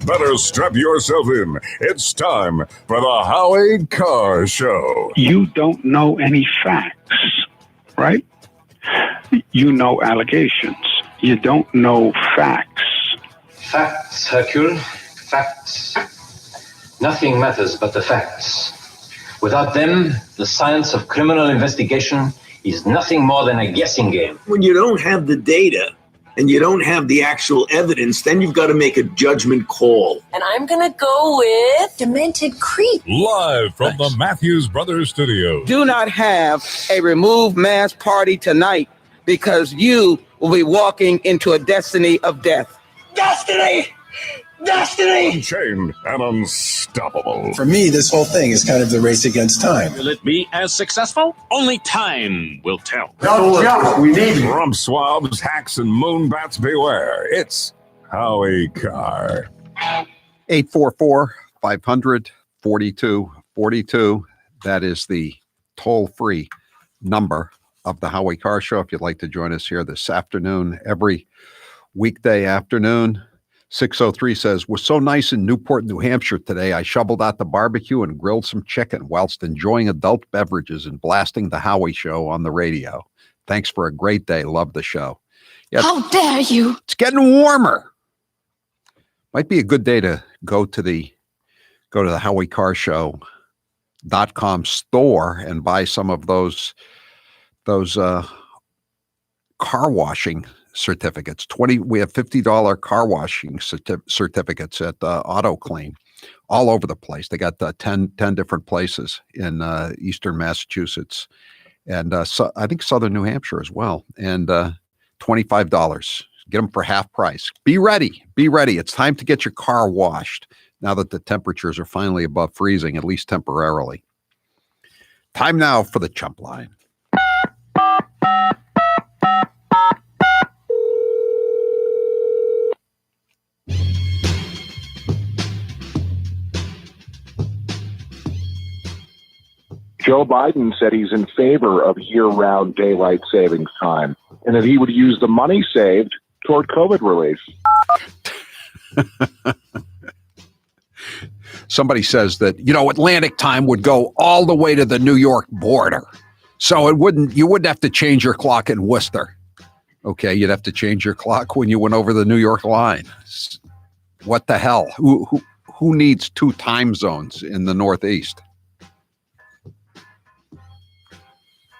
Better strap yourself in. It's time for the Howie Carr Show. You don't know any facts, right? You know allegations. You don't know facts. Facts, Hercule. Facts. Nothing matters but the facts. Without them, the science of criminal investigation is nothing more than a guessing game. When you don't have the data and you don't have the actual evidence, then you've got to make a judgment call. And I'm going to go with Demented Creep. Live from the Matthews Brothers Studio. Do not have a remove mask party tonight because you will be walking into a destiny of death. Destiny! Destiny! Unchained and unstoppable. For me, this whole thing is kind of the race against time. Will it be as successful? Only time will tell. We need rump swabs, hacks, and moonbats beware. It's Howie Carr. 844-500-4242. That is the toll-free number of the Howie Carr Show. If you'd like to join us here this afternoon, every weekday afternoon. 603 says, was so nice in Newport, New Hampshire today. I shoveled out the barbecue and grilled some chicken whilst enjoying adult beverages and blasting the Howie Show on the radio. Thanks for a great day. Love the show. Yeah, How dare you? it's getting warmer. Might be a good day to go to the HowieCarrShow.com store and buy some of those car washing certificates. We have $50 car washing certificates at Auto Clean all over the place. They got 10 different places in eastern Massachusetts and so I think southern New Hampshire as well. And $25. Get them for half price. Be ready. It's time to get your car washed now that the temperatures are finally above freezing, at least temporarily. Time now for the Chump Line. Joe Biden said he's in favor of year-round daylight savings time and that he would use the money saved toward COVID relief. Somebody says that, Atlantic time would go all the way to the New York border. So you wouldn't have to change your clock in Worcester. Okay, you'd have to change your clock when you went over the New York line. What the hell? Who needs two time zones in the Northeast?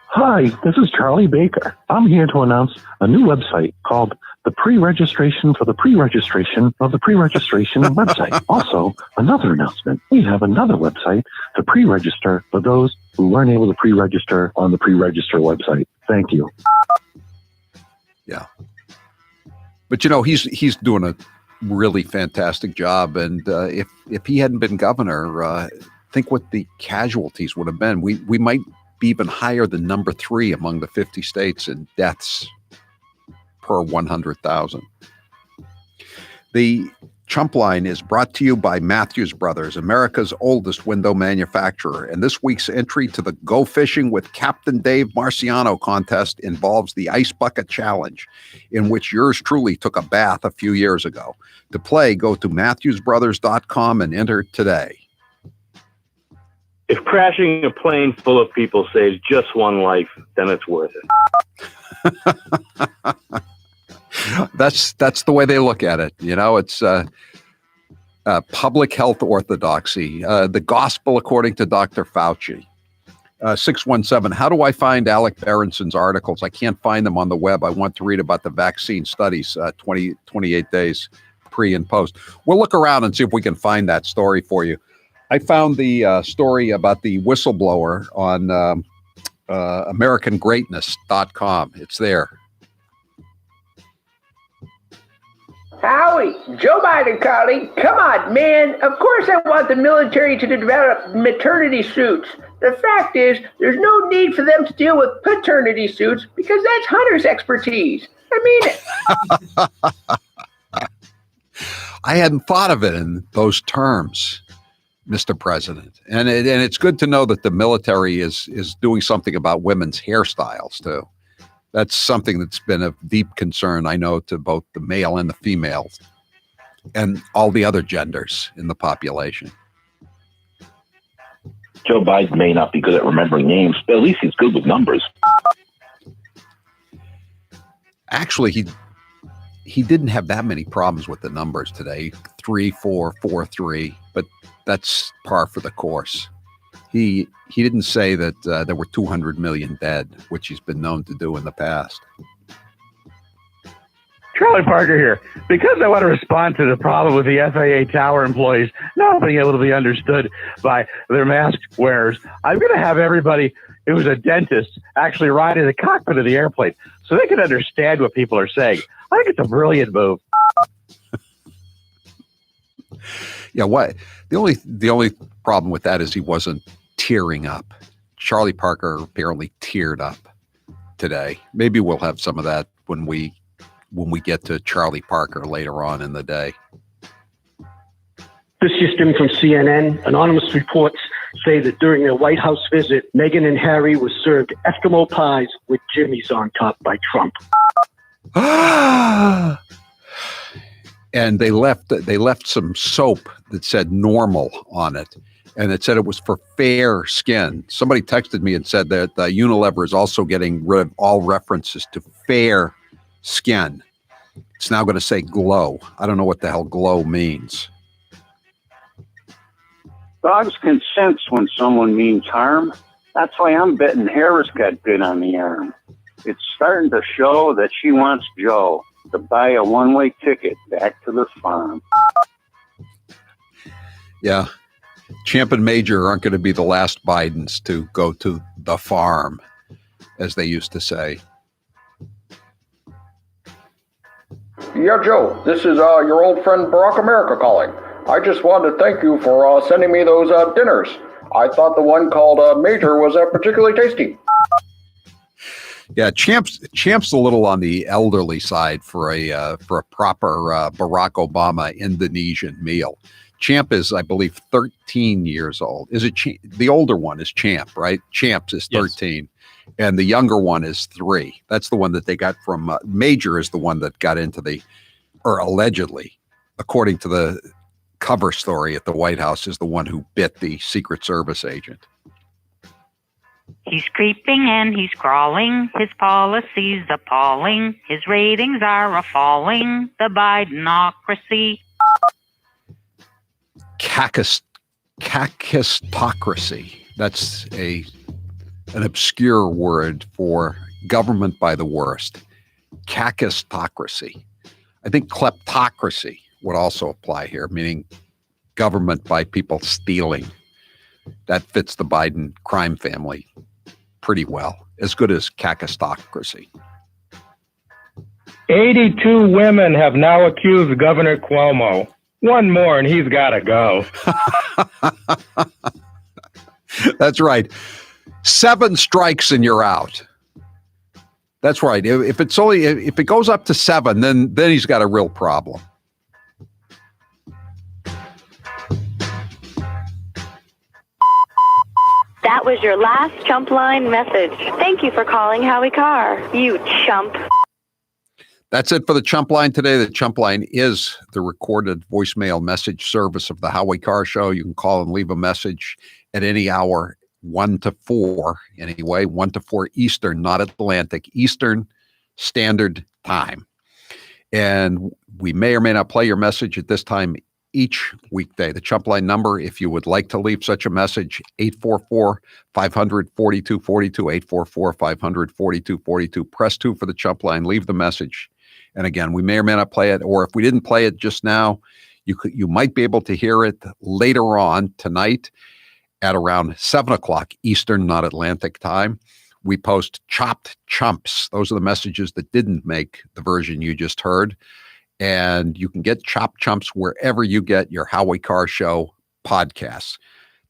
Hi, this is Charlie Baker. I'm here to announce a new website called the pre-registration for the pre-registration of the pre-registration website. Also, another announcement. We have another website to pre-register for those who weren't able to pre-register on the pre-register website. Thank you. Yeah. But, he's doing a really fantastic job. And if he hadn't been governor, think what the casualties would have been. We might be even higher than number 3 among the 50 states in deaths per 100,000. The Chump Line is brought to you by Matthews Brothers, America's oldest window manufacturer. And this week's entry to the Go Fishing with Captain Dave Marciano contest involves the Ice Bucket Challenge, in which yours truly took a bath a few years ago. To play, go to MatthewsBrothers.com and enter today. If crashing a plane full of people saves just one life, then it's worth it. That's the way they look at it. It's public health orthodoxy, the gospel according to Dr. Fauci. 617, how do I find Alec Berenson's articles? I can't find them on the web. I want to read about the vaccine studies, 28 days pre and post. We'll look around and see if we can find that story for you. I found the story about the whistleblower on AmericanGreatness.com. It's there. Howie, Joe Biden calling. Come on, man. Of course I want the military to develop maternity suits. The fact is, there's no need for them to deal with paternity suits because that's Hunter's expertise. I mean it. I hadn't thought of it in those terms, Mr. President. And it's good to know that the military is doing something about women's hairstyles, too. That's something that's been of deep concern, I know, to both the male and the female and all the other genders in the population. Joe Biden may not be good at remembering names, but at least he's good with numbers. Actually, he didn't have that many problems with the numbers today. 3, 4, 4, 3, but that's par for the course. He didn't say that there were 200 million dead, which he's been known to do in the past. Charlie Parker here. Because I want to respond to the problem with the FAA tower employees not being able to be understood by their mask wearers, I'm going to have everybody who's a dentist actually ride in the cockpit of the airplane so they can understand what people are saying. I think it's a brilliant move. Yeah, what the only problem with that is he wasn't tearing up. Charlie Parker apparently teared up today. Maybe we'll have some of that when we get to Charlie Parker later on in the day. This is Jim from CNN. Anonymous reports say that during their White House visit, Meghan and Harry were served Eskimo pies with jimmies on top by Trump. And they left some soap that said normal on it, and it said it was for fair skin. Somebody texted me and said that Unilever is also getting rid of all references to fair skin. It's now going to say glow. I don't know what the hell glow means. Dogs can sense when someone means harm. That's why I'm betting Harris got bit on the arm. It's starting to show that she wants Joe to buy a one-way ticket back to the farm. Yeah. Champ and Major aren't going to be the last Bidens to go to the farm, as they used to say. Yeah, Joe, this is your old friend Barack America calling. I just wanted to thank you for sending me those dinners. I thought the one called Major was particularly tasty. Yeah, Champ's a little on the elderly side for a proper Barack Obama Indonesian meal. Champ is, I believe, 13 years old. Is it the older one is Champ, right? Champ is 13, yes. And the younger one is 3. That's the one that they got from Major is the one that got into or allegedly, according to the cover story at the White House, is the one who bit the Secret Service agent. He's creeping and he's crawling. His policy's appalling. His ratings are a-falling. The Bidenocracy. Kakistocracy. That's an obscure word for government by the worst. Kakistocracy. I think kleptocracy would also apply here, meaning government by people stealing. That fits the Biden crime family pretty well, as good as kakistocracy. 82 women have now accused Governor Cuomo. One more and he's got to go. That's right. 7 strikes and you're out. That's right. If it goes up to 7, then he's got a real problem. That was your last Chump Line message. Thank you for calling Howie Carr, you chump. That's it for the Chump Line today. The Chump Line is the recorded voicemail message service of the Howie Carr Show. You can call and leave a message at any hour, 1 to 4 anyway, 1 to 4 Eastern, not Atlantic, Eastern Standard Time. And we may or may not play your message at this time each weekday. The Chump Line number, if you would like to leave such a message, 844-500-4242, 844-500-4242. Press 2 for the Chump Line. Leave the message. And again, we may or may not play it, or if we didn't play it just now, you might be able to hear it later on tonight at around 7 o'clock Eastern, not Atlantic time. We post chopped chumps. Those are the messages that didn't make the version you just heard. And you can get Chopped Chumps wherever you get your Howie Carr Show podcasts.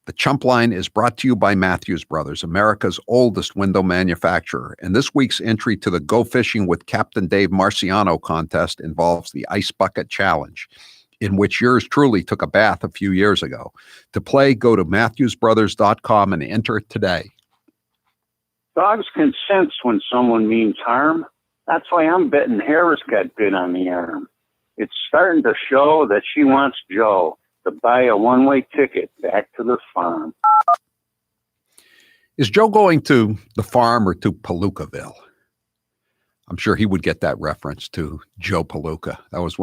The Chump Line is brought to you by Matthews Brothers, America's oldest window manufacturer. And this week's entry to the Go Fishing with Captain Dave Marciano contest involves the Ice Bucket Challenge, in which yours truly took a bath a few years ago. To play, go to MatthewsBrothers.com and enter today. Dogs can sense when someone means harm. That's why I'm betting Harris got bit on the arm. It's starting to show that she wants Joe to buy a one-way ticket back to the farm. Is Joe going to the farm or to Palookaville? I'm sure he would get that reference to Joe Palooka. That was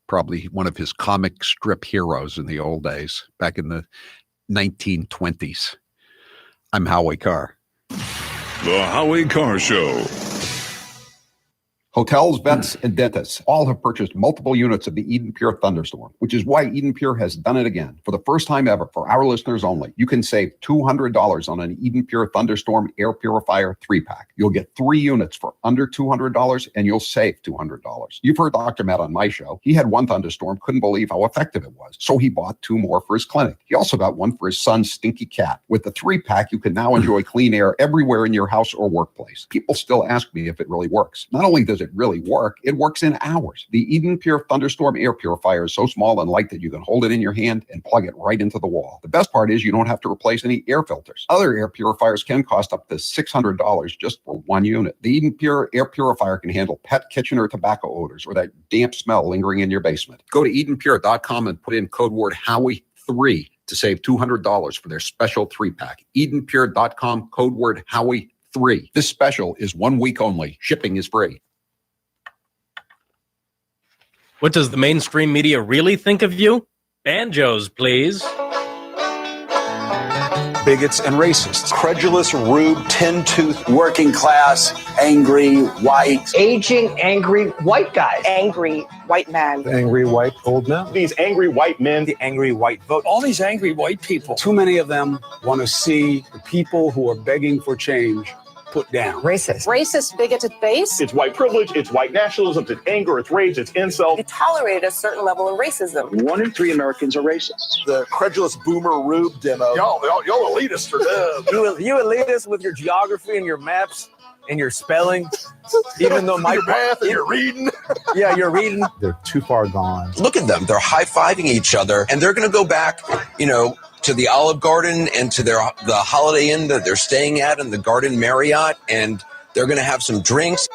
probably one of his comic strip heroes in the old days, back in the 1920s. I'm Howie Carr. The Howie Carr Show. Hotels, vets, and dentists all have purchased multiple units of the Eden Pure Thunderstorm, which is why Eden Pure has done it again. For the first time ever, for our listeners only, you can save $200 on an Eden Pure Thunderstorm Air Purifier 3-pack. You'll get 3 units for under $200, and you'll save $200. You've heard Dr. Matt on my show. He had one Thunderstorm, couldn't believe how effective it was, so he bought 2 more for his clinic. He also got one for his son's stinky cat. With the 3-pack, you can now enjoy clean air everywhere in your house or workplace. People still ask me if it really works. Not only does it it really work, it works in hours. The Eden Pure Thunderstorm air purifier is so small and light that you can hold it in your hand and plug it right into the wall. The best part is you don't have to replace any air filters. Other air purifiers can cost up to $600 just for one unit. The Eden Pure air purifier can handle pet, kitchen, or tobacco odors or that damp smell lingering in your basement. Go to EdenPure.com and put in code word Howie3 to save $200 for their special 3-pack. EdenPure.com, code word Howie3. This special is 1 week only. Shipping is free. What does the mainstream media really think of you? Banjos, please. Bigots and racists. Credulous, rude, tin-toothed, working class, angry, white. Aging, angry white guys. Angry white man. The angry white old men. These angry white men. The angry white vote. All these angry white people. Too many of them want to see the people who are begging for change put down. Racist, bigoted base. It's white privilege, it's white nationalism, it's anger, it's rage, it's insult. They tolerate a certain level of racism. 1 in 3 Americans are racist. The credulous boomer rube demo. Y'all elitists are dumb. You elitists with your geography and your maps and your spelling. Even though my your math and your reading. Yeah, you're reading. They're too far gone. Look at them. They're high-fiving each other, and they're going to go back, to the Olive Garden and to the Holiday Inn that they're staying at in the Garden Marriott, and they're going to have some drinks.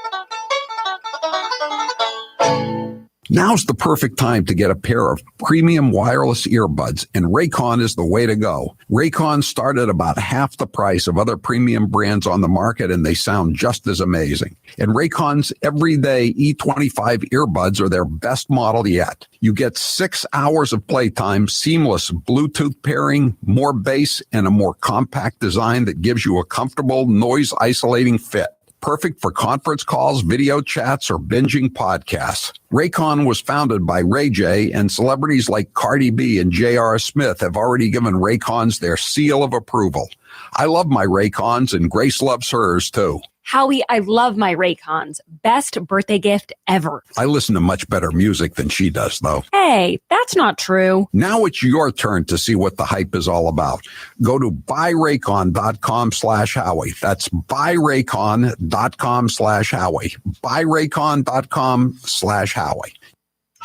Now's the perfect time to get a pair of premium wireless earbuds, and Raycon is the way to go. Raycon start at about half the price of other premium brands on the market, and they sound just as amazing. And Raycon's everyday E25 earbuds are their best model yet. You get 6 hours of playtime, seamless Bluetooth pairing, more bass, and a more compact design that gives you a comfortable, noise-isolating fit. Perfect for conference calls, video chats, or binging podcasts. Raycon was founded by Ray J, and celebrities like Cardi B and J.R. Smith have already given Raycons their seal of approval. I love my Raycons, and Grace loves hers, too. Howie, I love my Raycons. Best birthday gift ever. I listen to much better music than she does, though. Hey, that's not true. Now it's your turn to see what the hype is all about. Go to buyraycon.com/Howie. That's buyraycon.com/Howie. buyraycon.com/Howie.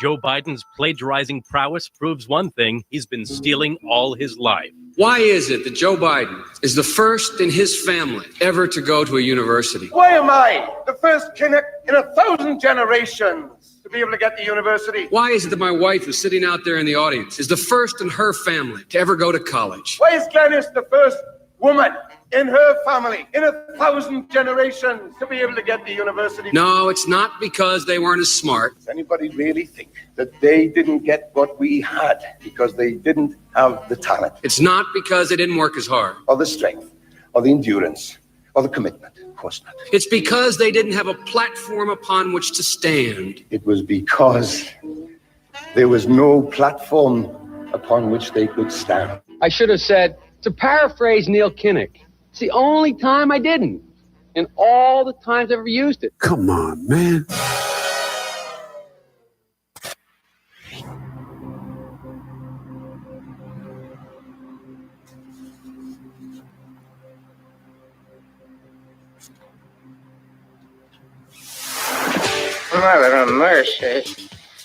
Joe Biden's plagiarizing prowess proves one thing: he's been stealing all his life. Why is it that Joe Biden is the first in his family ever to go to a university? Why am I the first Kinnick in 1,000 generations to be able to get to university? Why is it that my wife, who's sitting out there in the audience, is the first in her family to ever go to college? Why is Glenys the first woman in her family in 1,000 generations to be able to get to university? No, it's not because they weren't as smart. Does anybody really think that they didn't get what we had because they didn't have the talent? It's not because they didn't work as hard. Or the strength, or the endurance, or the commitment. Of course not. It's because they didn't have a platform upon which to stand. It was because there was no platform upon which they could stand. I should have said, to paraphrase Neil Kinnock, it's the only time I didn't, and all the times I've ever used it. Come on, man. Mother of mercy.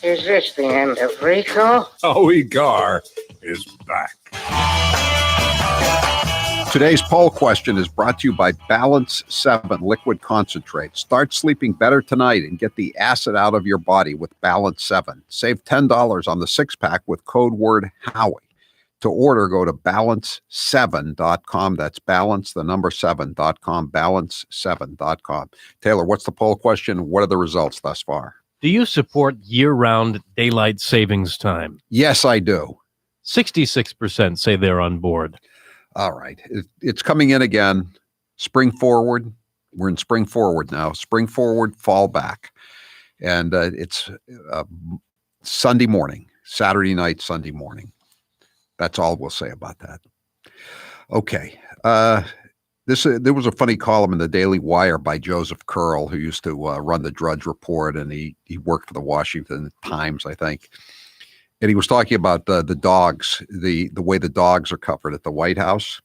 Is this the end of Rico? Howie Carr is back. Today's poll question is brought to you by Balance 7 Liquid Concentrate. Start sleeping better tonight and get the acid out of your body with Balance 7. Save $10 on the 6-pack with code word Howie. To order, go to balance7.com. That's balance, the number 7.com, balance7.com. Taylor, what's the poll question? What are the results thus far? Do you support year-round daylight savings time? Yes, I do. 66% say they're on board. All right. It's coming in again. Spring forward. We're in spring forward now. Spring forward, fall back. And it's Sunday morning, Saturday night, Sunday morning. That's all we'll say about that. Okay. There was a funny column in the Daily Wire by Joseph Curl, who used to run the Drudge Report, and he worked for the Washington Times, I think. And he was talking about the dogs, the way the dogs are covered at the White House.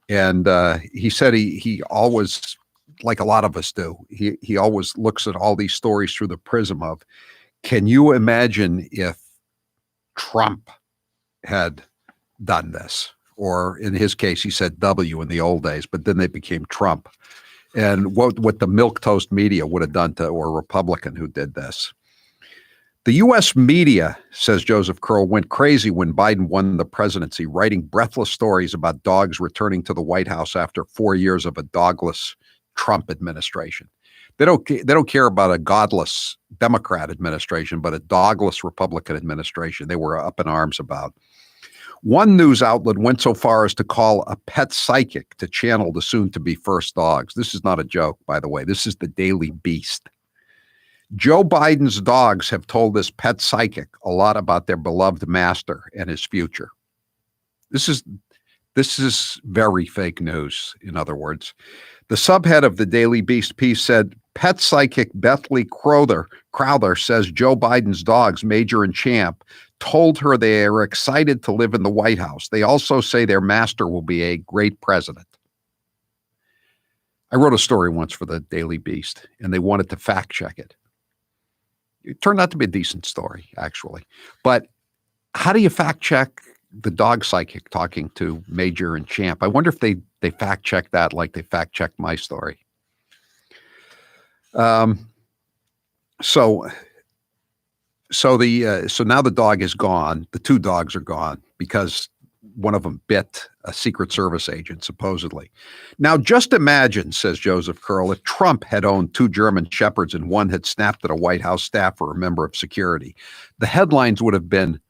And he said he always like a lot of us do. He always looks at all these stories through the prism of, can you imagine if Trump had done this? Or in his case, he said W in the old days, but then they became Trump. And what the milquetoast media would have done to a Republican who did this. The U.S. media, says Joseph Curl, went crazy when Biden won the presidency, writing breathless stories about dogs returning to the White House after 4 years of a dogless Trump administration. They don't care about a godless Democrat administration, but a dogless Republican administration they were up in arms about. One news outlet went so far as to call a pet psychic to channel the soon-to-be first dogs. This is not a joke, by the way. This is the Daily Beast. Joe Biden's dogs have told this pet psychic a lot about their beloved master and his future. This is very fake news, in other words. The subhead of the Daily Beast piece said, pet psychic Bethany Crowther says Joe Biden's dogs, Major and Champ, told her they are excited to live in the White House. They also say their master will be a great president. I wrote a story once for the Daily Beast, and they wanted to fact check it. It turned out to be a decent story, actually. But how do you fact check the dog psychic talking to Major and Champ? I wonder if they fact check that like they fact checked my story. So now the dog is gone. The two dogs are gone because one of them bit a Secret Service agent, supposedly. Now, just imagine, says Joseph Curl, if Trump had owned two German Shepherds and one had snapped at a White House staff or a member of security. The headlines would have been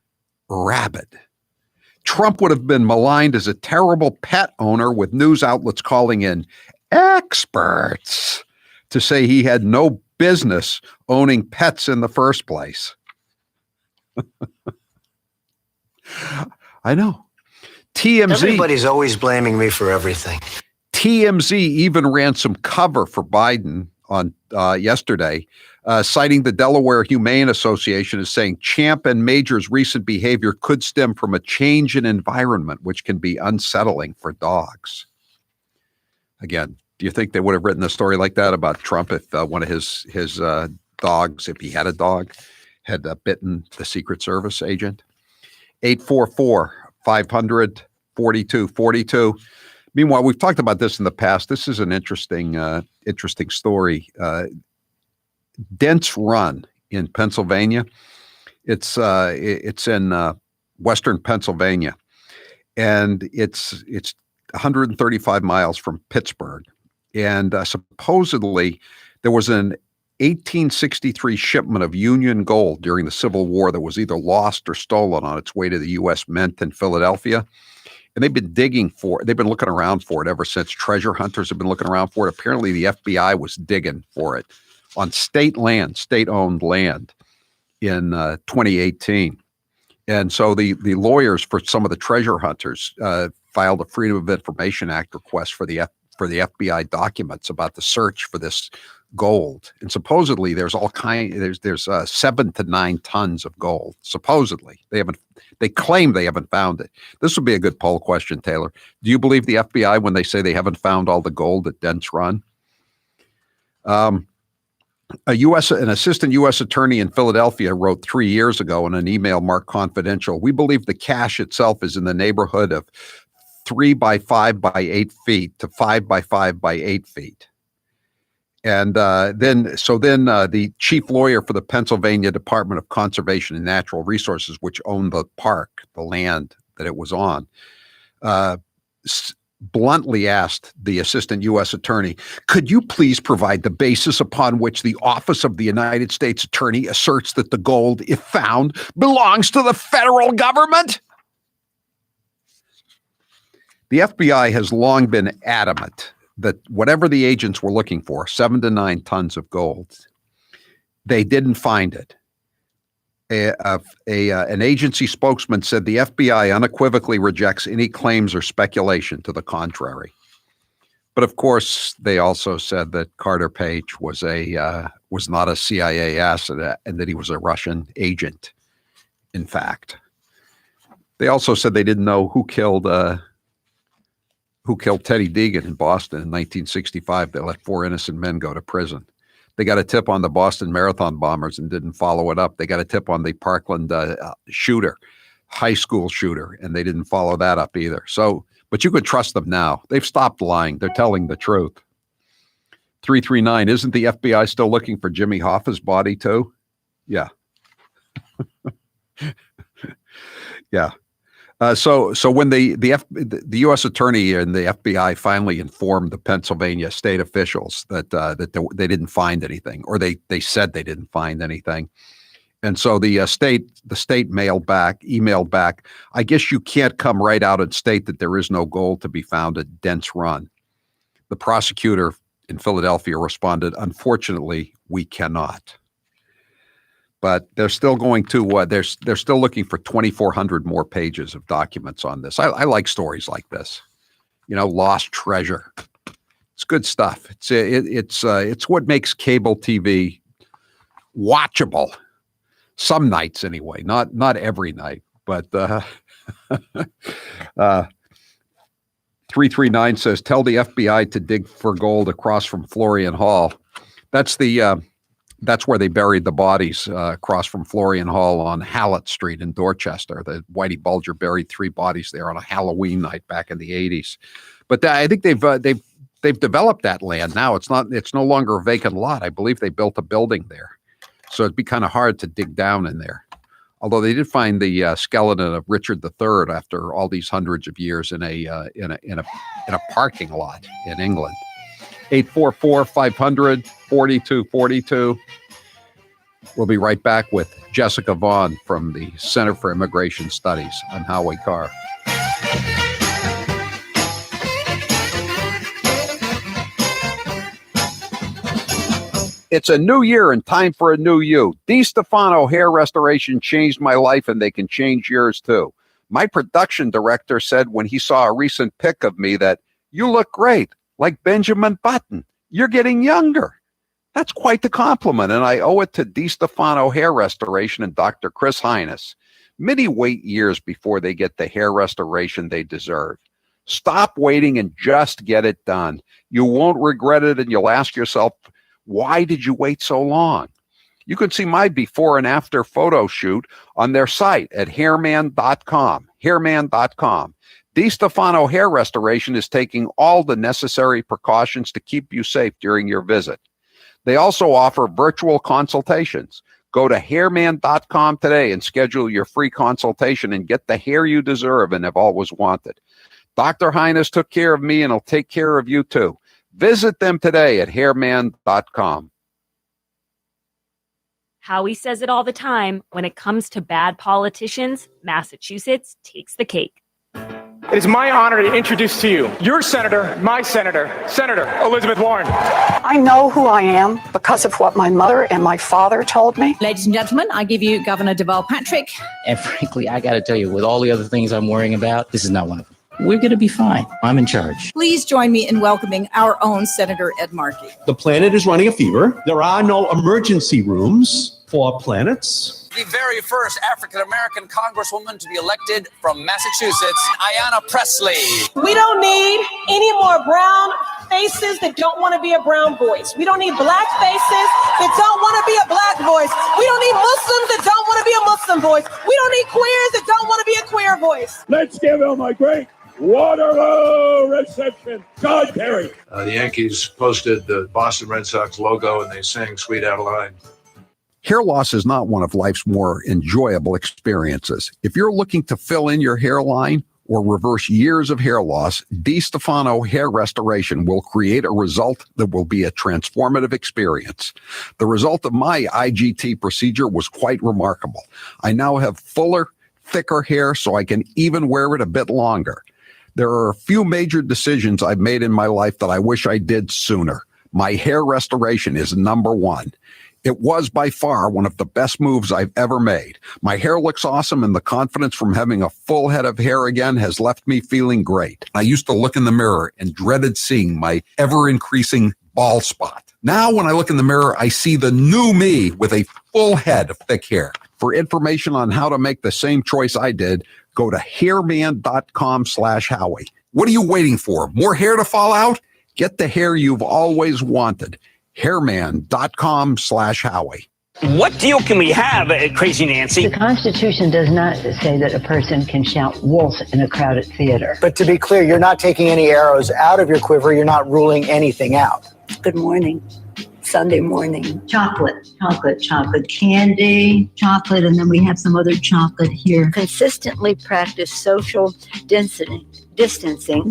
rabid. Trump would have been maligned as a terrible pet owner, with news outlets calling in experts to say he had no business owning pets in the first place. I know. TMZ. Everybody's always blaming me for everything. TMZ even ran some cover for Biden on yesterday, citing the Delaware Humane Association as saying Champ and Major's recent behavior could stem from a change in environment, which can be unsettling for dogs. Again, do you think they would have written a story like that about Trump if one of his dogs, if he had a dog, had bitten the Secret Service agent? 844-500-4242. Meanwhile, we've talked about this in the past. This is an interesting story. Dents Run in Pennsylvania. It's in western Pennsylvania, and it's 135 miles from Pittsburgh. And supposedly there was an 1863 shipment of Union gold during the Civil War that was either lost or stolen on its way to the U.S. Mint in Philadelphia. And they've been they've been looking around for it ever since. Treasure hunters have been looking around for it. Apparently the FBI was digging for it on state-owned land in 2018. And so the lawyers for some of the treasure hunters filed a Freedom of Information Act request for the FBI documents about the search for this gold. And supposedly there's 7 to 9 tons of gold. Supposedly they claim they haven't found it. This would be a good poll question, Taylor. Do you believe the FBI when they say they haven't found all the gold at Dents Run? An assistant U.S. attorney in Philadelphia wrote 3 years ago in an email marked confidential, "We believe the cache itself is in the neighborhood of 3 by 5 by 8 feet to 5 by 5 by 8 feet. And then the chief lawyer for the Pennsylvania Department of Conservation and Natural Resources, which owned the park, the land that it was on, bluntly asked the assistant U.S. attorney, "Could you please provide the basis upon which the Office of the United States Attorney asserts that the gold, if found, belongs to the federal government?" The FBI has long been adamant that whatever the agents were looking for, 7 to 9 tons of gold, they didn't find it. An agency spokesman said the FBI unequivocally rejects any claims or speculation to the contrary. But of course, they also said that Carter Page was not a CIA asset and that he was a Russian agent. In fact, they also said they didn't know who killed who killed Teddy Deegan in Boston in 1965. They let 4 innocent men go to prison. They got a tip on the Boston Marathon bombers and didn't follow it up. They got a tip on the Parkland shooter, high school shooter, and they didn't follow that up either. So, but you could trust them now. They've stopped lying. They're telling the truth. 339, isn't the FBI still looking for Jimmy Hoffa's body too? Yeah. Yeah. So when the U.S. attorney and the FBI finally informed the Pennsylvania state officials that they didn't find anything, or they said they didn't find anything, and so the state emailed back, I guess you can't come right out and state that there is no gold to be found at Dent's Run. The prosecutor in Philadelphia responded, unfortunately, we cannot. But they're still going to, they're still looking for 2,400 more pages of documents on this. I like stories like this, lost treasure. It's good stuff. It's what makes cable TV watchable. Some nights anyway, not every night, but 339 says, tell the FBI to dig for gold across from Florian Hall. That's where they buried the bodies, across from Florian Hall on Hallett Street in Dorchester. The Whitey Bulger buried 3 bodies there on a Halloween night back in the 80s. But I think they've developed that land now. It's no longer a vacant lot. I believe they built a building there, so it'd be kind of hard to dig down in there. Although they did find the skeleton of Richard III after all these hundreds of years in a parking lot in England. 844-500-4242. We'll be right back with Jessica Vaughn from the Center for Immigration Studies. I'm Howie Carr. It's a new year and time for a new you. DiStefano Hair Restoration changed my life, and they can change yours too. My production director said when he saw a recent pic of me that, you look great, like Benjamin Button. You're getting younger. That's quite the compliment, and I owe it to DiStefano Hair Restoration and Dr. Chris Hines. Many wait years before they get the hair restoration they deserve. Stop waiting and just get it done. You won't regret it, and you'll ask yourself, why did you wait so long? You can see my before and after photo shoot on their site at hairman.com. Hairman.com. DiStefano Hair Restoration is taking all the necessary precautions to keep you safe during your visit. They also offer virtual consultations. Go to hairman.com today and schedule your free consultation and get the hair you deserve and have always wanted. Dr. Hines took care of me and he'll take care of you too. Visit them today at hairman.com. Howie says it all the time. When it comes to bad politicians, Massachusetts takes the cake. It is my honor to introduce to you your senator, my senator, Senator Elizabeth Warren. I know who I am because of what my mother and my father told me. Ladies and gentlemen, I give you Governor Deval Patrick. And frankly, I got to tell you, with all the other things I'm worrying about, this is not one of them. We're going to be fine. I'm in charge. Please join me in welcoming our own Senator Ed Markey. The planet is running a fever. There are no emergency rooms for planets. The very first African-American congresswoman to be elected from Massachusetts, Ayanna Pressley. We don't need any more brown faces that don't want to be a brown voice. We don't need black faces that don't want to be a black voice. We don't need Muslims that don't want to be a Muslim voice. We don't need queers that don't want to be a queer voice. Let's give him a great Waterloo reception. John Kerry. The Yankees posted the Boston Red Sox logo and they sang Sweet Adeline. Hair loss is not one of life's more enjoyable experiences. If you're looking to fill in your hairline or reverse years of hair loss, DiStefano Hair Restoration will create a result that will be a transformative experience. The result of my IGT procedure was quite remarkable. I now have fuller, thicker hair so I can even wear it a bit longer. There are a few major decisions I've made in my life that I wish I did sooner. My hair restoration is number one. It was by far one of the best moves I've ever made. My hair looks awesome, and the confidence from having a full head of hair again has left me feeling great. I used to look in the mirror and dreaded seeing my ever-increasing bald spot. Now when I look in the mirror, I see the new me with a full head of thick hair. For information on how to make the same choice I did, go to hairman.com/Howie. What are you waiting for? More hair to fall out? Get the hair you've always wanted. Hairman.com/Howie. What deal can we have, Crazy Nancy? The Constitution does not say that a person can shout wolf in a crowded theater. But to be clear, you're not taking any arrows out of your quiver. You're not ruling anything out. Good morning. Sunday morning. Chocolate candy, chocolate, and then we have some other chocolate here. Consistently practice social distancing.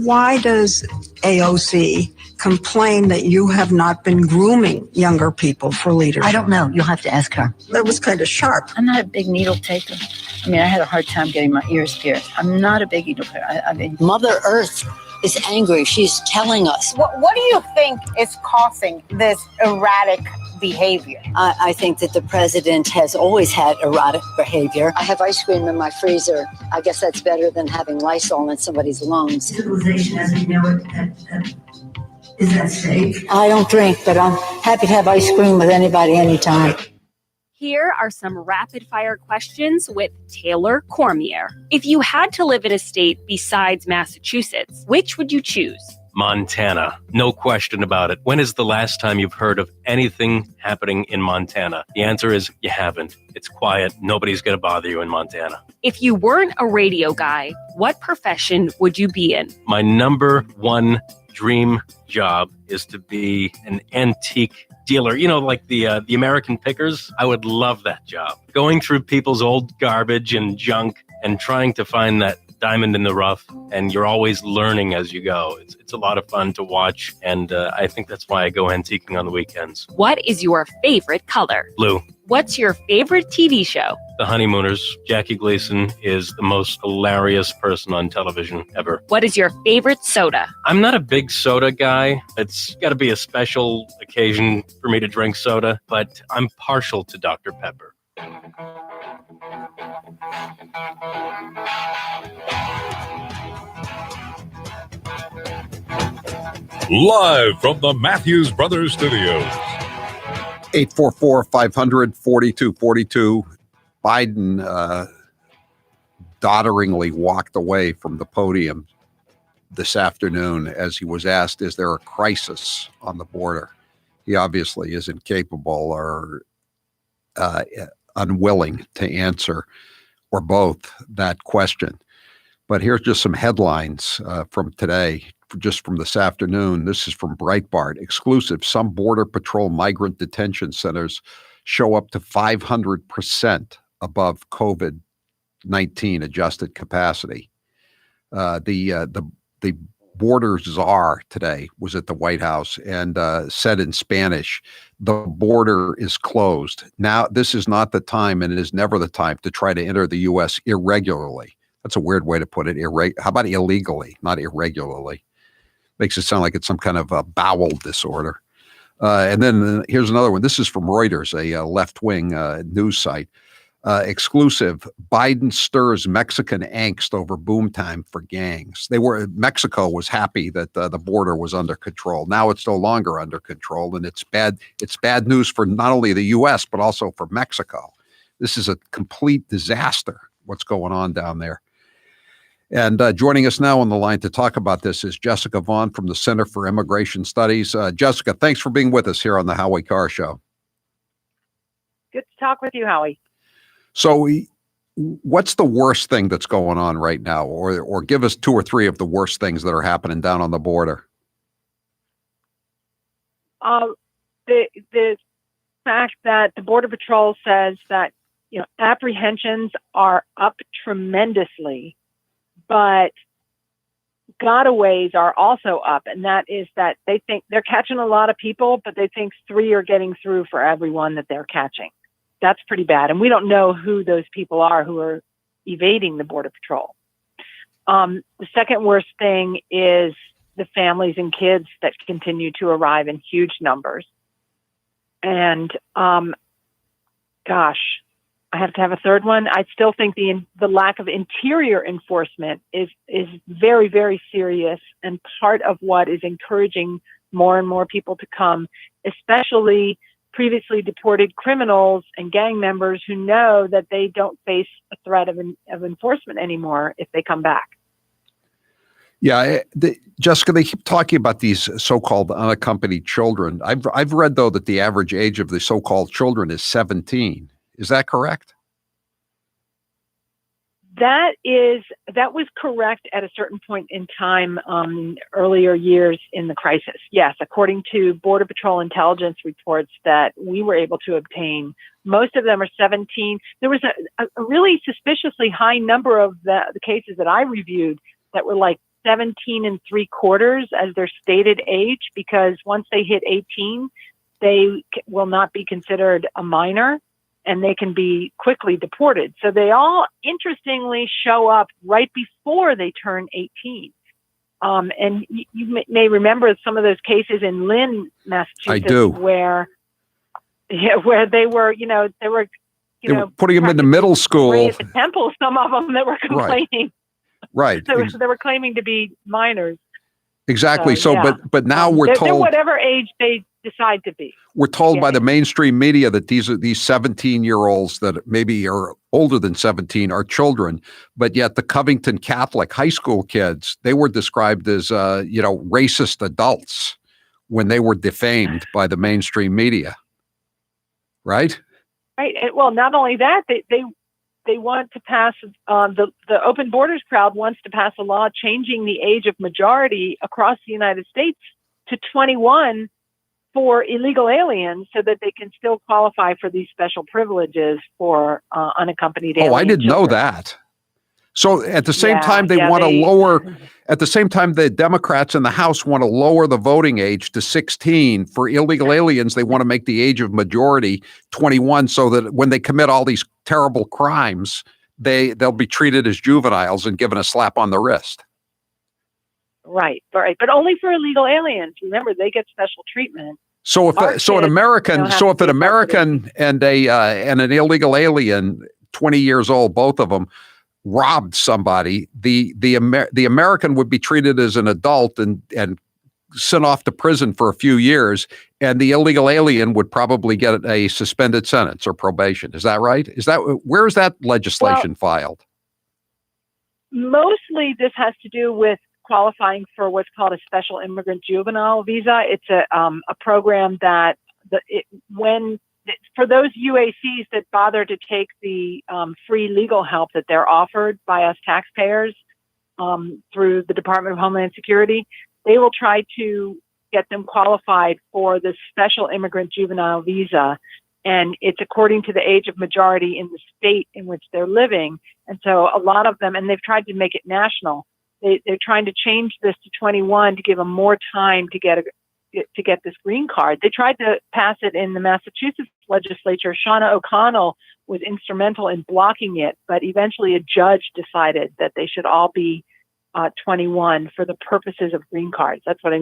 Why does AOC complain that you have not been grooming younger people for leadership? I don't know. You'll have to ask her. That was kind of sharp. I'm not a big needle taker. I mean, I had a hard time getting my ears pierced. I'm not a big needle taker. I mean, Mother Earth is angry. She's telling us. What do you think is causing this erratic behavior? I think that the president has always had erratic behavior. I have ice cream in my freezer. I guess that's better than having Lysol in somebody's lungs. Civilization as we know it, is at stake. I don't drink, but I'm happy to have ice cream with anybody, anytime. Here are some rapid fire questions with Taylor Cormier. If you had to live in a state besides Massachusetts, which would you choose? Montana. No question about it. When is the last time you've heard of anything happening in Montana? The answer is you haven't. It's quiet. Nobody's going to bother you in Montana. If you weren't a radio guy, what profession would you be in? My number one dream job is to be an antique dealer, like the American Pickers. I would love that job. Going through people's old garbage and junk and trying to find that diamond in the rough, and you're always learning as you go. It's a lot of fun to watch, and I think that's why I go antiquing on the weekends. What is your favorite color? Blue. What's your favorite TV show? The Honeymooners. Jackie Gleason is the most hilarious person on television ever. What is your favorite soda? I'm not a big soda guy. It's got to be a special occasion for me to drink soda, but I'm partial to Dr. Pepper. Live from the Matthews Brothers Studios. 844-500-4242. Biden dodderingly walked away from the podium this afternoon as he was asked, is there a crisis on the border? He obviously is incapable or unwilling to answer, or both, that question. But here's just some headlines from today, just from this afternoon. This is from Breitbart. Exclusive. Some Border Patrol migrant detention centers show up to 500% above COVID-19 adjusted capacity. The border czar today was at the White House and said in Spanish, the border is closed. Now, this is not the time, and it is never the time, to try to enter the U.S. irregularly. That's a weird way to put it. How about illegally, not irregularly? Makes it sound like it's some kind of a bowel disorder. And then here's another one. This is from Reuters, a left-wing news site. Exclusive. Biden stirs Mexican angst over boom time for gangs. Mexico was happy that the border was under control. Now it's no longer under control, and it's bad news for not only the U.S. but also for Mexico. This is a complete disaster. What's going on down there? And joining us now on the line to talk about this is Jessica Vaughn from the Center for Immigration Studies. Jessica, thanks for being with us here on the Howie Carr Show. Good to talk with you, Howie. So what's the worst thing that's going on right now? Or give us two or three of the worst things that are happening down on the border. The fact that the Border Patrol says that, apprehensions are up tremendously, but gotaways are also up. And that is that they think they're catching a lot of people, but they think 3 are getting through for everyone that they're catching. That's pretty bad. And we don't know who those people are who are evading the Border Patrol. The second worst thing is the families and kids that continue to arrive in huge numbers. And, I have to have a third one. I still think the lack of interior enforcement is very, very serious and part of what is encouraging more and more people to come, especially previously deported criminals and gang members who know that they don't face a threat of enforcement anymore if they come back. Yeah, Jessica, they keep talking about these so-called unaccompanied children. I've read, though, that the average age of the so-called children is 17. Is that correct? That was correct at a certain point in time, earlier years in the crisis. Yes, according to Border Patrol intelligence reports that we were able to obtain, most of them are 17. There was a really suspiciously high number of the cases that I reviewed that were like 17 and 3/4 as their stated age, because once they hit 18, they will not be considered a minor and they can be quickly deported. So they all interestingly show up right before they turn 18. And you may remember some of those cases in Lynn, Massachusetts, I do. where they were, they were putting them into middle school. At the temple, some of them that were complaining. Right. They were claiming to be minors. Exactly. So, yeah. but now we're they're told whatever age they decide to be. We're told by the mainstream media that these 17-year-olds that maybe are older than 17 are children, but yet the Covington Catholic high school kids, they were described as racist adults when they were defamed by the mainstream media. Right? Right. Well, not only that, they want to pass the Open Borders crowd wants to pass a law changing the age of majority across the United States to 21 for illegal aliens, so that they can still qualify for these special privileges for unaccompanied alien. Oh, I didn't know that. So at the same time, they want to lower. At the same time, the Democrats in the House want to lower the voting age to 16 for illegal aliens. They want to make the age of majority 21, so that when they commit all these terrible crimes, they'll be treated as juveniles and given a slap on the wrist. Right. But only for illegal aliens. Remember, they get special treatment. So if an American and an illegal alien, 20 years old, both of them, robbed somebody, the American would be treated as an adult and sent off to prison for a few years, and the illegal alien would probably get a suspended sentence or probation. Is that right? Where is that legislation filed? Mostly this has to do with qualifying for what's called a special immigrant juvenile visa. It's a program that for those UACs that bother to take the free legal help that they're offered by us taxpayers through the Department of Homeland Security, they will try to get them qualified for the special immigrant juvenile visa. And it's according to the age of majority in the state in which they're living. And so a lot of them, and they've tried to make it national, they're trying to change this to 21 to give them more time to get this green card. They tried to pass it in the Massachusetts legislature. Shauna O'Connell was instrumental in blocking it, but eventually a judge decided that they should all be 21 for the purposes of green cards. That's what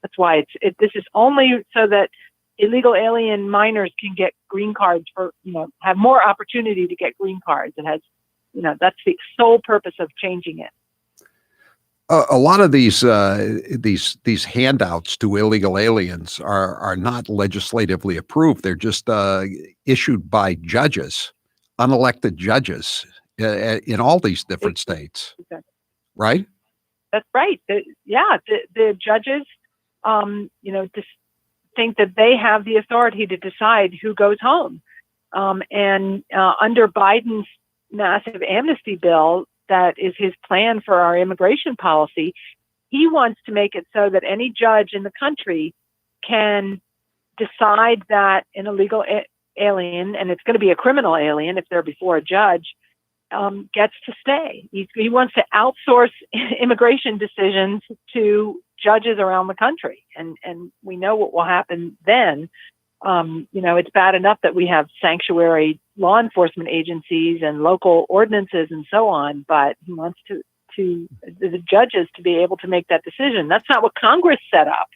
that's why this is only so that illegal alien minors can get green cards have more opportunity to get green cards. It has, that's the sole purpose of changing it. A lot of these handouts to illegal aliens are not legislatively approved. They're just issued by judges, unelected judges in all these different states. Exactly. Right? That's right. The judges, just think that they have the authority to decide who goes home. And under Biden's massive amnesty bill, that is his plan for our immigration policy, he wants to make it so that any judge in the country can decide that an illegal alien, and it's going to be a criminal alien if they're before a judge, gets to stay. He wants to outsource immigration decisions to judges around the country. And we know what will happen then. It's bad enough that we have sanctuary law enforcement agencies and local ordinances and so on, but he wants the judges to be able to make that decision. That's not what Congress set up,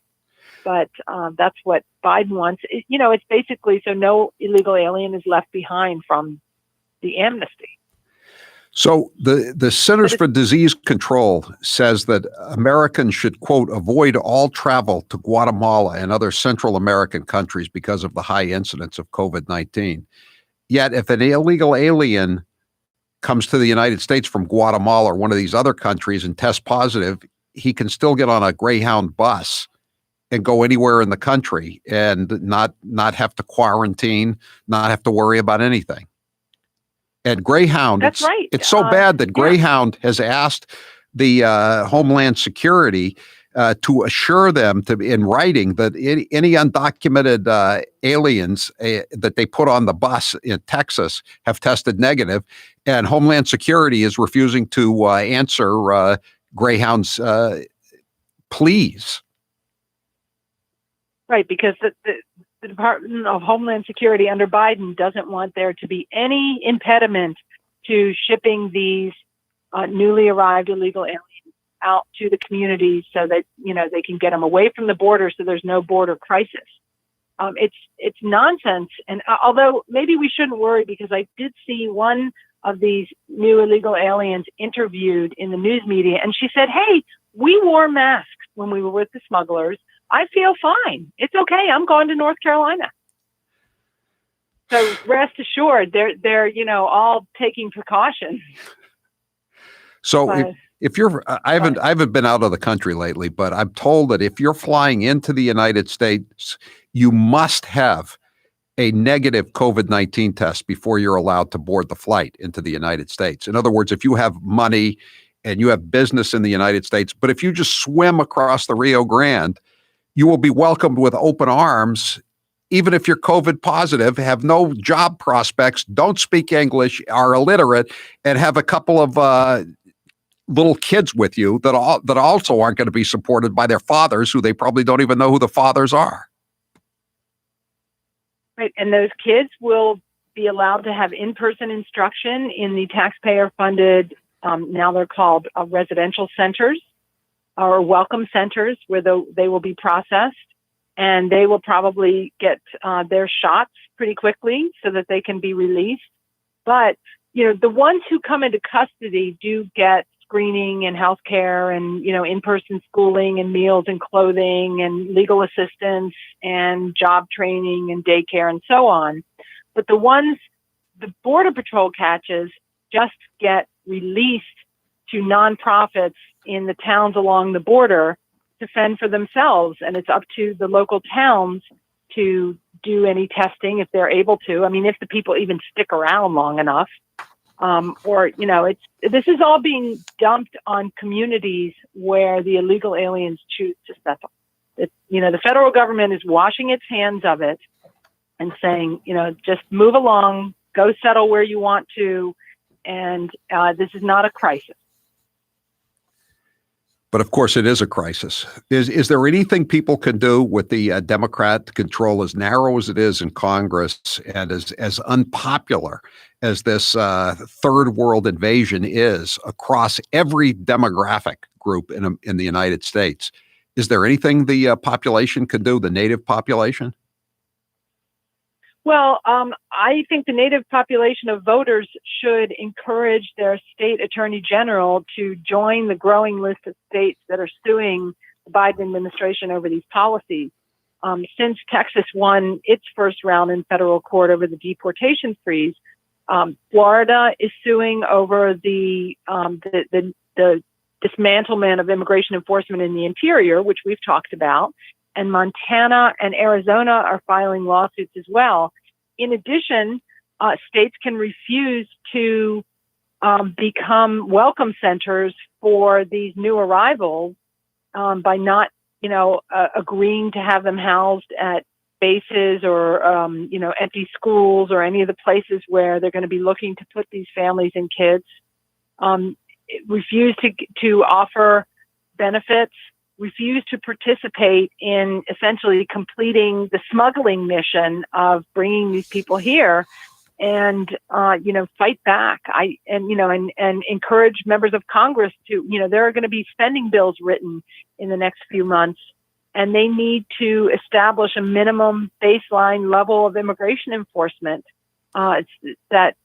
but that's what Biden wants. It's basically so no illegal alien is left behind from the amnesty. So the Centers for Disease Control says that Americans should, quote, avoid all travel to Guatemala and other Central American countries because of the high incidence of COVID-19. Yet if an illegal alien comes to the United States from Guatemala or one of these other countries and tests positive, he can still get on a Greyhound bus and go anywhere in the country and not have to quarantine, not have to worry about anything. And Greyhound, That's right. It's so bad that Greyhound has asked the Homeland Security to assure them in writing that any undocumented aliens that they put on the bus in Texas have tested negative, and Homeland Security is refusing to answer Greyhound's pleas. Right, because the Department of Homeland Security under Biden doesn't want there to be any impediment to shipping these newly arrived illegal aliens out to the communities so that, they can get them away from the border so there's no border crisis. It's nonsense. And although maybe we shouldn't worry, because I did see one of these new illegal aliens interviewed in the news media, and she said, "Hey, we wore masks when we were with the smugglers. I feel fine. It's okay. I'm going to North Carolina." So rest assured, they're all taking precautions. So if you're, I haven't been out of the country lately, but I'm told that if you're flying into the United States, you must have a negative COVID-19 test before you're allowed to board the flight into the United States. In other words, if you have money and you have business in the United States, but if you just swim across the Rio Grande, you will be welcomed with open arms, even if you're COVID positive, have no job prospects, don't speak English, are illiterate, and have a couple of little kids with you that also aren't going to be supported by their fathers, who they probably don't even know who the fathers are. Right, and those kids will be allowed to have in-person instruction in the taxpayer-funded, now they're called residential centers, or welcome centers, where they will be processed, and they will probably get their shots pretty quickly so that they can be released. But, the ones who come into custody do get screening and health care and, in-person schooling and meals and clothing and legal assistance and job training and daycare and so on. But the ones the Border Patrol catches just get released to nonprofits in the towns along the border to fend for themselves. And it's up to the local towns to do any testing if they're able to. I mean, if the people even stick around long enough. This is all being dumped on communities where the illegal aliens choose to settle. The federal government is washing its hands of it and saying, just move along, go settle where you want to. And this is not a crisis. But of course, it is a crisis. Is there anything people can do with the Democrat control as narrow as it is in Congress and as unpopular as this third world invasion is across every demographic group in the United States? Is there anything the population can do, the native population? Well, I think the native population of voters should encourage their state attorney general to join the growing list of states that are suing the Biden administration over these policies. Since Texas won its first round in federal court over the deportation freeze, Florida is suing over the dismantlement of immigration enforcement in the interior, which we've talked about. And Montana and Arizona are filing lawsuits as well. In addition, states can refuse to become welcome centers for these new arrivals by not, agreeing to have them housed at bases or, empty schools or any of the places where they're going to be looking to put these families and kids. Refuse to offer benefits. Refuse to participate in essentially completing the smuggling mission of bringing these people here, and fight back. And encourage members of Congress to, there are going to be spending bills written in the next few months, and they need to establish a minimum baseline level of immigration enforcement that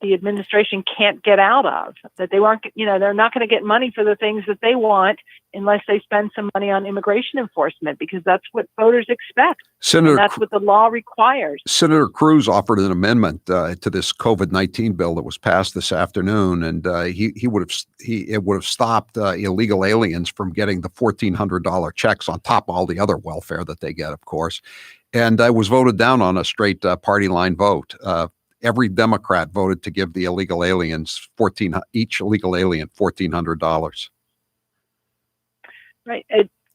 the administration can't get out of, that they weren't, they're not going to get money for the things that they want unless they spend some money on immigration enforcement, because that's what voters expect. Senator, and that's what the law requires. Senator Cruz offered an amendment to this COVID-19 bill that was passed this afternoon, and it would have stopped illegal aliens from getting the $1,400 checks on top of all the other welfare that they get, of course. And was voted down on a straight party line vote. Every Democrat voted to give the illegal aliens each illegal alien $1,400. Right.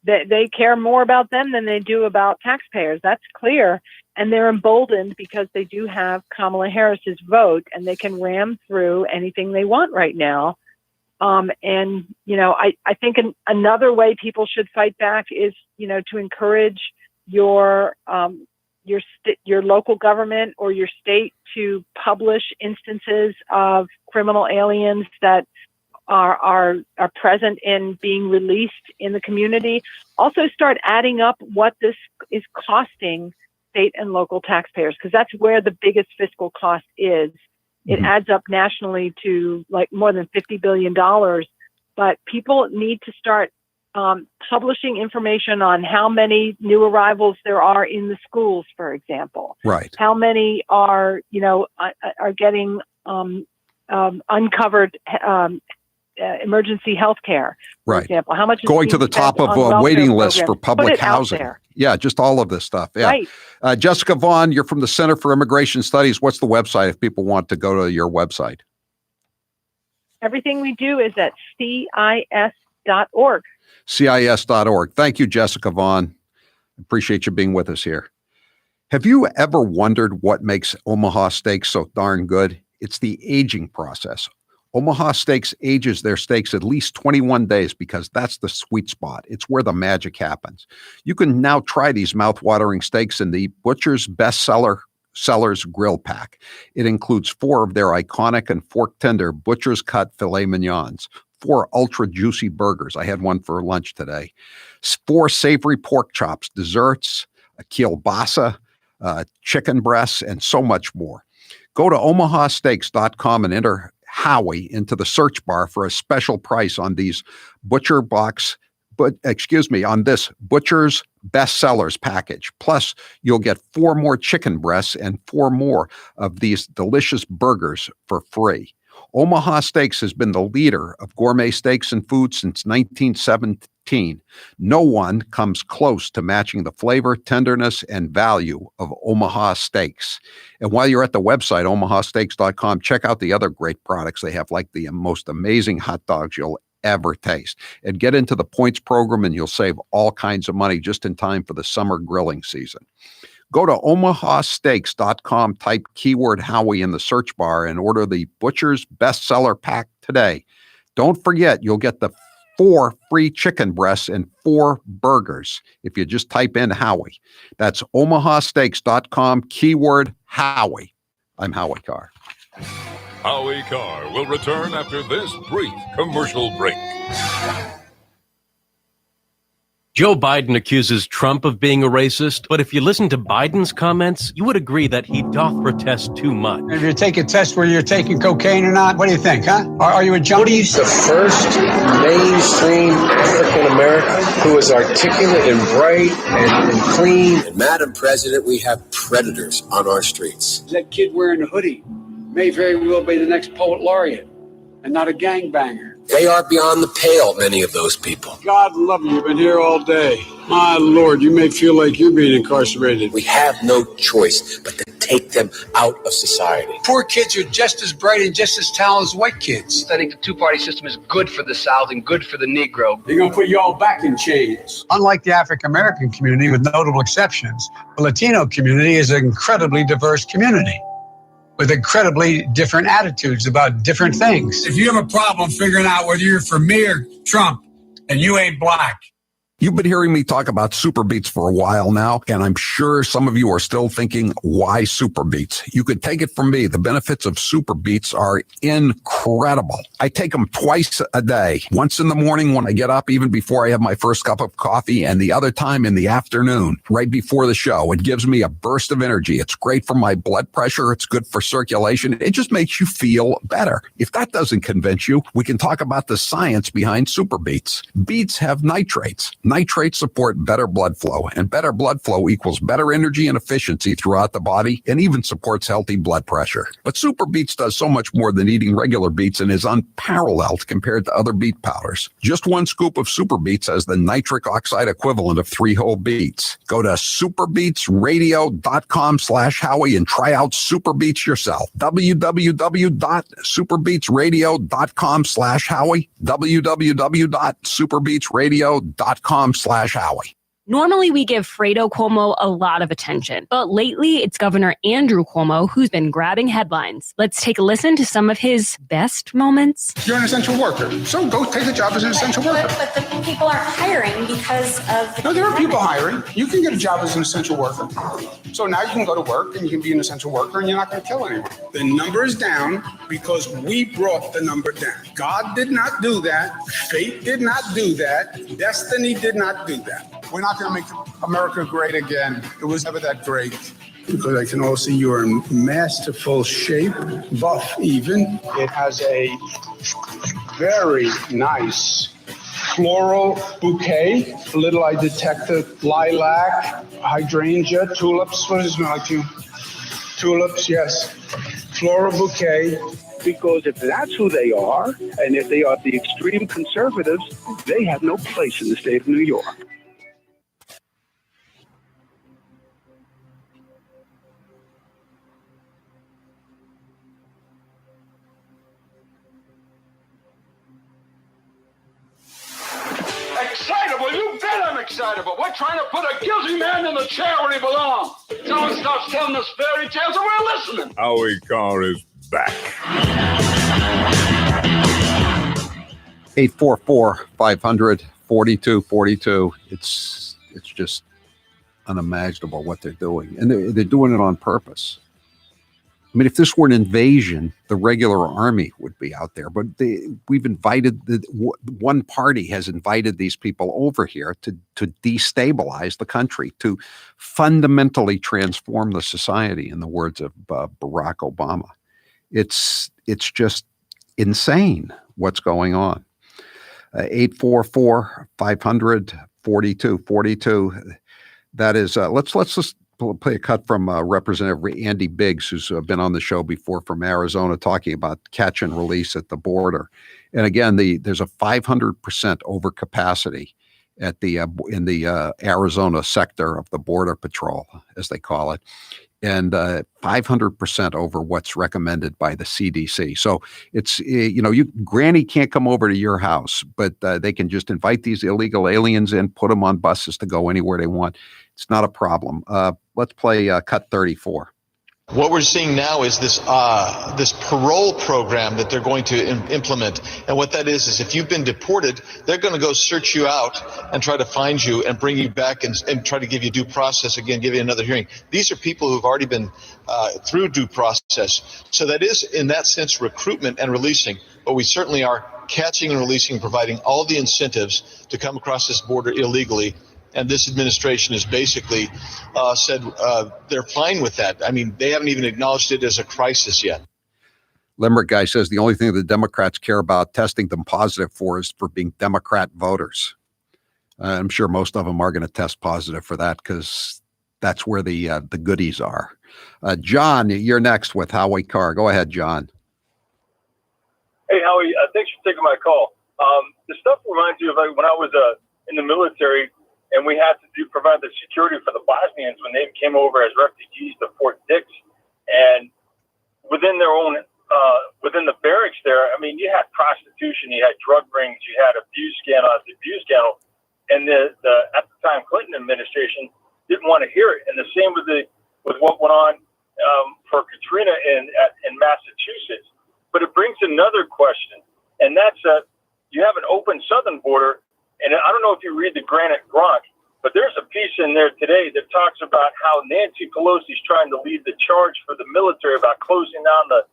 They care more about them than they do about taxpayers. That's clear. And they're emboldened because they do have Kamala Harris's vote, and they can ram through anything they want right now. I think another way people should fight back is, to encourage your local government or your state to publish instances of criminal aliens that are present in being released in the community. Also start adding up what this is costing state and local taxpayers, because that's where the biggest fiscal cost is. It adds up nationally to like more than $50 billion, but people need to start publishing information on how many new arrivals there are in the schools, for example. Right. How many are getting uncovered emergency health care, for example. How much is going to the top of a waiting list for public housing? There. Yeah, just all of this stuff. Yeah. Right. Jessica Vaughn, you're from the Center for Immigration Studies. What's the website if people want to go to your website? Everything we do is at CIS.org. CIS.org. Thank you, Jessica Vaughn. Appreciate you being with us here. Have you ever wondered what makes Omaha steaks so darn good? It's the aging process. Omaha Steaks ages their steaks at least 21 days because that's the sweet spot. It's where the magic happens. You can now try these mouth-watering steaks in the Butcher's Sellers Grill Pack. It includes 4 of their iconic and fork-tender Butcher's Cut filet mignons, 4 ultra-juicy burgers. I had one for lunch today. 4 savory pork chops, desserts, a kielbasa, chicken breasts, and so much more. Go to omahasteaks.com and enter Howie into the search bar for a special price on these on this Butcher's Bestsellers package. Plus, you'll get 4 more chicken breasts and 4 more of these delicious burgers for free. Omaha Steaks has been the leader of gourmet steaks and food since 1917. No one comes close to matching the flavor, tenderness, and value of Omaha Steaks. And while you're at the website, omahasteaks.com, check out the other great products they have, like the most amazing hot dogs you'll ever taste. And get into the points program, and you'll save all kinds of money just in time for the summer grilling season. Go to omahasteaks.com, type keyword Howie in the search bar, and order the Butcher's Bestseller Pack today. Don't forget, you'll get the 4 free chicken breasts and 4 burgers if you just type in Howie. That's omahasteaks.com, keyword Howie. I'm Howie Carr. Howie Carr will return after this brief commercial break. Joe Biden accuses Trump of being a racist, but if you listen to Biden's comments, you would agree that he doth protest too much. If you take a test where you're taking cocaine or not, what do you think, huh? Are you a junkie? The first mainstream African American who is articulate and bright and clean. And Madam President, we have predators on our streets. That kid wearing a hoodie may very well be the next poet laureate and not a gangbanger. They are beyond the pale, many of those people. God love you. You've been here all day. My Lord, you may feel like you're being incarcerated. We have no choice but to take them out of society. Poor kids are just as bright and just as talented as white kids. I think the two-party system is good for the South and good for the Negro. They're going to put you all back in chains. Unlike the African-American community, with notable exceptions, the Latino community is an incredibly diverse community with incredibly different attitudes about different things. If you have a problem figuring out whether you're for me or Trump and you ain't black. You've been hearing me talk about Super Beets for a while now, and I'm sure some of you are still thinking, why Super Beets? You could take it from me. The benefits of Super Beets are incredible. incredible. I take them twice a day, once in the morning when I get up, even before I have my first cup of coffee, and the other time in the afternoon, right before the show. It gives me a burst of energy. It's great for my blood pressure. It's good for circulation. It just makes you feel better. If that doesn't convince you, we can talk about the science behind Super Beets. Beets have nitrates. Nitrates support better blood flow, and better blood flow equals better energy and efficiency throughout the body, and even supports healthy blood pressure. But Super Beets does so much more than eating regular beets and is unparalleled compared to other beet powders. Just one scoop of Super Beets has the nitric oxide equivalent of 3 whole beets. Go to superbeetsradio.com/Howie and try out Super Beets yourself. www.superbeetsradio.com/Howie. www.superbeetsradio.com/Howie. Normally, we give Fredo Cuomo a lot of attention, but lately it's Governor Andrew Cuomo who's been grabbing headlines. Let's take a listen to some of his best moments. You're an essential worker, so go take a job as an essential worker. But the people aren't hiring because of... No, there are people hiring. You can get a job as an essential worker. So now you can go to work and you can be an essential worker and you're not going to kill anyone. The number is down because we brought the number down. God did not do that. Fate did not do that. Destiny did not do that. We're not going to make America great again. It was never that great. Because I can all see you're in masterful shape, buff even. It has a very nice floral bouquet. A little I detected lilac, hydrangea, tulips. What does it smell like to you? Tulips, yes. Floral bouquet. Because if that's who they are, and if they are the extreme conservatives, they have no place in the state of New York. Excitable? You bet I'm excitable. We're trying to put a guilty man in the chair where he belongs. Someone starts telling us fairy tales and we're listening. Howie Carr is back. 844-500-4242. It's just unimaginable what they're doing. And they're doing it on purpose. I mean, if this were an invasion, the regular army would be out there. But we've invited, one party has invited these people over here to destabilize the country, to fundamentally transform the society, in the words of Barack Obama. It's just insane what's going on. 844-500-4242. That is, let's just play a cut from Representative Andy Biggs, who's been on the show before, from Arizona, talking about catch and release at the border. And again, there's a 500% overcapacity at in the Arizona sector of the Border Patrol, as they call it, and 500% over what's recommended by the CDC. So it's, Granny can't come over to your house, but they can just invite these illegal aliens in, put them on buses to go anywhere they want. It's not a problem. Let's play cut 34. What we're seeing now is this parole program that they're going to implement. And what that is if you've been deported, they're going to go search you out and try to find you and bring you back and try to give you due process again, give you another hearing. These are people who've already been through due process. So that is, in that sense, recruitment and releasing. But we certainly are catching and releasing, providing all the incentives to come across this border illegally. And this administration has basically said they're fine with that. I mean, they haven't even acknowledged it as a crisis yet. Limerick guy says the only thing the Democrats care about testing them positive for is for being Democrat voters. I'm sure most of them are going to test positive for that because that's where the goodies are. John, you're next with Howie Carr. Go ahead, John. Hey, Howie, thanks for taking my call. The stuff reminds you of when I was in the military, and we had to provide the security for the Bosnians when they came over as refugees to Fort Dix. And within their own, within the barracks there, I mean, you had prostitution, you had drug rings, you had abuse scandal after abuse scandal. And the at the time Clinton administration didn't want to hear it. And the same with what went on for Katrina in Massachusetts. But it brings another question, and that's you have an open southern border. And I don't know if you read the Granite Gronk, but there's a piece in there today that talks about how Nancy Pelosi's trying to lead the charge for the military about closing down the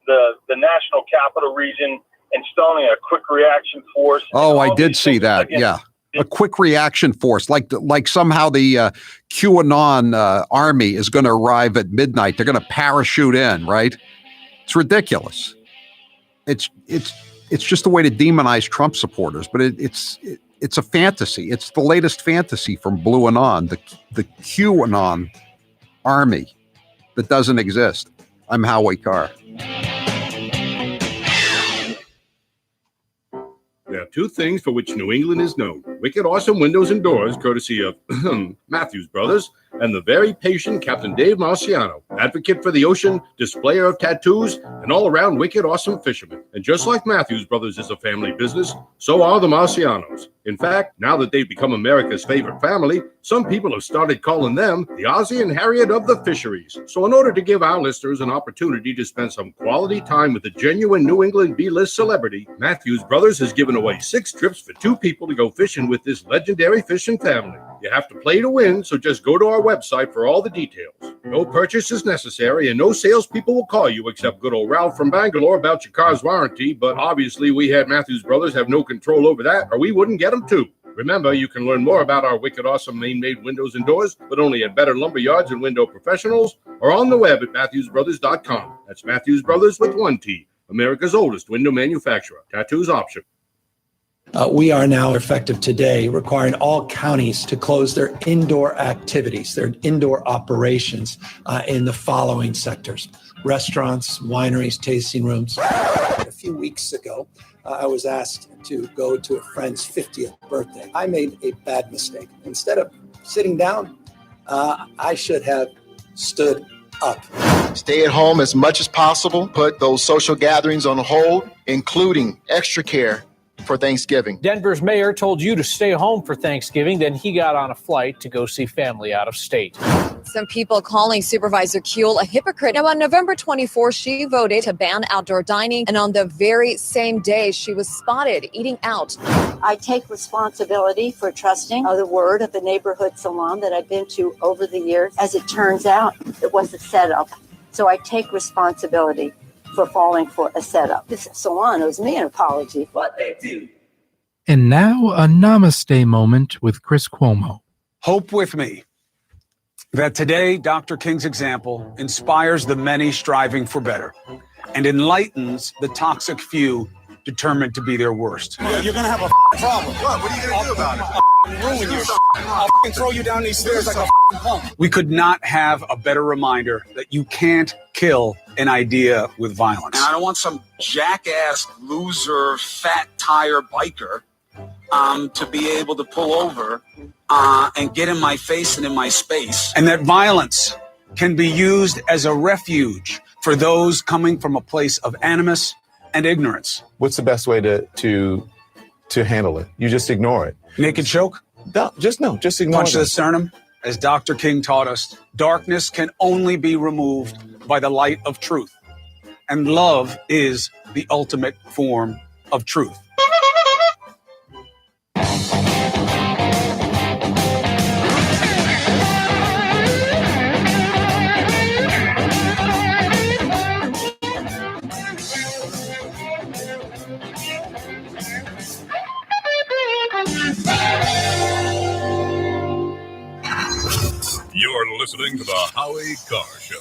the national capital region, installing a quick reaction force. Oh, I did see that. Yeah. A quick reaction force, like somehow the QAnon army is going to arrive at midnight. They're going to parachute in, right? It's ridiculous. It's just a way to demonize Trump supporters, but it's a fantasy. It's the latest fantasy from Blue Anon, the QAnon army that doesn't exist. I'm Howie Carr. There are two things for which New England is known: wicked awesome windows and doors, courtesy of Matthews Brothers, and the very patient Captain Dave Marciano, advocate for the ocean, displayer of tattoos, and all-around wicked awesome fisherman. And just like Matthews Brothers is a family business, so are the Marcianos. In fact, now that they've become America's favorite family, some people have started calling them the Ozzie and Harriet of the fisheries. So in order to give our listeners an opportunity to spend some quality time with a genuine New England B-list celebrity, Matthews Brothers has given away 6 trips for 2 people to go fishing with this legendary fishing family. You have to play to win, so just go to our website for all the details. No purchase is necessary, and no salespeople will call you except good old Ralph from Bangalore about your car's warranty, but obviously we at Matthews Brothers have no control over that, or we wouldn't get them too. Remember, you can learn more about our wicked awesome Maine-made windows and doors, but only at Better Lumber Yards and Window Professionals, or on the web at MatthewsBrothers.com. That's Matthews Brothers with 1 T, America's oldest window manufacturer. Tattoos option. We are now effective today requiring all counties to close their indoor activities, their indoor operations in the following sectors: restaurants, wineries, tasting rooms. A few weeks ago, I was asked to go to a friend's 50th birthday. I made a bad mistake. Instead of sitting down, I should have stood up. Stay at home as much as possible. Put those social gatherings on hold, including extra care for Thanksgiving. Denver's mayor told you to stay home for Thanksgiving, then he got on a flight to go see family out of state. Some people calling Supervisor Kuehl a hypocrite. Now, on November 24th, she voted to ban outdoor dining, and on the very same day, she was spotted eating out. I take responsibility for trusting the word of the neighborhood salon that I've been to over the years. As it turns out, it was a setup. So I take responsibility for falling for a setup. This salon owes me an apology. What they do. And now a namaste moment with Chris Cuomo. Hope with me that today Dr. King's example inspires the many striving for better and enlightens the toxic few determined to be their worst. You're gonna have a problem. What are you gonna do about it? Ruin you. I'll throw you down these stairs like a punk. We could not have a better reminder that you can't kill an idea with violence. And I don't want some jackass, loser, fat tire biker to be able to pull over and get in my face and in my space. And that violence can be used as a refuge for those coming from a place of animus and ignorance. What's the best way to handle it? You just ignore it. Naked choke? Just ignore Punch it. to the sternum. As Dr. King taught us, darkness can only be removed by the light of truth. And love is the ultimate form of truth. You're listening to the Howie Carr Show.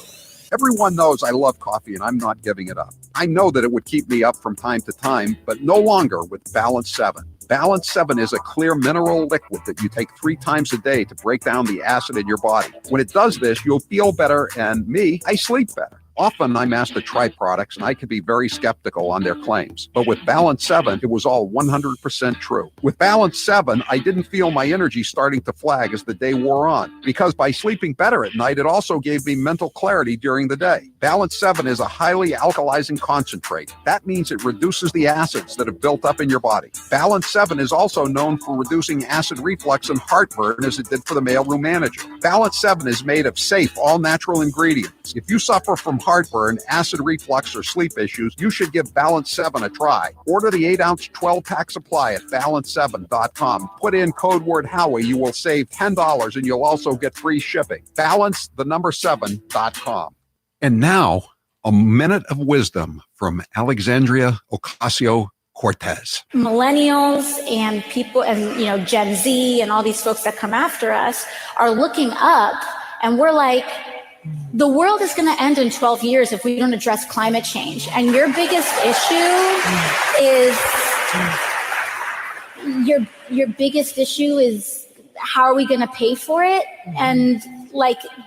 Everyone knows I love coffee and I'm not giving it up. I know that it would keep me up from time to time, but no longer with Balance 7. Balance 7 is a clear mineral liquid that you take 3 times a day to break down the acid in your body. When it does this, you'll feel better, and I sleep better. Often I'm asked to try products and I can be very skeptical on their claims. But with Balance 7, it was all 100% true. With Balance 7, I didn't feel my energy starting to flag as the day wore on. Because by sleeping better at night, it also gave me mental clarity during the day. Balance 7 is a highly alkalizing concentrate. That means it reduces the acids that have built up in your body. Balance 7 is also known for reducing acid reflux and heartburn as it did for the mailroom manager. Balance 7 is made of safe, all-natural ingredients. If you suffer from heartburn, acid reflux, or sleep issues, you should give Balance 7 a try. Order the 8-ounce 12-pack supply at balance7.com. Put in code word Howie. You will save $10 and you'll also get free shipping. Balance7.com. And now, A minute of wisdom from Alexandria Ocasio-Cortez. Millennials and people and Gen Z and all these folks that come after us are looking up, and we're like, the world is going to end in 12 years if we don't address climate change. And your biggest issue is how are we going to pay for it? And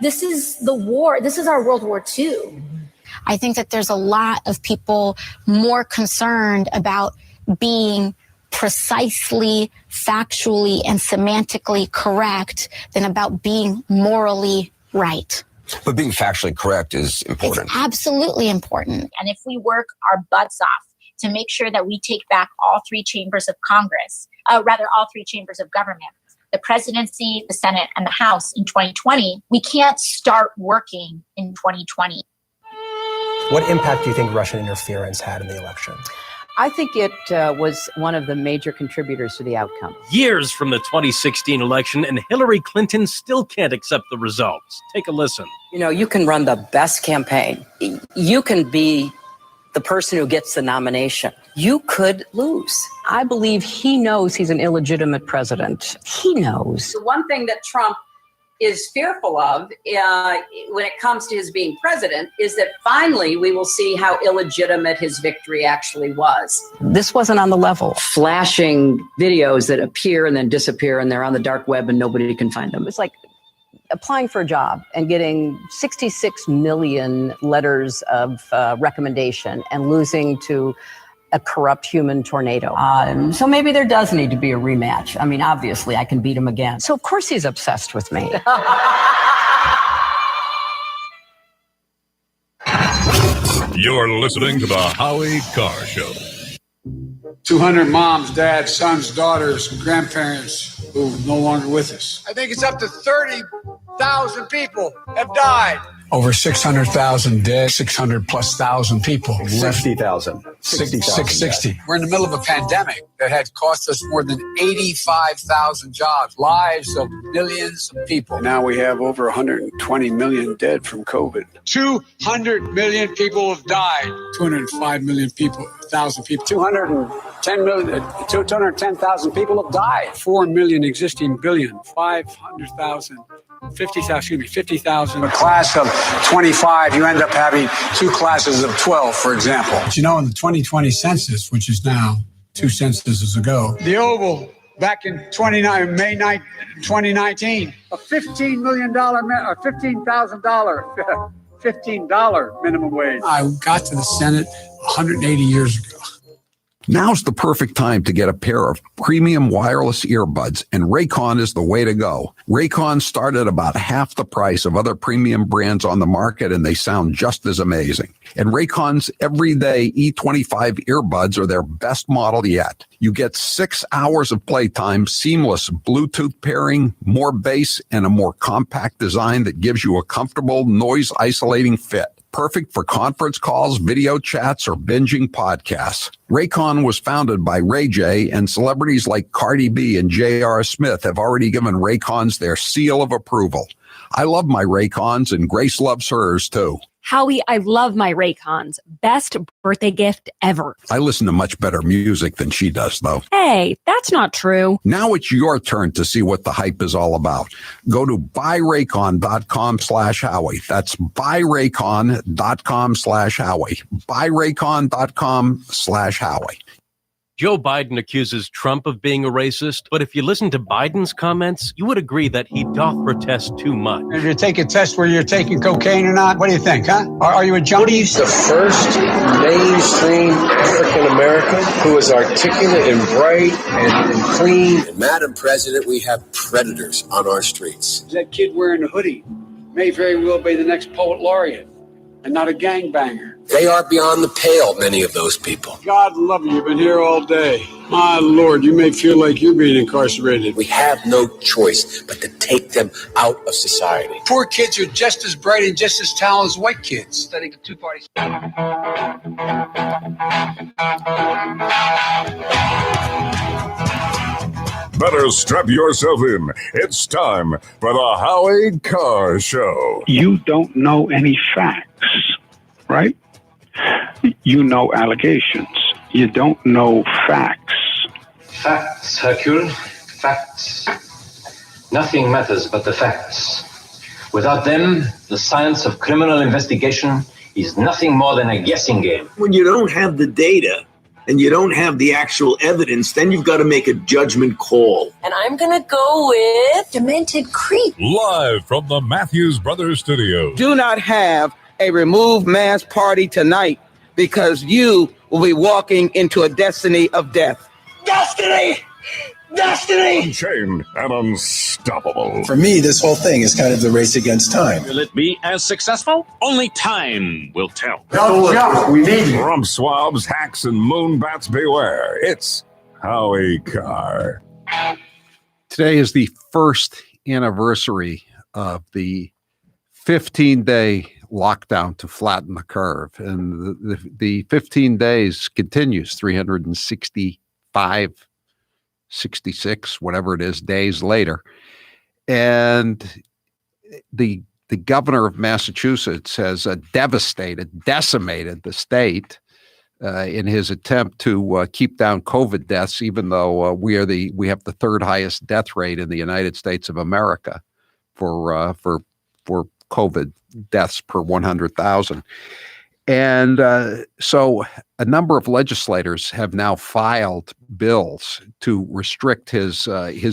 this is the war. This is our World War II. I think that there's a lot of people more concerned about being precisely, factually, and semantically correct than about being morally right. But being factually correct is important. It's absolutely important. And if we work our butts off to make sure that we take back all three chambers of Congress, all three chambers of government, the presidency, the Senate, and the House in 2020, we can't start working in 2020. What impact do you think Russian interference had in the election? I think it was one of the major contributors to the outcome. Years from the 2016 election, and Hillary Clinton still can't accept the results. Take a listen. You can run the best campaign. You can be the person who gets the nomination. You could lose. I believe he knows he's an illegitimate president. He knows. The one thing that Trump is fearful of when it comes to his being president is that finally we will see how illegitimate his victory actually was. This wasn't on the level. Flashing videos that appear and then disappear, and they're on the dark web and nobody can find them. It's like applying for a job and getting 66 million letters of recommendation and losing to a corrupt human tornado. So maybe there does need to be a rematch. I mean, obviously, I can beat him again. So, of course, he's obsessed with me. You're listening to the Howie Carr Show. 200 moms, dads, sons, daughters, grandparents who are no longer with us. I think it's up to 30,000 people have died. Over 600,000 dead, 600,000+ people. 60,000. 660. We're in the middle of a pandemic that had cost us more than 85,000 jobs, lives of millions of people. Now we have over 120 million dead from COVID. 200 million people have died. 205 million people, 1,000 people. 210,000 people have died. 4 million existing billion, 500,000. 50,000. A class of 25, you end up having two classes of 12, for example. But in the 2020 census, which is now 2 censuses ago, the Oval back in May 9th, 2019, a $15 million, $15,000, $15 minimum wage. I got to the Senate 180 years ago. Now's the perfect time to get a pair of premium wireless earbuds, and Raycon is the way to go. Raycon start at about half the price of other premium brands on the market, and they sound just as amazing. And Raycon's everyday E25 earbuds are their best model yet. You get 6 hours of playtime, seamless Bluetooth pairing, more bass, and a more compact design that gives you a comfortable, noise-isolating fit. Perfect for conference calls, video chats, or binging podcasts. Raycon was founded by Ray J, and celebrities like Cardi B and J.R. Smith have already given Raycons their seal of approval. I love my Raycons, and Grace loves hers, too. Howie, I love my Raycons. Best birthday gift ever. I listen to much better music than she does, though. Hey, that's not true. Now it's your turn to see what the hype is all about. Go to buyraycon.com/Howie. That's buyraycon.com/Howie. buyraycon.com/Howie. Joe Biden accuses Trump of being a racist, but if you listen to Biden's comments, you would agree that he doth protest too much. If you take a test where you're taking cocaine or not, what do you think, huh? Are you a junkie? He's the first mainstream African American who is articulate and bright and clean. And Madam President, we have predators on our streets. That kid wearing a hoodie may very well be the next poet laureate and not a gangbanger. They are beyond the pale, many of those people. God love you. You've been here all day. My Lord, you may feel like you're being incarcerated. We have no choice but to take them out of society. Poor kids are just as bright and just as talented as white kids. Studying the two-party. Better strap yourself in. It's time for the Howie Carr Show. You don't know any facts, right? You know allegations. You don't know facts. Facts, Hercule. Facts. Nothing matters but the facts. Without them, the science of criminal investigation is nothing more than a guessing game. When you don't have the data and you don't have the actual evidence, then you've got to make a judgment call. And I'm going to go with Demented Creep. Live from the Matthews Brothers Studio. Do not have a remove mask party tonight because you will be walking into a destiny of death. Destiny! Destiny! Unchained and unstoppable. For me, this whole thing is kind of the race against time. Will it be as successful? Only time will tell. We need rump swabs, hacks, and moonbats beware. It's Howie Carr. Today is the first anniversary of the 15-day lockdown to flatten the curve. And the 15 days continues 365 66, whatever it is, days later. And the governor of Massachusetts has decimated the state in his attempt to keep down COVID deaths, even though we have the third highest death rate in the United States of America for COVID deaths per 100,000. And so a number of legislators have now filed bills to restrict his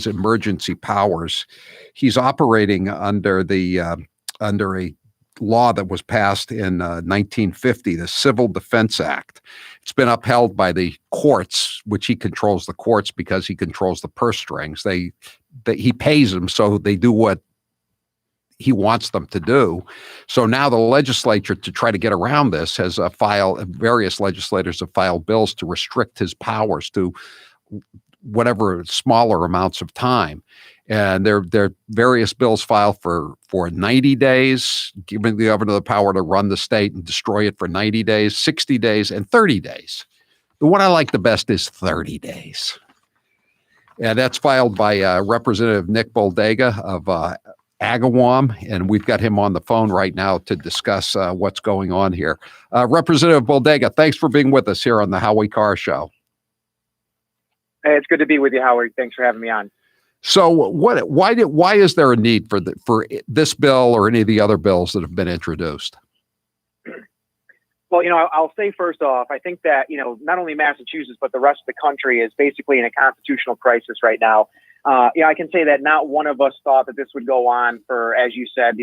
emergency powers. He's operating under under a law that was passed in 1950, the Civil Defense Act. It's been upheld by the courts, which he controls the courts because he controls the purse strings. He pays them, so they do what he wants them to do. So now the legislature, to try to get around this, has various legislators have filed bills to restrict his powers to whatever smaller amounts of time. And there are various bills filed for 90 days, giving the governor the power to run the state and destroy it for 90 days, 60 days, and 30 days. The one I like the best is 30 days. And that's filed by Representative Nick Boldega of Agawam, and we've got him on the phone right now to discuss what's going on here. Representative Boldega, thanks for being with us here on the Howie Carr Show. Hey, it's good to be with you, Howard. Thanks for having me on. So, why is there a need for this bill or any of the other bills that have been introduced? Well, I'll say first off, I think that not only Massachusetts but the rest of the country is basically in a constitutional crisis right now. I can say that not one of us thought that this would go on for, as you said,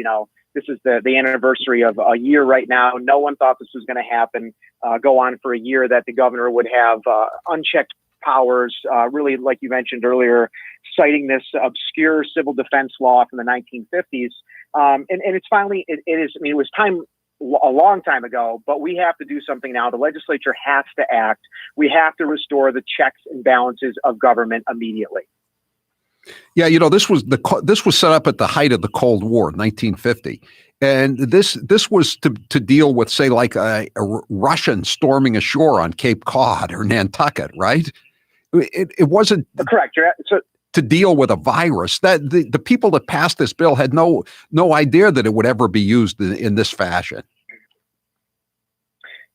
this is the anniversary of a year right now. No one thought this was going to happen, go on for a year, that the governor would have unchecked powers, really, like you mentioned earlier, citing this obscure civil defense law from the 1950s. And it's finally, it was time a long time ago, but we have to do something now. The legislature has to act. We have to restore the checks and balances of government immediately. Yeah, this was set up at the height of the Cold War, 1950, and this was to deal with, say, like a Russian storming ashore on Cape Cod or Nantucket, right? It wasn't correct. To deal with a virus. That the people that passed this bill had no idea that it would ever be used in this fashion.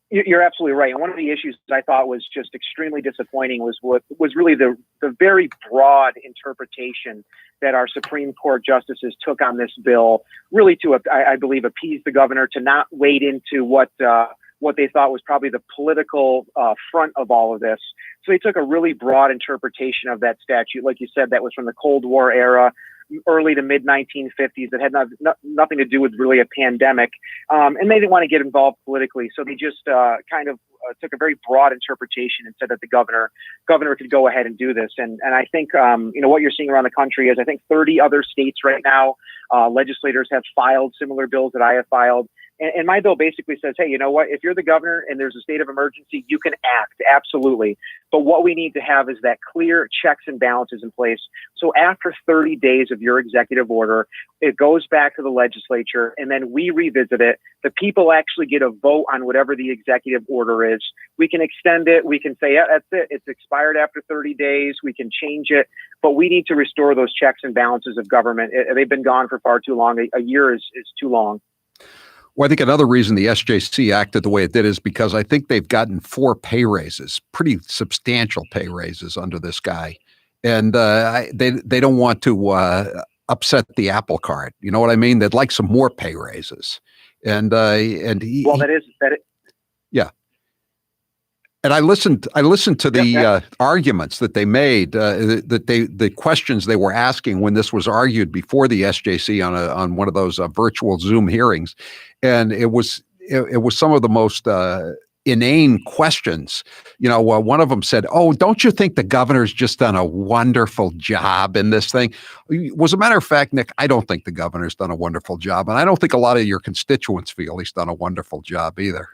You're absolutely right. And one of the issues I thought was just extremely disappointing was really the very broad interpretation that our Supreme Court justices took on this bill, really to, I believe, appease the governor, to not wade into what they thought was probably the political front of all of this. So they took a really broad interpretation of that statute. Like you said, that was from the Cold War era, early to mid 1950s, that had nothing to do with really a pandemic. And they didn't want to get involved politically. So they just took a very broad interpretation and said that the governor could go ahead and do this. And I think, what you're seeing around the country is, I think 30 other states right now, legislators have filed similar bills that I have filed. And my bill basically says, hey, you know what? If you're the governor and there's a state of emergency, you can act. Absolutely. But what we need to have is that clear checks and balances in place. So after 30 days of your executive order, it goes back to the legislature, and then we revisit it. The people actually get a vote on whatever the executive order is. We can extend it. We can say, yeah, that's it. It's expired after 30 days. We can change it. But we need to restore those checks and balances of government. They've been gone for far too long. A year is too long. Well, I think another reason the SJC acted the way it did is because I think they've gotten 4 pay raises, pretty substantial pay raises under this guy. And they don't want to upset the apple cart. You know what I mean? They'd like some more pay raises. And yeah. And I listened to the arguments that they made, the questions they were asking when this was argued before the SJC on one of those virtual Zoom hearings, and it was some of the most inane questions. You know, one of them said, "Oh, don't you think the governor's just done a wonderful job in this thing?" Was a matter of fact, Nick, I don't think the governor's done a wonderful job, and I don't think a lot of your constituents feel he's done a wonderful job either.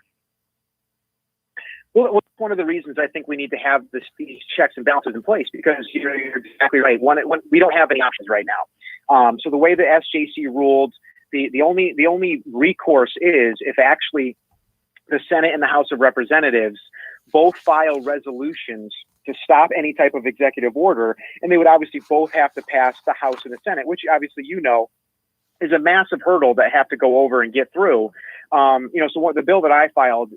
Well, one of the reasons I think we need to have these checks and balances in place, because you're exactly right. One, we don't have any options right now. So the way the SJC ruled, the only recourse is if actually the Senate and the House of Representatives both file resolutions to stop any type of executive order, and they would obviously both have to pass the House and the Senate, which obviously is a massive hurdle that have to go over and get through. So what the bill that I filed,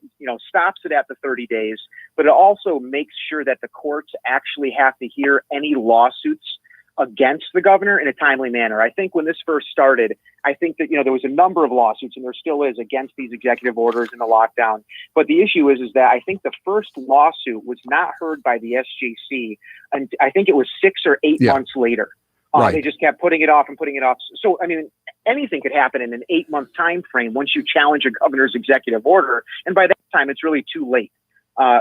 stops it at the 30 days, but it also makes sure that the courts actually have to hear any lawsuits against the governor in a timely manner. I think when this first started, I think that, there was a number of lawsuits, and there still is, against these executive orders and the lockdown. But the issue is that I think the first lawsuit was not heard by the SJC, and I think it was 6 or 8 months later. Right. They just kept putting it off and putting it off. So, I mean, anything could happen in an 8-month time frame once you challenge a governor's executive order. And by that time, it's really too late.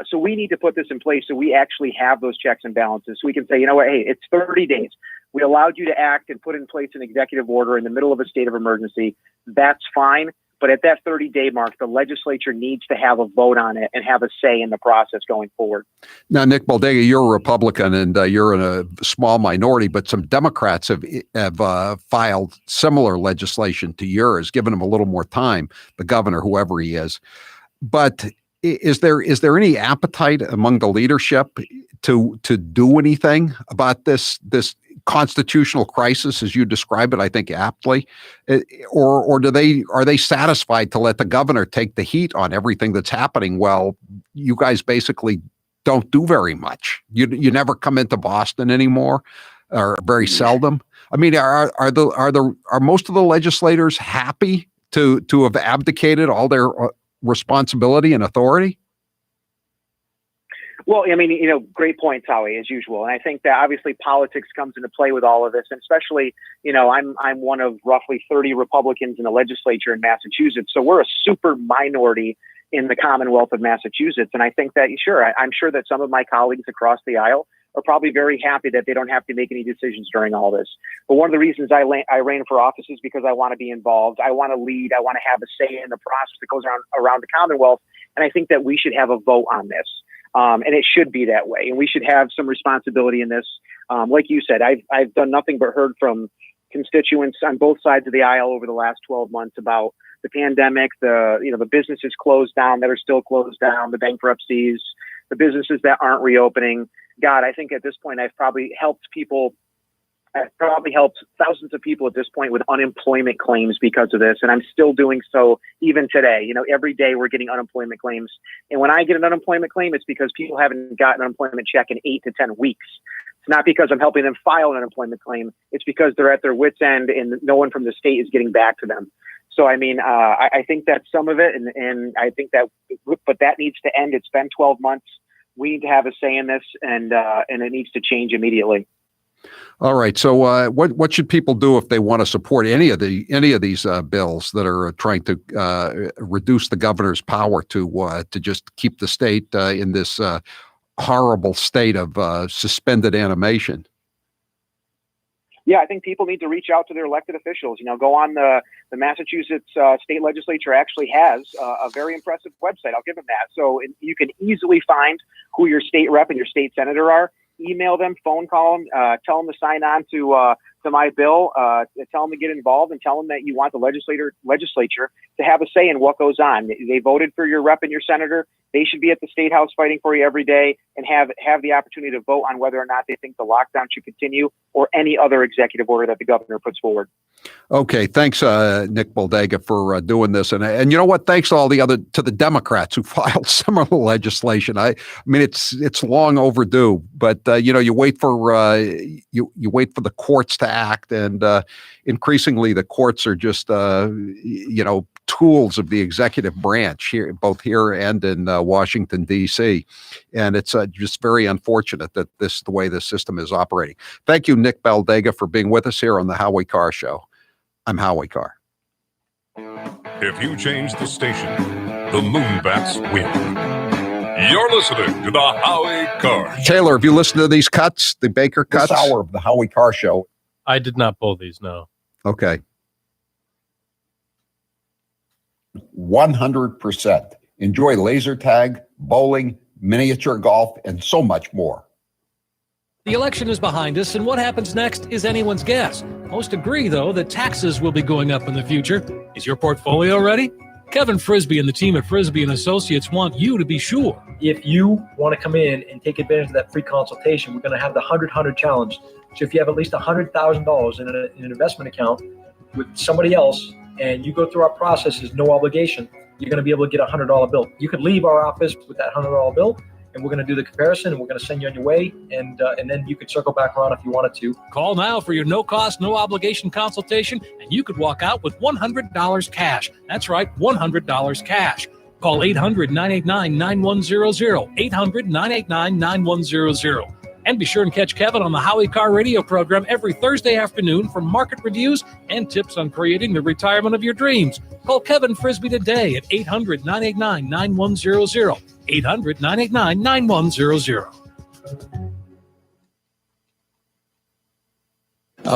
So we need to put this in place so we actually have those checks and balances. So we can say, you know what, hey, it's 30 days. We allowed you to act and put in place an executive order in the middle of a state of emergency. That's fine. But at that 30-day mark, the legislature needs to have a vote on it and have a say in the process going forward. Now, Nick Baldega, you're a Republican and you're in a small minority, but some Democrats have filed similar legislation to yours, giving them a little more time, the governor, whoever he is. But is there any appetite among the leadership to do anything about this constitutional crisis, as you describe it, I think aptly, or are they satisfied to let the governor take the heat on everything that's happening? Well, you guys basically don't do very much. You never come into Boston anymore, or very seldom. I mean, are most of the legislators happy to have abdicated all their responsibility and authority? Well, I mean, great points, Howie, as usual. And I think that obviously politics comes into play with all of this, and especially, I'm one of roughly 30 Republicans in the legislature in Massachusetts. So we're a super minority in the Commonwealth of Massachusetts. And I think that, I'm sure that some of my colleagues across the aisle are probably very happy that they don't have to make any decisions during all this. But one of the reasons I ran for office is because I want to be involved. I want to lead. I want to have a say in the process that goes around the Commonwealth. And I think that we should have a vote on this. And it should be that way. And we should have some responsibility in this. Like you said, I've done nothing but heard from constituents on both sides of the aisle over the last 12 months about the pandemic, the businesses closed down that are still closed down, the bankruptcies, the businesses that aren't reopening. God, I think at this point, I've probably helped thousands of people at this point with unemployment claims because of this. And I'm still doing so even today. Every day we're getting unemployment claims. And when I get an unemployment claim, it's because people haven't gotten an unemployment check in 8 to 10 weeks. It's not because I'm helping them file an unemployment claim. It's because they're at their wits' end and no one from the state is getting back to them. So, I mean, I think that's some of it. And I think but that needs to end. It's been 12 months. We need to have a say in this, and it needs to change immediately. All right. So, what should people do if they want to support any of these bills that are trying to reduce the governor's power to just keep the state in this horrible state of suspended animation? Yeah, I think people need to reach out to their elected officials. Go on the Massachusetts state legislature actually has a very impressive website. I'll give them that. So you can easily find who your state rep and your state senator are. Email them, phone call them, tell them to sign on to my bill, tell them to get involved, and tell them that you want the legislature to have a say in what goes on. They voted for your rep and your senator. They should be at the state house fighting for you every day and have the opportunity to vote on whether or not they think the lockdown should continue or any other executive order that the governor puts forward. Okay, thanks, Nick Baldega, for doing this, and you know what? Thanks to all to the Democrats who filed similar legislation. I mean, it's long overdue, but you wait for you wait for the courts to act, and increasingly the courts are just tools of the executive branch here, both here and in Washington D.C., and it's just very unfortunate that this is the way the system is operating. Thank you, Nick Baldega, for being with us here on the Howie Carr Show. I'm Howie Carr. If you change the station, the Moonbats win. You're listening to the Howie Carr Show. Taylor, have you listened to these cuts, the Baker cuts? This hour of the Howie Carr Show. I did not pull these, no. Okay. 100%. Enjoy laser tag, bowling, miniature golf, and so much more. The election is behind us, and what happens next is anyone's guess. Most agree, though, that taxes will be going up in the future. Is your portfolio ready? Kevin Frisbee and the team at Frisbee & Associates want you to be sure. If you want to come in and take advantage of that free consultation, we're going to have the 100-100 challenge. So if you have at least $100,000 in an investment account with somebody else, and you go through our process, there's no obligation, you're going to be able to get a $100 bill. You could leave our office with that $100 bill, and we're going to do the comparison, and we're going to send you on your way, and then you could circle back around if you wanted to. Call now for your no-cost, no-obligation consultation, and you could walk out with $100 cash. That's right, $100 cash. Call 800-989-9100, 800-989-9100. And be sure and catch Kevin on the Howie Carr radio program every Thursday afternoon for market reviews and tips on creating the retirement of your dreams. Call Kevin Frisbee today at 800-989-9100, 800-989-9100.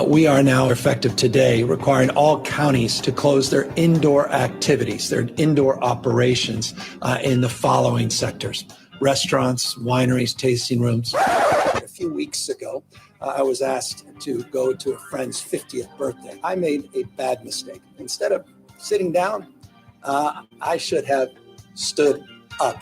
We are now effective today requiring all counties to close their indoor activities, their indoor operations in the following sectors: restaurants, wineries, tasting rooms. A few weeks ago, I was asked to go to a friend's 50th birthday. I made a bad mistake. Instead of sitting down, I should have stood up.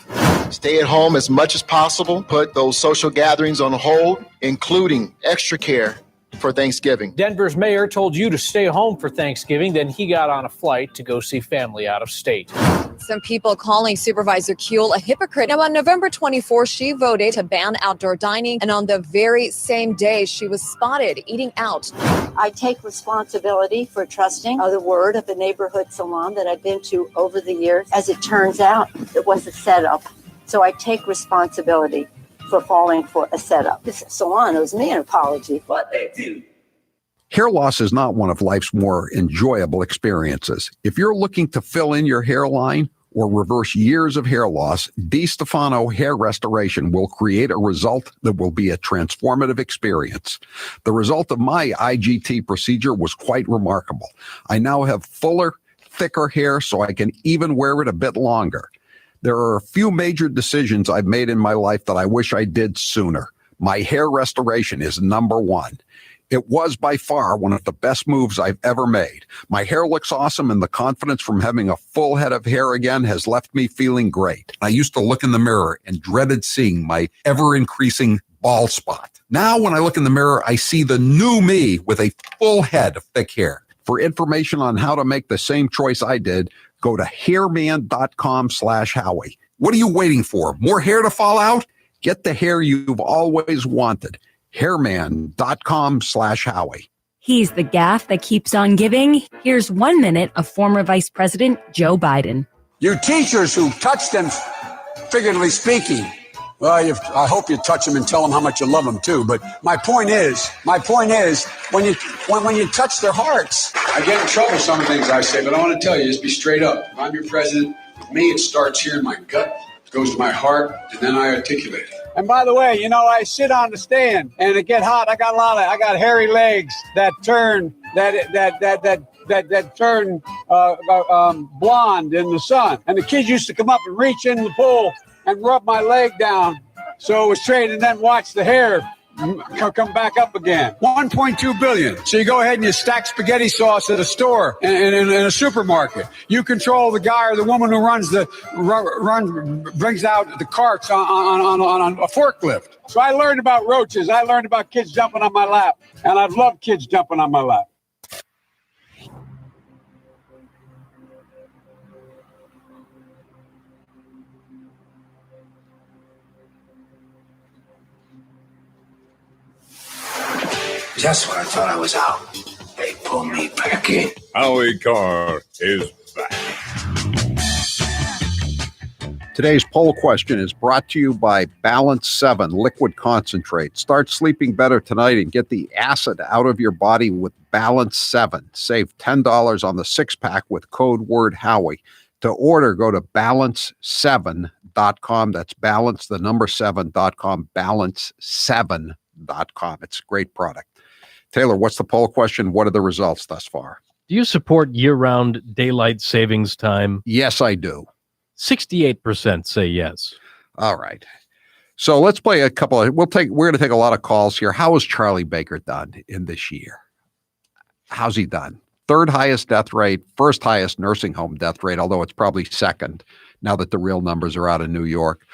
Stay at home as much as possible. Put those social gatherings on hold, including extra care for Thanksgiving. Denver's mayor told you to stay home for Thanksgiving, then he got on a flight to go see family out of state. Some people calling Supervisor Kuehl a hypocrite. Now, on November 24th, she voted to ban outdoor dining, and on the very same day, she was spotted eating out. I take responsibility for trusting the word of the neighborhood salon that I've been to over the years. As it turns out, it was a setup. So I take responsibility for falling for a setup. This salon owes me an apology. What they do. Hair loss is not one of life's more enjoyable experiences. If you're looking to fill in your hairline or reverse years of hair loss, DiStefano Hair Restoration will create a result that will be a transformative experience. The result of my IGT procedure was quite remarkable. I now have fuller, thicker hair, so I can even wear it a bit longer. There are a few major decisions I've made in my life that I wish I did sooner. My hair restoration is number one. It was by far one of the best moves I've ever made. My hair looks awesome, and the confidence from having a full head of hair again has left me feeling great. I used to look in the mirror and dreaded seeing my ever-increasing bald spot. Now when I look in the mirror, I see the new me with a full head of thick hair. For information on how to make the same choice I did, go to hairman.com/Howie. What are you waiting for? More hair to fall out? Get the hair you've always wanted. Hairman.com/Howie. He's the gaff that keeps on giving. Here's 1 minute of former Vice President Joe Biden. You teachers who touch them, figuratively speaking, well, I hope you touch them and tell them how much you love them too. But my point is, when you touch their hearts, I get in trouble with some things I say, but I want to tell you, just be straight up. If I'm your president, with me, it starts here in my gut, it goes to my heart, and then I articulate it. And by the way, I sit on the stand and it get hot. I got hairy legs that turn blonde in the sun. And the kids used to come up and reach in the pool and rub my leg down so it was straight, and then watch the hair come back up again. 1.2 billion. So you go ahead and you stack spaghetti sauce at a store in a supermarket. You control the guy or the woman who brings out the carts on a forklift. So I learned about roaches. I learned about kids jumping on my lap, and I've loved kids jumping on my lap. Just when I thought I was out, they pulled me back in. Howie Carr is back. Today's poll question is brought to you by Balance 7 Liquid Concentrate. Start sleeping better tonight and get the acid out of your body with Balance 7. Save $10 on the 6-pack with code word Howie. To order, go to balance7.com. That's balance, the number 7.com, balance7.com. It's a great product. Taylor, what's the poll question? What are the results thus far? Do you support year-round daylight savings time? Yes, I do. 68% say yes. All right. So let's play a couple of, we're going to take a lot of calls here. How has Charlie Baker done in this year? How's he done? Third highest death rate, first highest nursing home death rate, although it's probably second now that the real numbers are out of New York.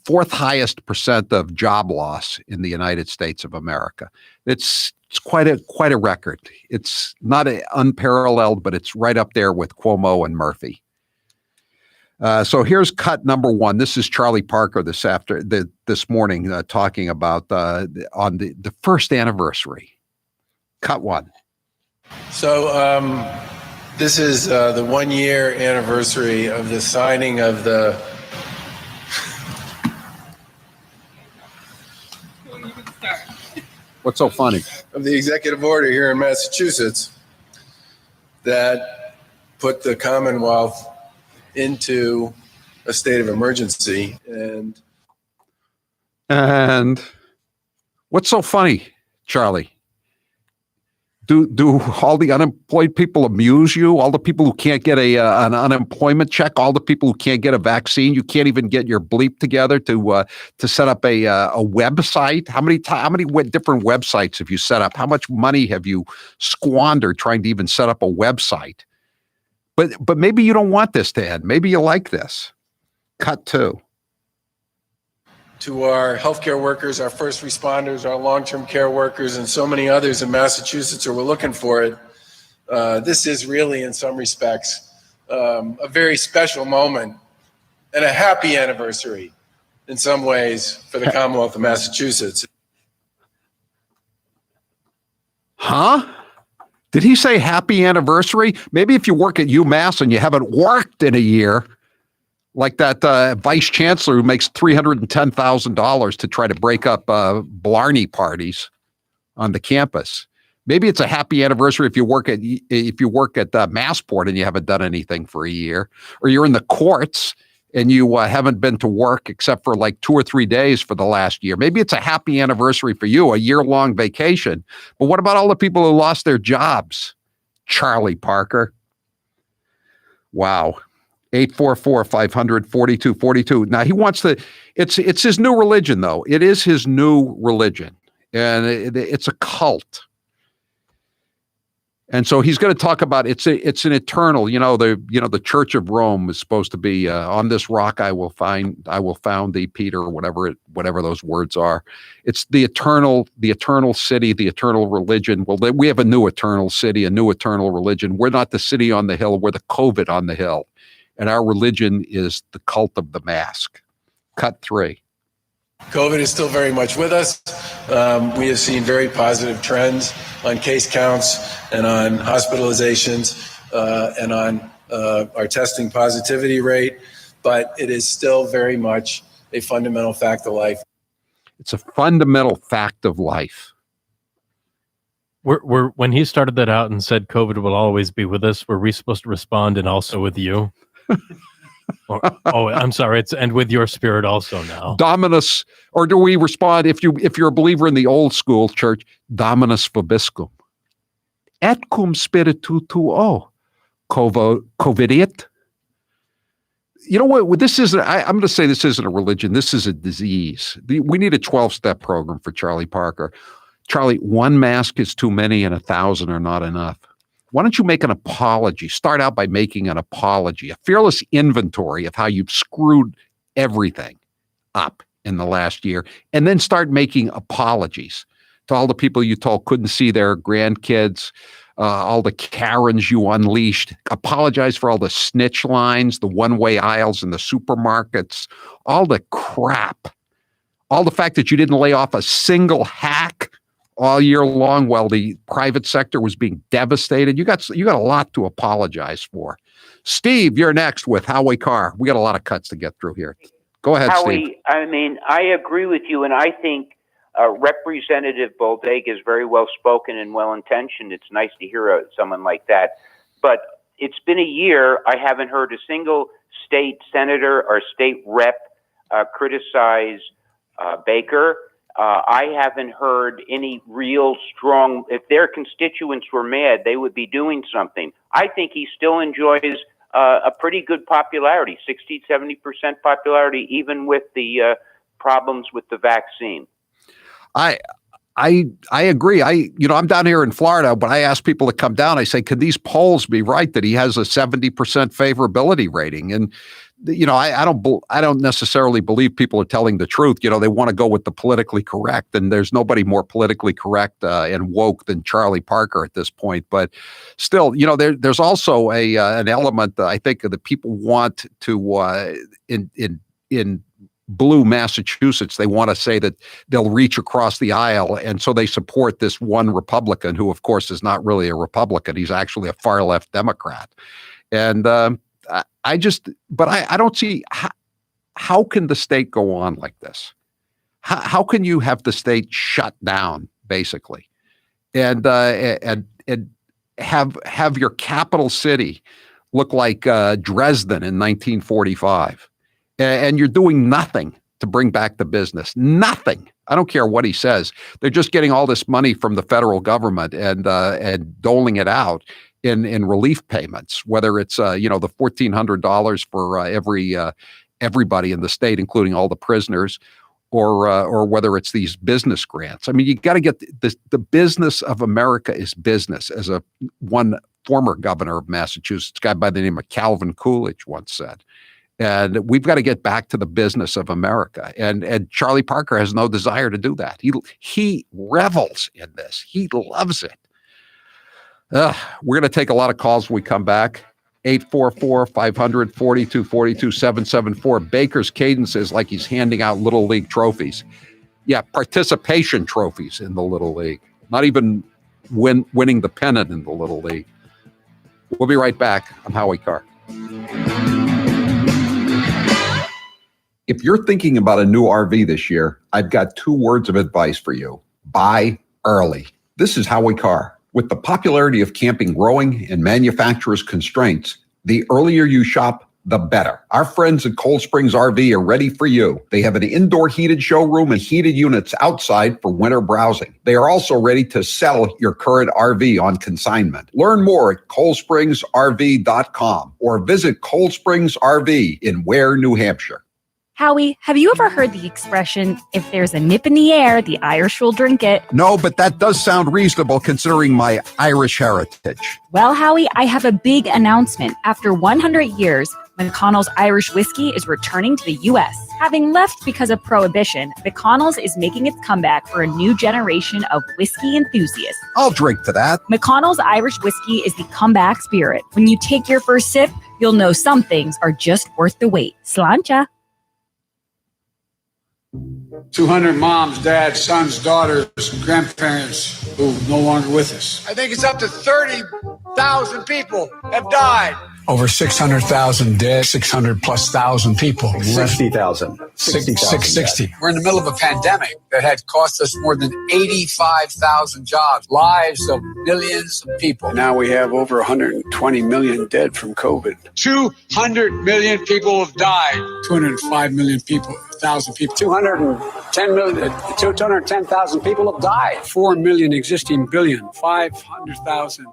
Fourth highest percent of job loss in the United States of America. It's quite a record. It's not unparalleled, but it's right up there with Cuomo and Murphy. So here's cut number one. This is Charlie Parker this morning talking about on the first anniversary. Cut one. So this is the 1 year anniversary of the signing of the What's so funny? Of the executive order here in Massachusetts that put the Commonwealth into a state of emergency. And what's so funny, Charlie? Do all the unemployed people amuse you? All the people who can't get an unemployment check? All the people who can't get a vaccine? You can't even get your bleep together to set up a website? How many different websites have you set up? How much money have you squandered trying to even set up a website? But maybe you don't want this to end. Maybe you like this. Cut two. To our healthcare workers, our first responders, our long-term care workers, and so many others in Massachusetts who were looking for it. This is really, in some respects, a very special moment and a happy anniversary in some ways for the Commonwealth of Massachusetts. Huh? Did he say happy anniversary? Maybe if you work at UMass and you haven't worked in a year, like that vice chancellor who makes $310,000 to try to break up Blarney parties on the campus. Maybe it's a happy anniversary if you work at Massport and you haven't done anything for a year, or you're in the courts and you haven't been to work except for like 2 or 3 days for the last year. Maybe it's a happy anniversary for you, a year-long vacation. But what about all the people who lost their jobs? Charlie Parker. Wow. 844-500-4242. Now he wants it's his new religion though. It is his new religion, and it's a cult. And so he's going to talk about it's an eternal, the Church of Rome is supposed to be on this rock I will found thee, Peter, or whatever those words are. It's the eternal city, the eternal religion. Well, we have a new eternal city, a new eternal religion. We're not the city on the hill, we're the COVID on the hill. And our religion is the cult of the mask. Cut three. COVID is still very much with us. We have seen very positive trends on case counts and on hospitalizations and on our testing positivity rate, but it is still very much a fundamental fact of life. It's a fundamental fact of life. When he started that out and said COVID will always be with us, were we supposed to respond and also with you? I'm sorry. And with your spirit also now. Dominus, or do we respond if you're a believer in the old school church? Dominus vobiscum, et cum spiritu tuo, covidiet. You know what? This isn't. I'm going to say this isn't a religion. This is a disease. We need a 12-step program for Charlie Parker. Charlie, one mask is too many, and 1,000 are not enough. Why don't you make an apology? Start out by making an apology, a fearless inventory of how you've screwed everything up in the last year, and then start making apologies to all the people you told couldn't see their grandkids, all the Karens you unleashed. Apologize for all the snitch lines, the one-way aisles in the supermarkets, all the crap, all the fact that you didn't lay off a single hack all year long while the private sector was being devastated. You got a lot to apologize for. Steve, you're next with Howie Carr. We got a lot of cuts to get through here. Go ahead, Howie, Steve. I mean, I agree with you, and I think Representative Boldaig is very well spoken and well intentioned. It's nice to hear someone like that. But it's been a year. I haven't heard a single state senator or state rep criticize Baker. I haven't heard any real strong, if their constituents were mad, they would be doing something. I think he still enjoys a pretty good popularity, 60, 70% popularity, even with the problems with the vaccine. I agree. I'm down here in Florida, but I ask people to come down. I say, could these polls be right that he has a 70% favorability rating? And I don't necessarily believe people are telling the truth. They want to go with the politically correct, and there's nobody more politically correct and woke than Charlie Parker at this point. But still, there's also an element that I think that people want to in blue Massachusetts. They want to say that they'll reach across the aisle, and so they support this one Republican who, of course, is not really a Republican. He's actually a far left Democrat, and I don't see how can the state go on like this? How can you have the state shut down basically, and have your capital city look like Dresden in 1945, and you're doing nothing to bring back the business? Nothing. I don't care what he says. They're just getting all this money from the federal government and doling it out in relief payments, whether it's the $1,400 for everybody in the state, including all the prisoners, or whether it's these business grants. I mean, you got to get the business of America is business, as one former governor of Massachusetts, a guy by the name of Calvin Coolidge, once said. And we've got to get back to the business of America. And Charlie Parker has no desire to do that. He revels in this. He loves it. We're going to take a lot of calls when we come back. 844-500-4242-774. Baker's cadence is like he's handing out Little League trophies. Yeah, participation trophies in the Little League. Not even winning the pennant in the Little League. We'll be right back. I'm Howie Carr. If you're thinking about a new RV this year, I've got 2 words of advice for you. Buy early. This is Howie Carr. With the popularity of camping growing and manufacturers' constraints, the earlier you shop, the better. Our friends at Cold Springs RV are ready for you. They have an indoor heated showroom and heated units outside for winter browsing. They are also ready to sell your current RV on consignment. Learn more at coldspringsrv.com or visit Cold Springs RV in Ware, New Hampshire. Howie, have you ever heard the expression, if there's a nip in the air, the Irish will drink it? No, but that does sound reasonable considering my Irish heritage. Well, Howie, I have a big announcement. After 100 years, McConnell's Irish Whiskey is returning to the U.S. Having left because of Prohibition, McConnell's is making its comeback for a new generation of whiskey enthusiasts. I'll drink to that. McConnell's Irish Whiskey is the comeback spirit. When you take your first sip, you'll know some things are just worth the wait. Sláinte. 200 moms, dads, sons, daughters, grandparents who are no longer with us. I think it's up to 30,000 people have died. Over 600,000 dead, 600 plus thousand people. 60,000. 660. We're in the middle of a pandemic that had cost us more than 85,000 jobs, lives of millions of people. Now we have over 120 million dead from COVID. 200 million people have died. 205 million people. 210,000 people have died. 4 million existing billion. 500,000.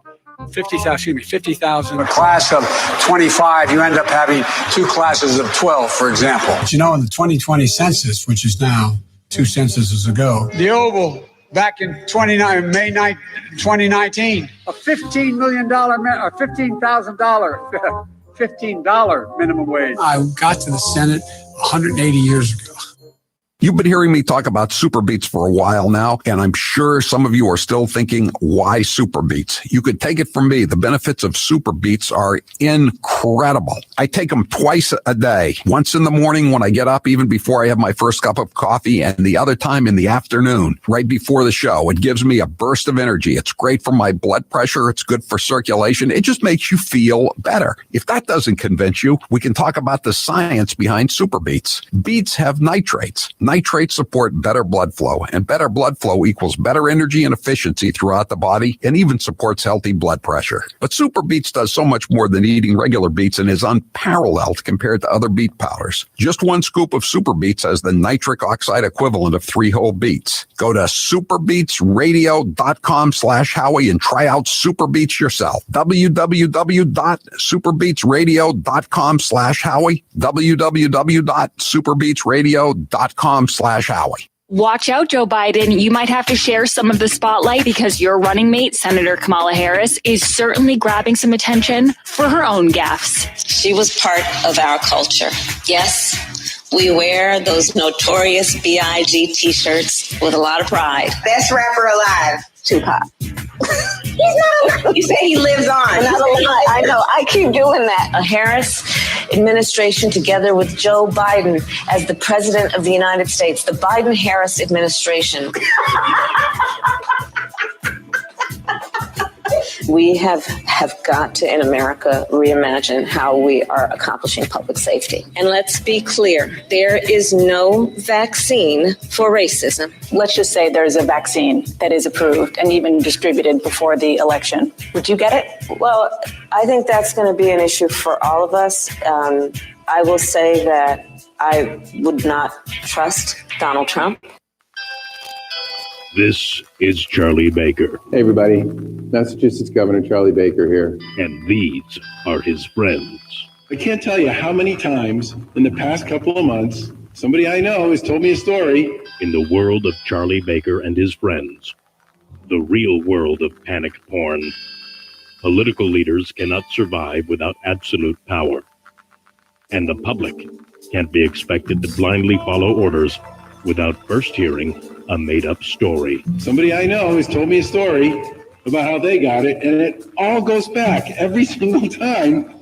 50,000. A class of 25, you end up having 2 classes of 12, for example. But in the 2020 census, which is now 2 censuses ago, the Oval back in May 2019, a $15 million, $15,000, $15 minimum wage. I got to the Senate 180 years ago. You've been hearing me talk about Super Beets for a while now, and I'm sure some of you are still thinking, why Super Beets? You could take it from me. The benefits of Super Beets are incredible. I take them twice a day, once in the morning when I get up, even before I have my first cup of coffee, and the other time in the afternoon, right before the show. It gives me a burst of energy. It's great for my blood pressure. It's good for circulation. It just makes you feel better. If that doesn't convince you, we can talk about the science behind Super Beets. Beets have nitrates. Nitrates support better blood flow, and better blood flow equals better energy and efficiency throughout the body, and even supports healthy blood pressure. But Super Beets does so much more than eating regular beets and is unparalleled compared to other beet powders. Just one scoop of Super Beets has the nitric oxide equivalent of 3 whole beets. Go to superbeetsradio.com/Howie and try out Super Beets yourself. www.superbeetsradio.com/Howie. www.superbeetsradio.com/Howie. Watch out, Joe Biden. You might have to share some of the spotlight because your running mate, Senator Kamala Harris, is certainly grabbing some attention for her own gaffes. She was part of our culture. Yes, we wear those notorious B.I.G. t-shirts with a lot of pride. Best rapper alive, Tupac. He's not. You say he lives on. I know. I keep doing that. A Harris administration together with Joe Biden as the president of the United States. The Biden-Harris administration. We have got to, in America, reimagine how we are accomplishing public safety. And let's be clear, there is no vaccine for racism. Let's just say there's a vaccine that is approved and even distributed before the election. Would you get it? Well, I think that's going to be an issue for all of us. I will say that I would not trust Donald Trump. This is Charlie Baker. Hey, everybody. Massachusetts Governor Charlie Baker here. And these are his friends. I can't tell you how many times in the past couple of months, somebody I know has told me a story. In the world of Charlie Baker and his friends, the real world of panicked porn, political leaders cannot survive without absolute power. And the public can't be expected to blindly follow orders without first hearing a made-up story. Somebody I know has told me a story about how they got it, and it all goes back every single time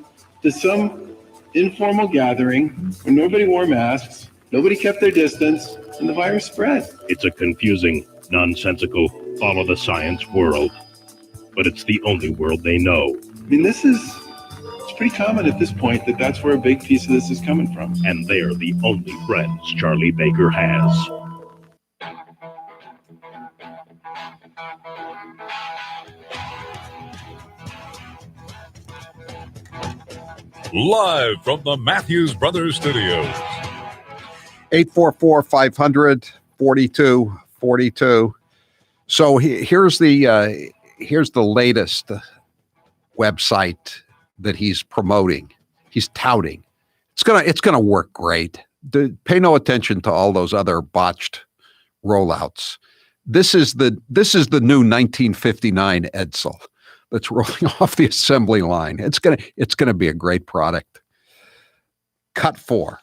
to some informal gathering where nobody wore masks, nobody kept their distance, and the virus spread. It's a confusing, nonsensical, follow-the-science world. But it's the only world they know. I mean, it's pretty common at this point that that's where a big piece of this is coming from. And they're the only friends Charlie Baker has. Live from the Matthews Brothers Studios. 844-500-4242. So here's the latest website that he's promoting. He's touting. It's gonna work great. Pay no attention to all those other botched rollouts. This is the new 1959 Edsel that's rolling off the assembly line. It's gonna be a great product. Cut 4.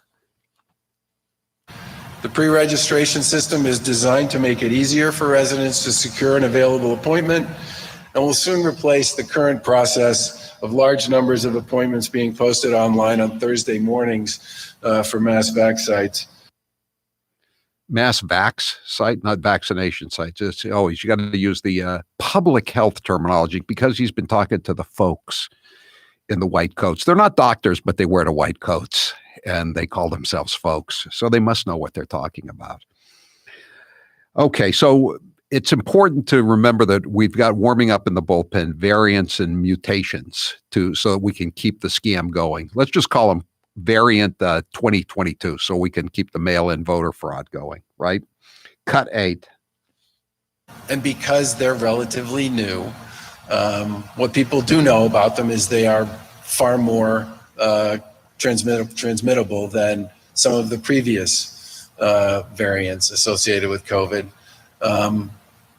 The pre-registration system is designed to make it easier for residents to secure an available appointment and will soon replace the current process of large numbers of appointments being posted online on Thursday mornings for mass vac sites. Mass vax site, not vaccination sites. It's always, you got to use the public health terminology because he's been talking to the folks in the white coats. They're not doctors, but they wear the white coats and they call themselves folks. So they must know what they're talking about. Okay, so it's important to remember that we've got warming up in the bullpen variants and mutations so that we can keep the scam going. Let's just call them variant 2022 so we can keep the mail-in voter fraud going, right? Cut 8. And because they're relatively new, what people do know about them is they are far more transmittable than some of the previous variants associated with COVID.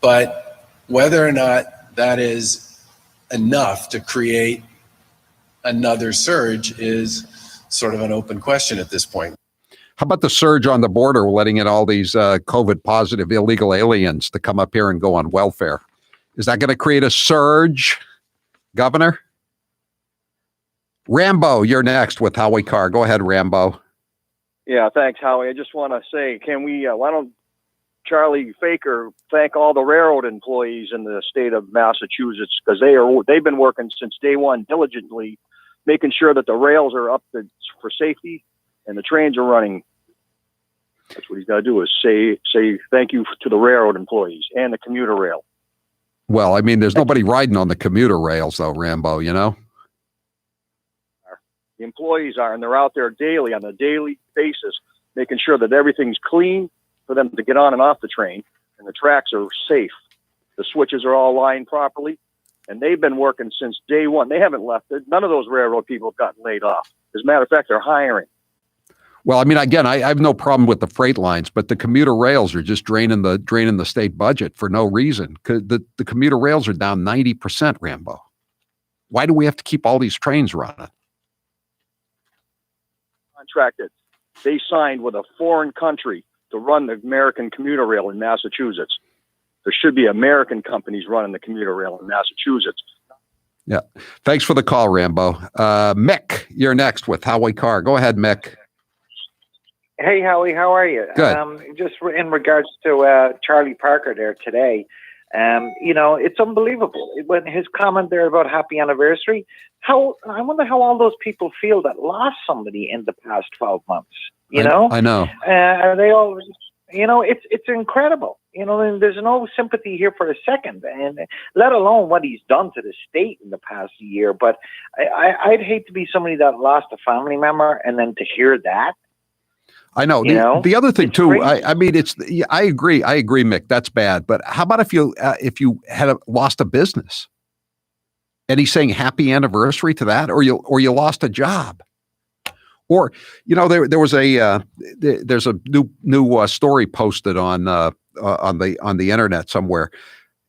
But whether or not that is enough to create another surge is sort of an open question at this point. How about the surge on the border, letting in all these COVID positive illegal aliens to come up here and go on welfare? Is that going to create a surge, Governor? Rambo, you're next with Howie Carr. Go ahead, Rambo. Yeah, thanks, Howie. I just want to say, can we, why don't Charlie Baker thank all the railroad employees in the state of Massachusetts, because they've been working since day one diligently, making sure that the rails are up for safety and the trains are running. That's what he's got to do, is say thank you to the railroad employees and the commuter rail. Well, I mean, there's nobody riding on the commuter rails, though, Rambo, you know? The employees are, and they're out there daily, on a daily basis, making sure that everything's clean for them to get on and off the train, and the tracks are safe. The switches are all lined properly, and they've been working since day one. They haven't left it. None of those railroad people have gotten laid off. As a matter of fact, they're hiring. Well, I mean, again, I have no problem with the freight lines, but the commuter rails are just draining the state budget for no reason. The commuter rails are down 90%, Rambo. Why do we have to keep all these trains running? Contract that they signed with a foreign country to run the American commuter rail in Massachusetts. There should be American companies running the commuter rail in Massachusetts. Yeah. Thanks for the call, Rambo. Mick, you're next with Howie Carr. Go ahead, Mick. Hey, Howie, how are you? Good. Just in regards to Charlie Parker there today, it's unbelievable. When his comment there about happy anniversary, I wonder how all those people feel that lost somebody in the past 12 months, you know? I know. Are they all, it's incredible. And there's no sympathy here for a second, and let alone what he's done to the state in the past year. But I'd hate to be somebody that lost a family member and then to hear that. I know. The other thing too, I mean, I agree, Mick, that's bad. But how about if you had lost a business, and he's saying happy anniversary to that, or you lost a job, or there was there's a new story posted on the internet somewhere,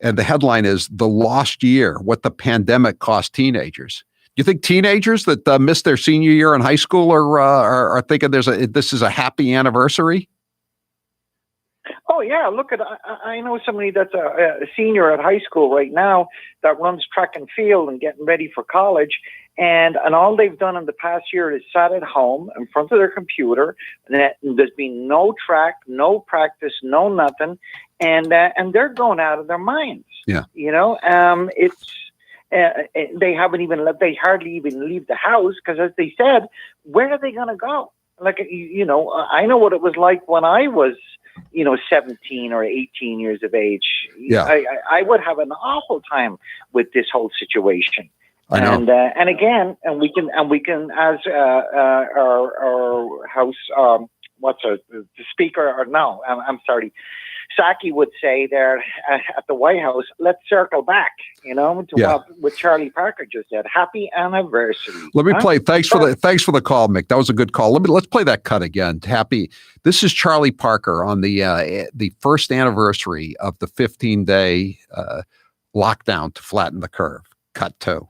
and the headline is "The Lost Year: What the Pandemic Cost Teenagers." You think teenagers that missed their senior year in high school are thinking this is a happy anniversary? Oh yeah, look at I know somebody that's a senior at high school right now that runs track and field and getting ready for college, and all they've done in the past year is sat at home in front of their computer. And there's been no track, no practice, no nothing, and they're going out of their minds. Yeah, it's. They haven't even left. They hardly even leave the house because, as they said, where are they going to go? Like, I know what it was like when I was, 17 or 18 years of age. Yeah, I would have an awful time with this whole situation. I know. And again, we can as our house, the speaker, or no, I'm sorry. Saki would say there at the White House, let's circle back, to what Charlie Parker just said. Happy anniversary. Let me play. Thanks for the call, Mick. That was a good call. Let's play that cut again. Happy. This is Charlie Parker on the first anniversary of the 15-day lockdown to flatten the curve. Cut 2.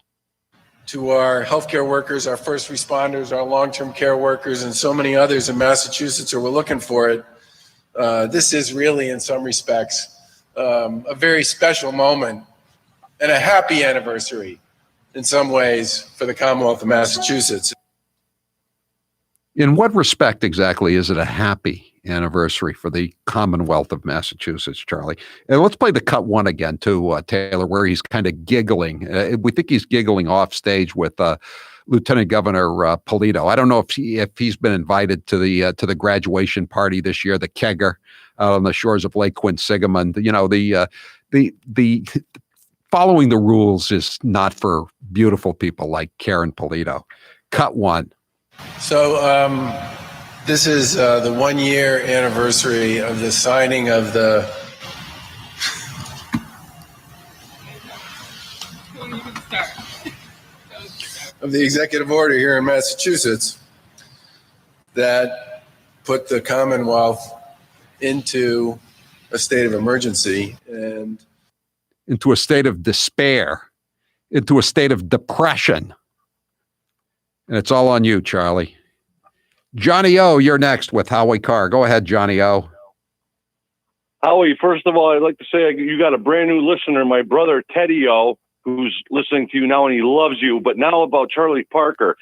To our healthcare workers, our first responders, our long-term care workers, and so many others in Massachusetts who were looking for it. This is really, in some respects, a very special moment and a happy anniversary in some ways for the Commonwealth of Massachusetts. In what respect exactly is it a happy anniversary for the Commonwealth of Massachusetts, Charlie? And let's play the cut 1 again, too, Taylor, where he's kind of giggling. We think he's giggling off stage with Lieutenant Governor Polito. I don't know if he's been invited to the graduation party this year, the kegger out on the shores of Lake Quinsigamond. The following the rules is not for beautiful people like Karen Polito. Cut 1. So this is the 1-year anniversary of the signing of the executive order here in Massachusetts that put the Commonwealth into a state of emergency and into a state of despair, into a state of depression. And it's all on you, Charlie. Johnny O, you're next with Howie Carr. Go ahead, Johnny O. Howie, first of all, I'd like to say you got a brand new listener, my brother Teddy O, who's listening to you now, and he loves you. But now about Charlie Parker.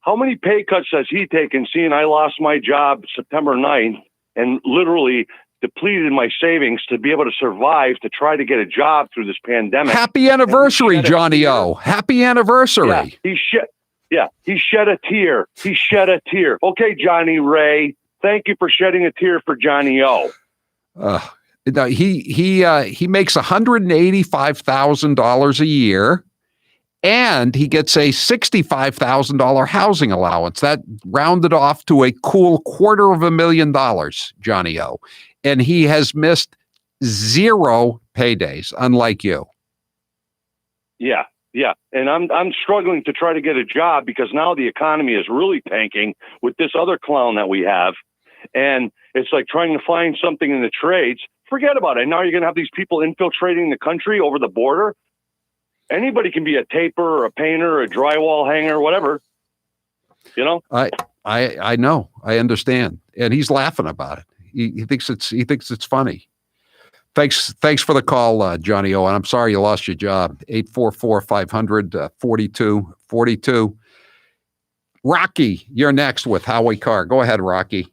How many pay cuts has he taken, seeing I lost my job September 9th and literally depleted my savings to be able to survive, to try to get a job through this pandemic? Happy anniversary, Johnny O. Happy anniversary. Yeah, he shed a tear. He shed a tear. Okay, Johnny Ray, thank you for shedding a tear for Johnny O. No, he makes $185,000 a year, and he gets a $65,000 housing allowance. That rounded off to a cool $250,000, Johnny O. And he has missed 0 paydays, unlike you. Yeah. And I'm struggling to try to get a job because now the economy is really tanking with this other clown that we have. And it's like trying to find something in the trades. Forget about it. Now you're going to have these people infiltrating the country over the border. Anybody can be a taper or a painter or a drywall hanger, whatever. You know? I know. I understand. And he's laughing about it. He thinks it's funny. Thanks for the call, Johnny O. And I'm sorry you lost your job. 844-500-4242. Rocky, you're next with Howie Carr. Go ahead, Rocky.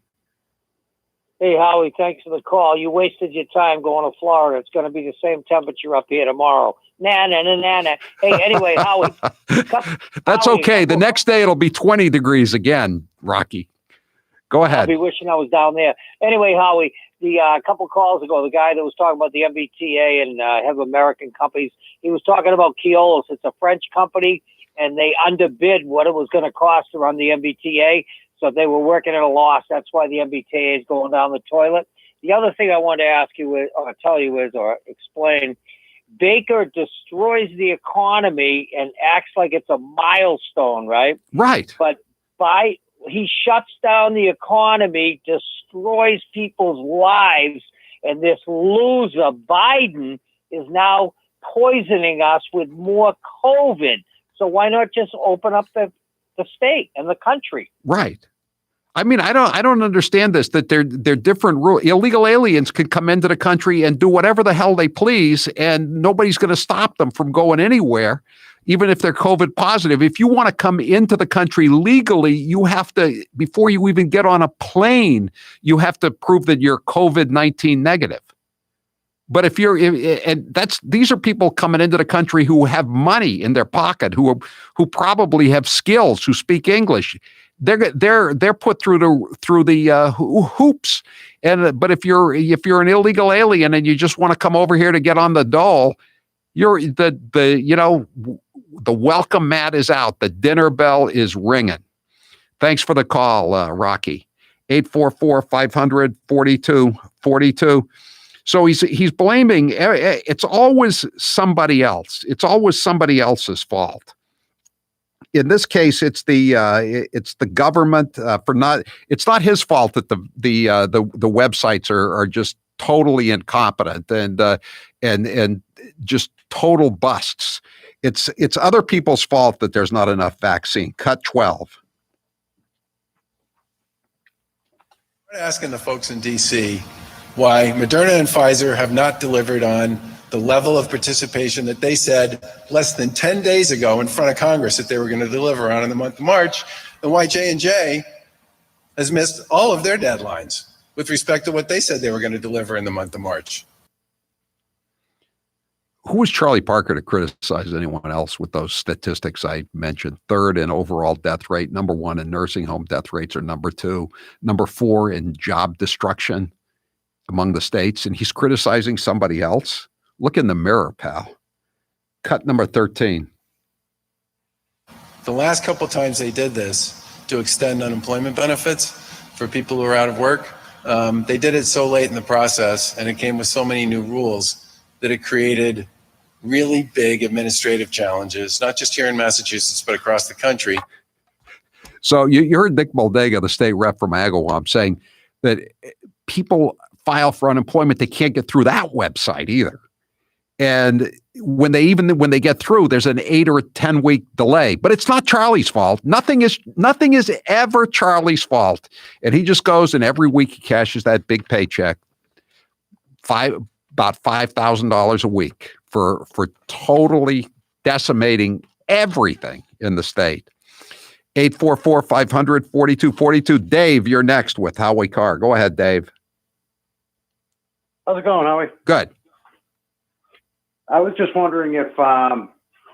Hey, Howie, thanks for the call. You wasted your time going to Florida. It's going to be the same temperature up here tomorrow. Nah. Hey, anyway, Howie. That's okay. The next day it'll be 20 degrees again, Rocky. Go ahead. I'll be wishing I was down there. Anyway, Howie, a couple calls ago, the guy that was talking about the MBTA and have American companies, he was talking about Keolis. It's a French company, and they underbid what it was going to cost to run the MBTA. So they were working at a loss. That's why the MBTA is going down the toilet. The other thing I wanted to ask you is, or tell you is, or explain, Baker destroys the economy and acts like it's a milestone, right? Right. But he shuts down the economy, destroys people's lives, and this loser, Biden, is now poisoning us with more COVID. So why not just open up the state and the country? Right. I mean, I don't understand this, that they're different rules. Illegal aliens can come into the country and do whatever the hell they please, and nobody's going to stop them from going anywhere, even if they're COVID positive. If you want to come into the country legally, you have to, before you even get on a plane, you have to prove that you're COVID-19 negative. But these are people coming into the country who have money in their pocket, who probably have skills, who speak English. They're put through the hoops. But if you're an illegal alien and you just want to come over here to get on the dole, the welcome mat is out. The dinner bell is ringing. Thanks for the call, Rocky. 844-500-4242. So he's blaming. It's always somebody else. It's always somebody else's fault. In this case, it's the government for not. It's not his fault that the websites are just totally incompetent and just total busts. It's other people's fault that there's not enough vaccine. Cut 12. I'm asking the folks in D.C. why Moderna and Pfizer have not delivered on the level of participation that they said less than 10 days ago in front of Congress that they were going to deliver on in the month of March, and why J&J has missed all of their deadlines with respect to what they said they were going to deliver in the month of March. Who was Charlie Parker to criticize anyone else with those statistics I mentioned? 3rd in overall death rate, number 1 in nursing home death rates, or number 2, number 4 in job destruction among the states, and he's criticizing somebody else? Look in the mirror, pal. Cut number 13. The last couple times they did this to extend unemployment benefits for people who are out of work, they did it so late in the process, and it came with so many new rules that it created really big administrative challenges, not just here in Massachusetts, but across the country. So you heard Nick Moldega, the state rep from Agawam, saying that people file for unemployment, they can't get through that website either. And when they get through, there's an 8 or 10 week delay, but it's not Charlie's fault. Nothing is ever Charlie's fault. And he just goes and every week he cashes that big paycheck, about $5,000 a week for totally decimating everything in the state. 844-500-4242. Dave, you're next with Howie Carr. Go ahead, Dave. How's it going, Howie? Good. I was just wondering if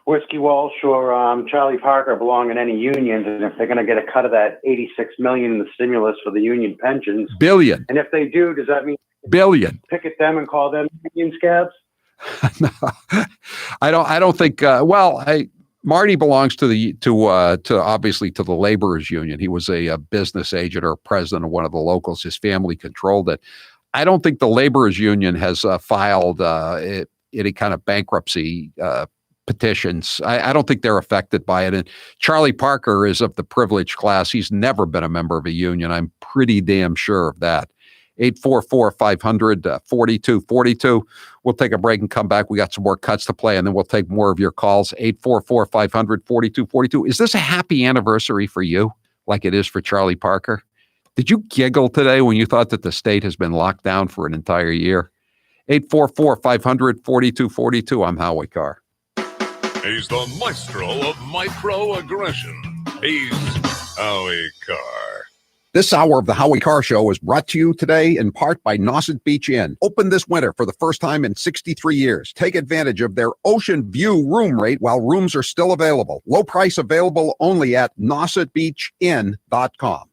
Whiskey Walsh or Charlie Parker belong in any unions, and if they're going to get a cut of that $86 million in the stimulus for the union pensions. Billion. And if they do, does that mean billion? Picket them and call them union scabs? No, I don't think. Marty belongs to obviously to the laborers union. He was a business agent or president of one of the locals. His family controlled it. I don't think the laborers union has filed any kind of bankruptcy petitions. I don't think they're affected by it. And Charlie Parker is of the privileged class. He's never been a member of a union. I'm pretty damn sure of that. 844-500-4242. We'll take a break and come back. We got some more cuts to play, and then we'll take more of your calls. 844-500-4242. Is this a happy anniversary for you, like it is for Charlie Parker? Did you giggle today when you thought that the state has been locked down for an entire year? 844-500-4242. I'm Howie Carr. He's the maestro of microaggression. He's Howie Carr. This hour of the Howie Carr Show is brought to you today in part by Nauset Beach Inn. Open this winter for the first time in 63 years. Take advantage of their ocean view room rate while rooms are still available. Low price available only at nausetbeachinn.com.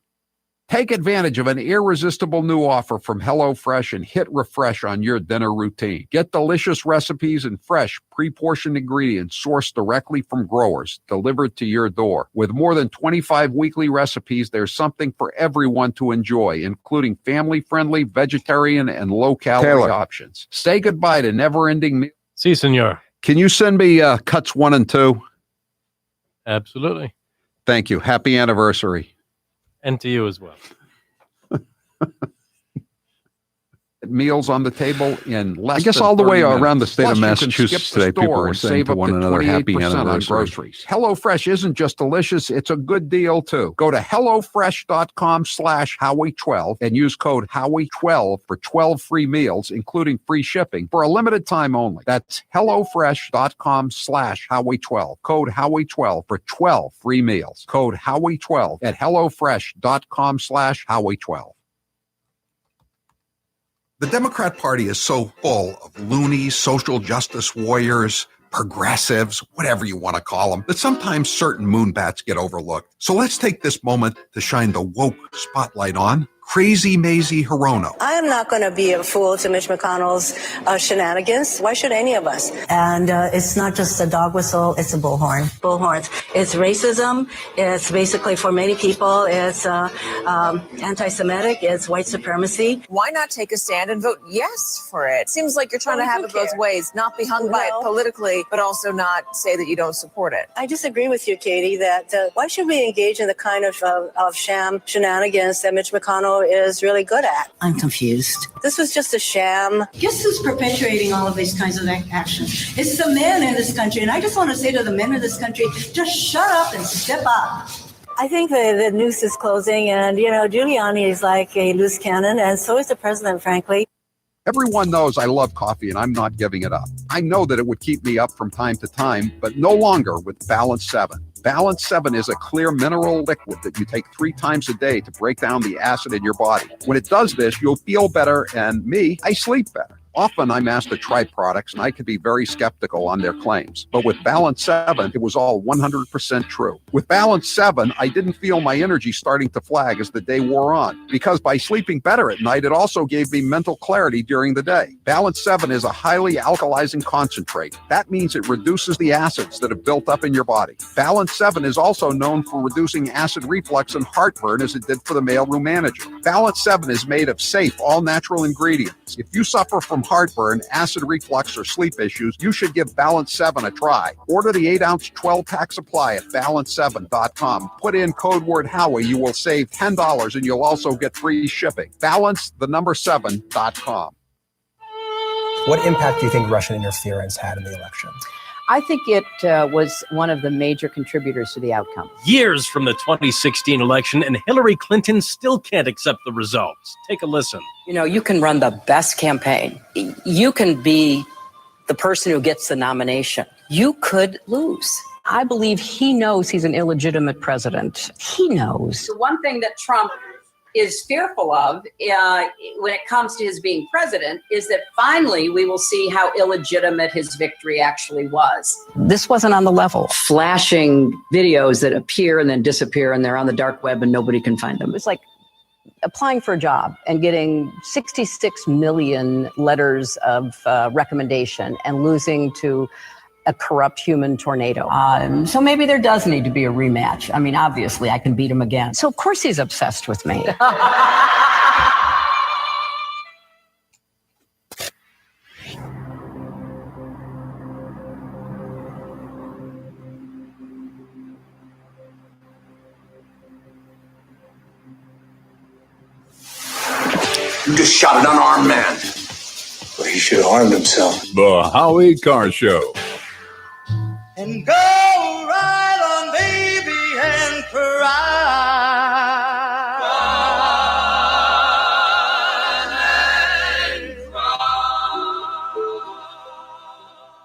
Take advantage of an irresistible new offer from HelloFresh and hit refresh on your dinner routine. Get delicious recipes and fresh, pre-portioned ingredients sourced directly from growers, delivered to your door. With more than 25 weekly recipes, there's something for everyone to enjoy, including family-friendly, vegetarian, and low-calorie options. Say goodbye to never-ending meals. Si, senor. Can you send me cuts 1 and 2? Absolutely. Thank you. Happy anniversary. And to you as well. Meals on the table in less. I guess all the way around the state of Massachusetts today, people were saying to one another, "Happy anniversary." On groceries. HelloFresh isn't just delicious; it's a good deal too. Go to hellofresh.com/Howie12 and use code Howie12 for 12 free meals, including free shipping for a limited time only. That's hellofresh.com/Howie12. Code Howie12 for 12 free meals. Code Howie12 at hellofresh.com/Howie12. The Democrat Party is so full of loonies, social justice warriors, progressives, whatever you want to call them, that sometimes certain moonbats get overlooked. So let's take this moment to shine the woke spotlight on Crazy Mazie Hirono. I am not going to be a fool to Mitch McConnell's shenanigans. Why should any of us? And it's not just a dog whistle, it's a bullhorn. Bullhorns. It's racism. It's basically, for many people, it's anti-Semitic. It's white supremacy. Why not take a stand and vote yes for it? Seems like you're trying to have it both ways, not be hung by it politically, but also not say that you don't support it. I disagree with you, Katie, that why should we engage in the kind of sham shenanigans that Mitch McConnell is really good at? I'm confused. This was just a sham. Guess who's perpetuating all of these kinds of actions? It's the men in this country. And I just want to say to the men in this country, just shut up and step up. I think the noose is closing, and, Giuliani is like a loose cannon, and so is the president, frankly. Everyone knows I love coffee, and I'm not giving it up. I know that it would keep me up from time to time, but no longer with Balance 7. Balance 7 is a clear mineral liquid that you take 3 times a day to break down the acid in your body. When it does this, you'll feel better, and I sleep better. Often I'm asked to try products, and I can be very skeptical on their claims. But with Balance 7, it was all 100% true. With Balance 7, I didn't feel my energy starting to flag as the day wore on, because by sleeping better at night, it also gave me mental clarity during the day. Balance 7 is a highly alkalizing concentrate. That means it reduces the acids that have built up in your body. Balance 7 is also known for reducing acid reflux and heartburn, as it did for the mailroom manager. Balance 7 is made of safe, all-natural ingredients. If you suffer from heartburn, acid reflux, or sleep issues, you should give Balance 7 a try. Order the 8-ounce 12-pack supply at balance7.com. Put in code word Howie. You will save $10 and you'll also get free shipping. Balance7.com. What impact do you think Russian interference had in the election? I think it was one of the major contributors to the outcome. Years from the 2016 election, and Hillary Clinton still can't accept the results. Take a listen. You know, you can run the best campaign. You can be the person who gets the nomination. You could lose. I believe he knows he's an illegitimate president. He knows. The one thing that Trump is fearful of when it comes to his being president is that finally we will see how illegitimate his victory actually was. This wasn't on the level. Flashing videos that appear and then disappear, and they're on the dark web and nobody can find them. It's like applying for a job and getting 66 million letters of recommendation and losing to a corrupt human tornado. So maybe there does need to be a rematch. I mean, obviously, I can beat him again. So of course he's obsessed with me. You just shot an unarmed man. Well, he should have armed himself. The Howie Carr Show. And go right on, baby, and cry.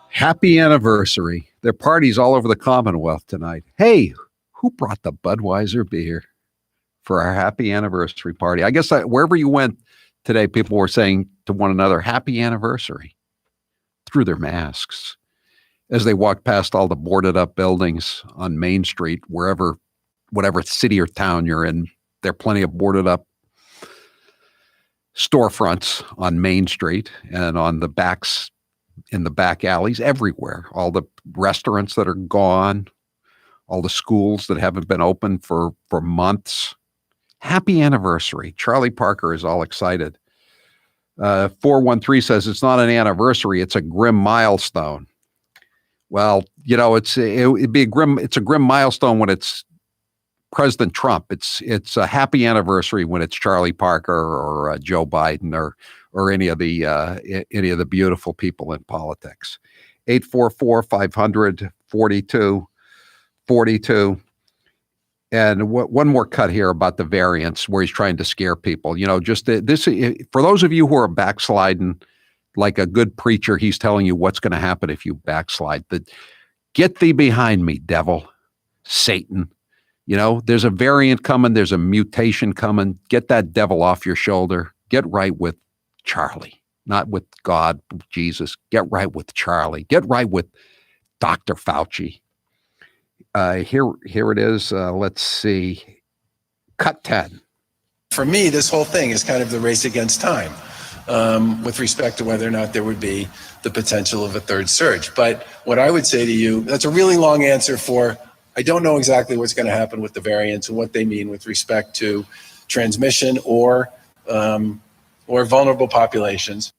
Happy anniversary. There are parties all over the Commonwealth tonight. Hey, who brought the Budweiser beer for our happy anniversary party? I guess wherever you went today, people were saying to one another, happy anniversary, through their masks, as they walked past all the boarded up buildings on Main Street, whatever city or town you're in. There are plenty of boarded up storefronts on Main Street and on the backs, in the back alleys, everywhere. All the restaurants that are gone, all the schools that haven't been open for months. Happy anniversary. Charlie Parker is all excited. 413 says it's not an anniversary, it's a grim milestone. Well, you know, it's a grim milestone when it's President Trump. It's a happy anniversary when it's Charlie Parker or Joe Biden or any of the beautiful people in politics. 844-500-4242. And one more cut here about the variants where he's trying to scare people. You know, just this, for those of you who are backsliding, like a good preacher, he's telling you what's going to happen if you backslide. Get thee behind me, devil, Satan. You know, there's a variant coming. There's a mutation coming. Get that devil off your shoulder. Get right with Charlie, not with God, Jesus. Get right with Charlie. Get right with Dr. Fauci. Here it is. Let's see. Cut 10. For me, this whole thing is kind of the race against time with respect to whether or not there would be the potential of a third surge. But what I would say to you, that's a really long answer for, I don't know exactly what's going to happen with the variants and what they mean with respect to transmission or vulnerable populations.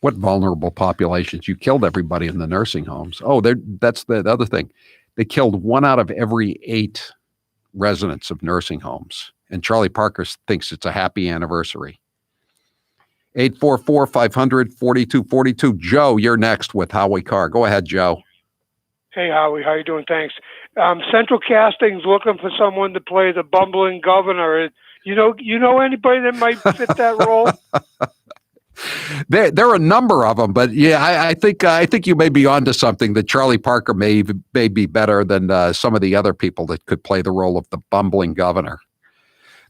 What vulnerable populations? You killed everybody in the nursing homes. Oh, that's the other thing. They killed 1 out of every 8 residents of nursing homes. And Charlie Parker thinks it's a happy anniversary. 844-500-4242. Joe, you're next with Howie Carr. Go ahead, Joe. Hey, Howie. How you doing? Thanks. Central Casting's looking for someone to play the bumbling governor. You know anybody that might fit that role? There are a number of them, but yeah, I think you may be onto something, that Charlie Parker may be better than some of the other people that could play the role of the bumbling governor.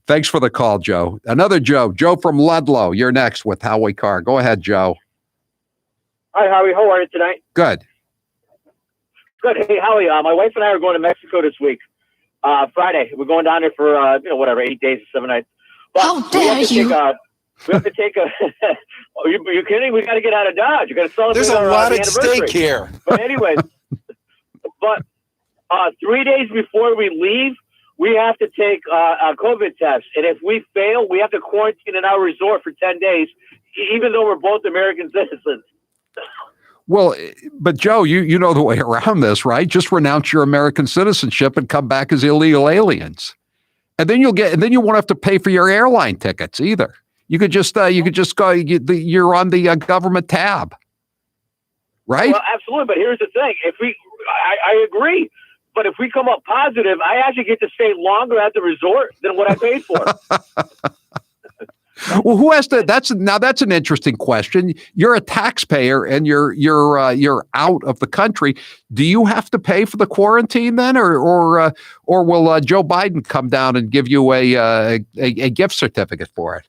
Thanks for the call, Joe. Another Joe from Ludlow. You're next with Howie Carr. Go ahead, Joe. Hi, Howie. How are you tonight? Good. Good. Hey, Howie. My wife and I are going to Mexico this week. Friday. We're going down there for 8 days or 7 nights. But how dare you? We have to take a. You kidding? We got to get out of Dodge. You got to celebrate. There's a lot at stake here. But anyways, 3 days before we leave, we have to take a COVID test, and if we fail, we have to quarantine in our resort for 10 days, even though we're both American citizens. Well, but Joe, you know the way around this, right? Just renounce your American citizenship and come back as illegal aliens, and then you won't have to pay for your airline tickets either. You could just go. You're on the government tab, right? Well, absolutely. But here's the thing: I agree. But if we come up positive, I actually get to stay longer at the resort than what I paid for. Well, who has to? That's an interesting question. You're a taxpayer and you're out of the country. Do you have to pay for the quarantine then, or will Joe Biden come down and give you a gift certificate for it?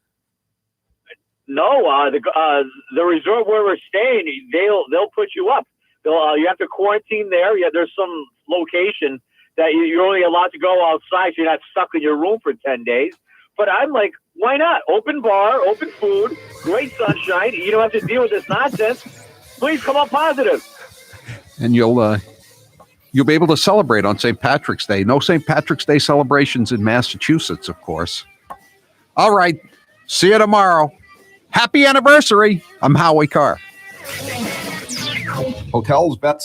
No, the resort where we're staying, they'll put you up. You have to quarantine there. Yeah, there's some location that you're only allowed to go outside, so you're not stuck in your room for 10 days. But I'm like, why not? Open bar, open food, great sunshine. You don't have to deal with this nonsense. Please come up positive. And you'll be able to celebrate on St. Patrick's Day. No St. Patrick's Day celebrations in Massachusetts, of course. All right. See you tomorrow. Happy anniversary. I'm Howie Carr. Hotels, bets,